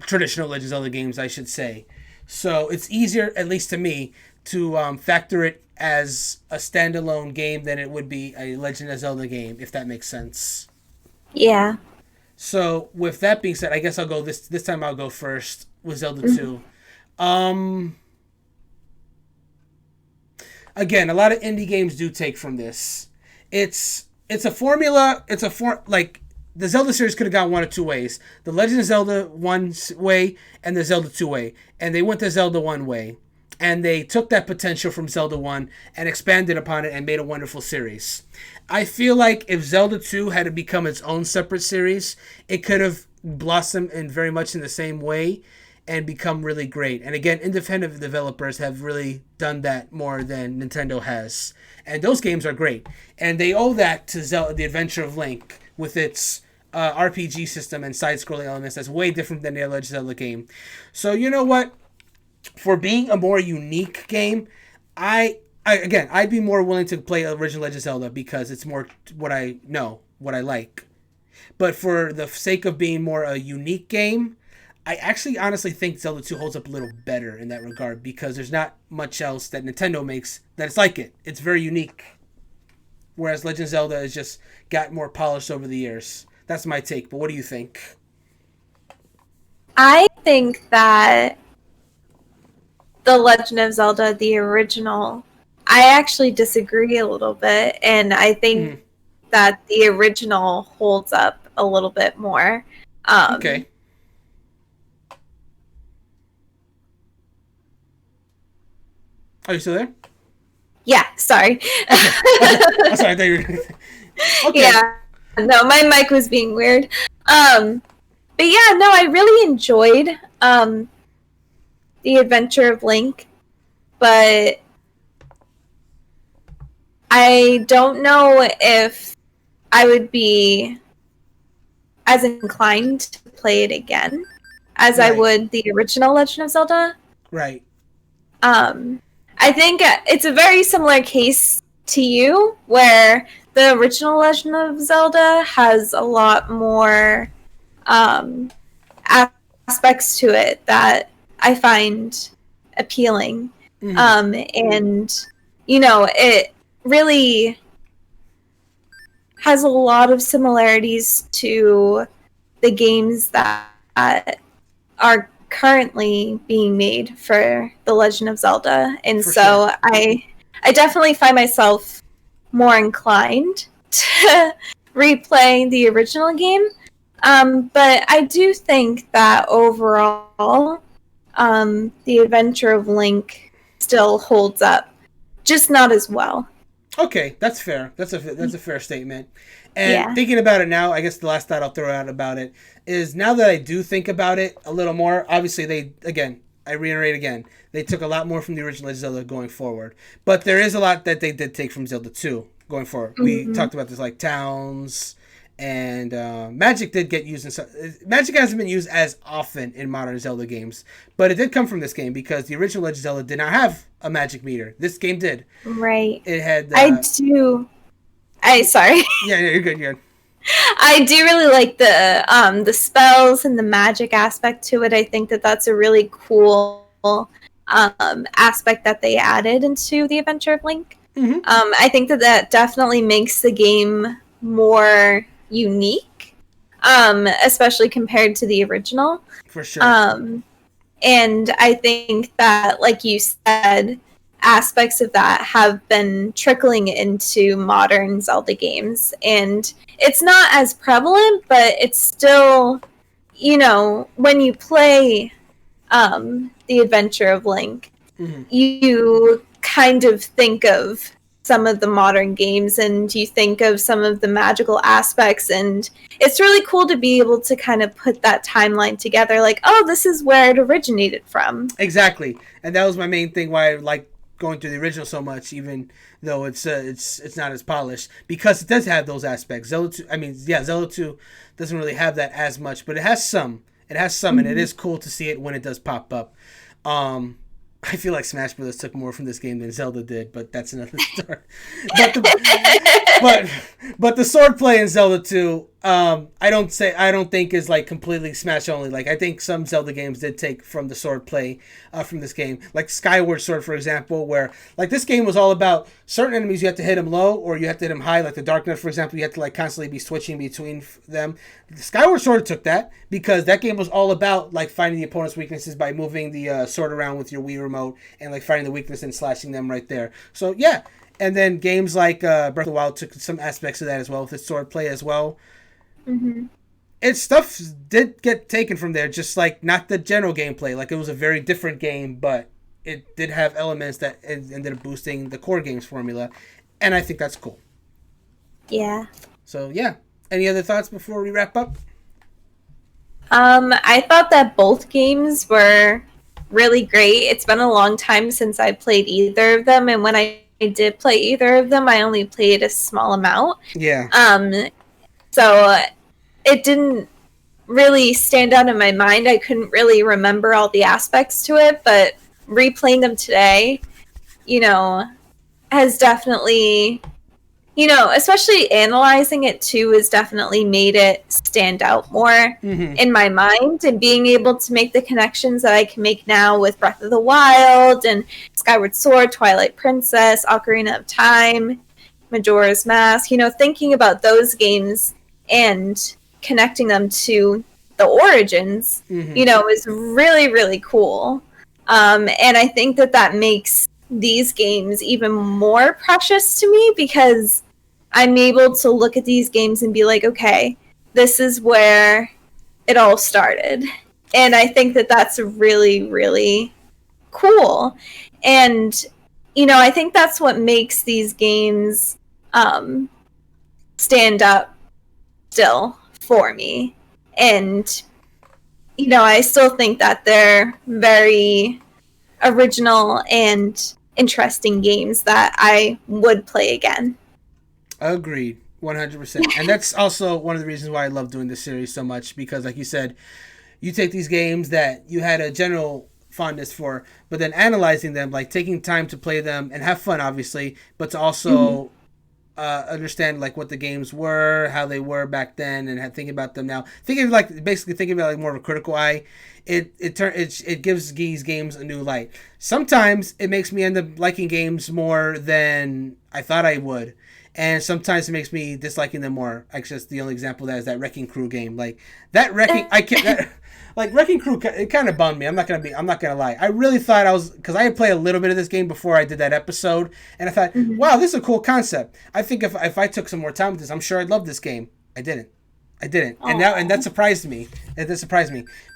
traditional Legend of Zelda games, I should say. So it's easier, at least to me, to factor it as a standalone game than it would be a Legend of Zelda game, if that makes sense. Yeah. So with that being said, I guess I'll go this time. I'll go first with Zelda 2. Again, a lot of indie games do take from this. It's a formula. Like the Zelda series could have gone one of two ways: the Legend of Zelda 1 way and the Zelda 2 way, and they went the Zelda 1 way, and they took that potential from Zelda 1 and expanded upon it and made a wonderful series. I feel like if Zelda 2 had to become its own separate series, it could have blossomed in very much in the same way and become really great. And again, independent developers have really done that more than Nintendo has. And those games are great. And they owe that to Zelda, The Adventure of Link, with its RPG system and side-scrolling elements that's way different than the Legend of Zelda game. So you know what? For being a more unique game, I'd be more willing to play original Legend of Zelda because it's more what I know, what I like. But for the sake of being more a unique game, I actually honestly think Zelda 2 holds up a little better in that regard because there's not much else that Nintendo makes that's like it. It's very unique. Whereas Legend of Zelda has just got more polished over the years. That's my take, but what do you think? I think that the Legend of Zelda, the original, I actually disagree a little bit, and I think that the original holds up a little bit more. Okay. Are you still there? Yeah, sorry. Okay. I'm sorry, I thought you were... Okay. Yeah. No, my mic was being weird. But yeah, no, I really enjoyed The Adventure of Link, but I don't know if I would be as inclined to play it again as I would the original Legend of Zelda. Right. I think it's a very similar case to you, where the original Legend of Zelda has a lot more aspects to it that I find appealing. And, you know, it really has a lot of similarities to the games that are currently being made for The Legend of Zelda. And For so sure. I definitely find myself more inclined to replay the original game. But I do think that overall, The Adventure of Link still holds up, just not as well. Okay, that's fair. That's a fair statement. And thinking about it now, I guess the last thought I'll throw out about it is, now that I do think about it a little more, obviously I reiterate again, they took a lot more from the original Zelda going forward. But there is a lot that they did take from Zelda 2 going forward. We talked about this, like towns, and magic did get used in some... Magic hasn't been used as often in modern Zelda games, but it did come from this game because the original Legend of Zelda did not have a magic meter. This game did. Right. It had... Sorry. Yeah, you're good, you're good. I do really like the spells and the magic aspect to it. I think that that's a really cool aspect that they added into The Adventure of Link. I think that definitely makes the game more unique especially compared to the original. For sure. And I think that, like you said, aspects of that have been trickling into modern Zelda games. And it's not as prevalent, but it's still, when you play The Adventure of Link, you kind of think of some of the modern games and you think of some of the magical aspects, and it's really cool to be able to kind of put that timeline together, like, oh, this is where it originated from. Exactly. And that was my main thing why I like going through the original so much, even though it's not as polished, because it does have those aspects. Zelda 2 doesn't really have that as much, but it has some. And it is cool to see it when it does pop up. I feel like Smash Bros. Took more from this game than Zelda did, but that's another story. but the swordplay in Zelda 2, I don't think is like completely Smash only. Like, I think some Zelda games did take from the swordplay from this game, like Skyward Sword, for example, where like this game was all about certain enemies you have to hit them low or you have to hit them high. Like the Dark Knight, for example, you have to like constantly be switching between them. Skyward Sword took that because that game was all about like finding the opponent's weaknesses by moving the sword around with your Wii remote and like finding the weakness and slashing them right there. So yeah. And then games like Breath of the Wild took some aspects of that as well, with its swordplay as well. Its stuff did get taken from there, just like not the general gameplay. Like, it was a very different game, but it did have elements that ended up boosting the core game's formula, and I think that's cool. Yeah. So yeah, any other thoughts before we wrap up? I thought that both games were really great. It's been a long time since I played either of them, and when I did play either of them, I only played a small amount. Yeah. So it didn't really stand out in my mind. I couldn't really remember all the aspects to it, but replaying them today, has definitely, especially analyzing it too, has definitely made it stand out more in my mind, and being able to make the connections that I can make now with Breath of the Wild and Skyward Sword, Twilight Princess, Ocarina of Time, Majora's Mask, thinking about those games and connecting them to the origins, is really, really cool. And I think that makes these games even more precious to me, because I'm able to look at these games and be like, okay, this is where it all started. And I think that's really, really cool. And, I think that's what makes these games stand up still for me. And, I still think that they're very original and interesting games that I would play again. Agreed. 100%. And that's also one of the reasons why I love doing this series so much, because like you said, you take these games that you had a general fondness for, but then analyzing them, like taking time to play them and have fun, obviously, but to also understand like what the games were, how they were back then, and thinking about them now. Thinking about like more of a critical eye. It gives these games a new light. Sometimes it makes me end up liking games more than I thought I would, and sometimes it makes me disliking them more. Actually, that's the only example of that is that Wrecking Crew game. Like that Wrecking Crew, it kind of bummed me. I'm not gonna lie. I really thought because I had played a little bit of this game before I did that episode, and I thought, wow, this is a cool concept. I think if I took some more time with this, I'm sure I'd love this game. I didn't. Aww. And that surprised me.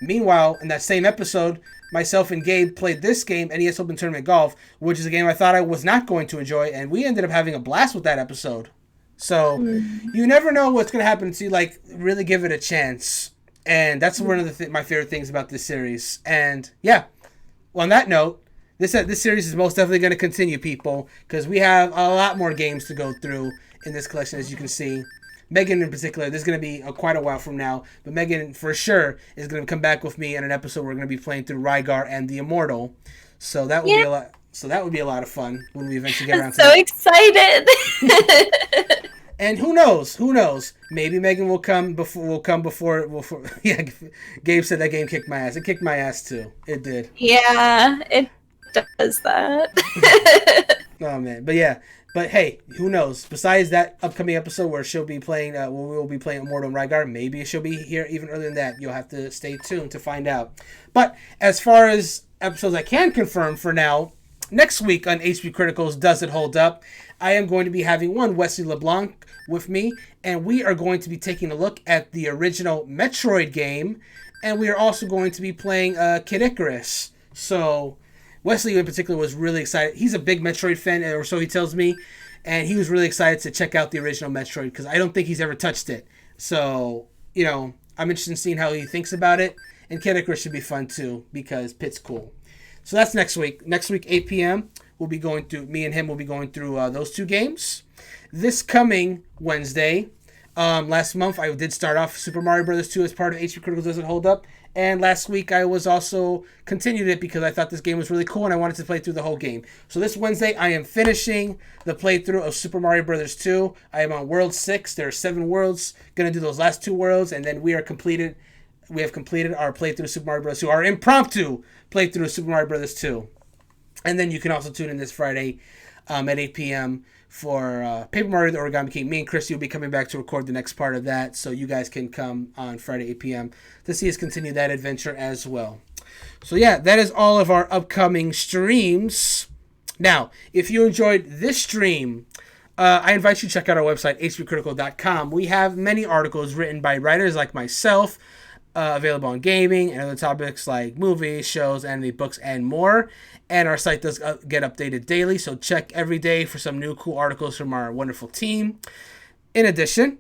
Meanwhile, in that same episode, myself and Gabe played this game, NES Open Tournament Golf, which is a game I thought I was not going to enjoy, and we ended up having a blast with that episode. So you never know what's going to happen until you like really give it a chance. And that's one of my favorite things about this series. And yeah, well, on that note, this series is most definitely going to continue, people, because we have a lot more games to go through in this collection, as you can see. Meghan in particular, this is going to be quite a while from now, but Meghan for sure is going to come back with me in an episode where we're going to be playing through Rygar and the Immortal. So that would be a lot. So that would be a lot of fun when we eventually get around to it. I'm so excited. And who knows? Maybe Meghan will come before. Yeah, Gabe said that game kicked my ass. It kicked my ass too. It did. Yeah, it does that. Oh man, but yeah, but hey, who knows? Besides that upcoming episode where she'll be playing, where we will be playing Immortal Rygar, maybe she'll be here even earlier than that. You'll have to stay tuned to find out. But as far as episodes I can confirm for now, next week on HP Critical's Does It Hold Up, I am going to be having one Wesley LeBlanc with me, and we are going to be taking a look at the original Metroid game, and we are also going to be playing Kid Icarus. So Wesley in particular was really excited. He's a big Metroid fan, or so he tells me, and he was really excited to check out the original Metroid because I don't think he's ever touched it. So, I'm interested in seeing how he thinks about it, and Kid Icarus should be fun too because Pit's cool. So that's next week. Next week, 8 p.m., me and him will be going through those two games. This coming Wednesday, last month I did start off Super Mario Bros. 2 as part of HP Critical Does It Hold Up. And last week I was also continued it because I thought this game was really cool and I wanted to play through the whole game. So this Wednesday I am finishing the playthrough of Super Mario Bros. 2. I am on World 6. There are 7 worlds. Gonna do those last 2 worlds and then we have completed our playthrough of Super Mario Bros. 2, our impromptu playthrough of Super Mario Bros. 2. And then you can also tune in this Friday at 8 p.m. for Paper Mario the Origami King. Me and Christy will be coming back to record the next part of that, so you guys can come on Friday 8 p.m. to see us continue that adventure as well. So yeah, that is all of our upcoming streams. Now, if you enjoyed this stream, I invite you to check out our website, hpcritical.com. We have many articles written by writers like myself, available on gaming and other topics like movies, shows, anime, books, and more. And our site does get updated daily, so check every day for some new cool articles from our wonderful team. In addition,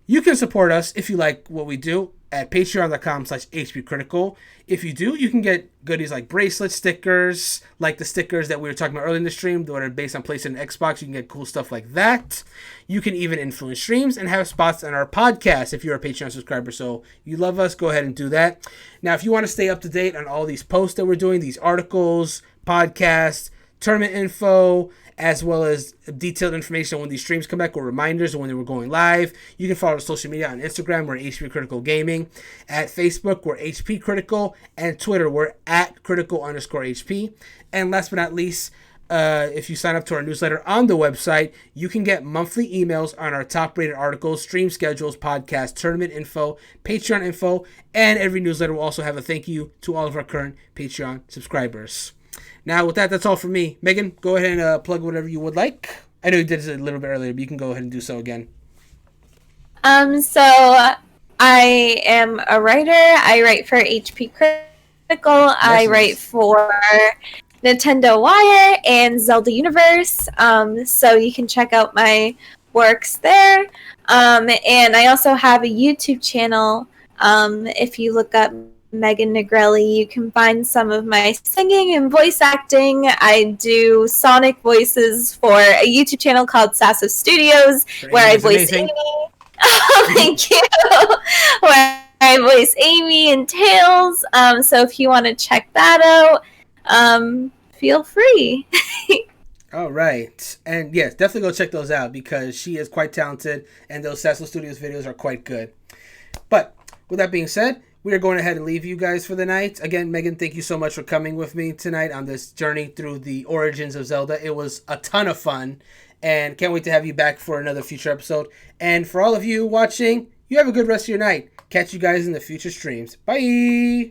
you can support us if you like what we do at patreon.com/hpcritical. If you do, you can get goodies like bracelets, stickers, like the stickers that we were talking about earlier in the stream that are based on PlayStation and Xbox. You can get cool stuff like that. You can even influence streams and have spots on our podcast if you're a Patreon subscriber. So you love us, go ahead and do that. Now, if you want to stay up to date on all these posts that we're doing, these articles, podcasts, tournament info, as well as detailed information on when these streams come back or reminders of when they were going live. You can follow our social media on Instagram, we're HP Critical Gaming. At Facebook, we're HP Critical. And Twitter, we're at critical_HP. And last but not least, if you sign up to our newsletter on the website, you can get monthly emails on our top-rated articles, stream schedules, podcasts, tournament info, Patreon info, and every newsletter will also have a thank you to all of our current Patreon subscribers. Now, with that, that's all from me. Megan, go ahead and plug whatever you would like. I know you did this a little bit earlier, but you can go ahead and do so again. So I am a writer. I write for HP Critical. I write for Nintendo Wire and Zelda Universe. So you can check out my works there. And I also have a YouTube channel. If you look up Meghan Negrelli, you can find some of my singing and voice acting. I do sonic voices for a YouTube channel called Sasso Studios, where I voice Amy. Oh, thank you. Where I voice Amy and Tails. So if you want to check that out, feel free. All right. And yes, definitely go check those out because she is quite talented and those Sasso Studios videos are quite good. But with that being said, we are going ahead and leave you guys for the night. Again, Megan, thank you so much for coming with me tonight on this journey through the origins of Zelda. It was a ton of fun, and can't wait to have you back for another future episode. And for all of you watching, you have a good rest of your night. Catch you guys in the future streams. Bye!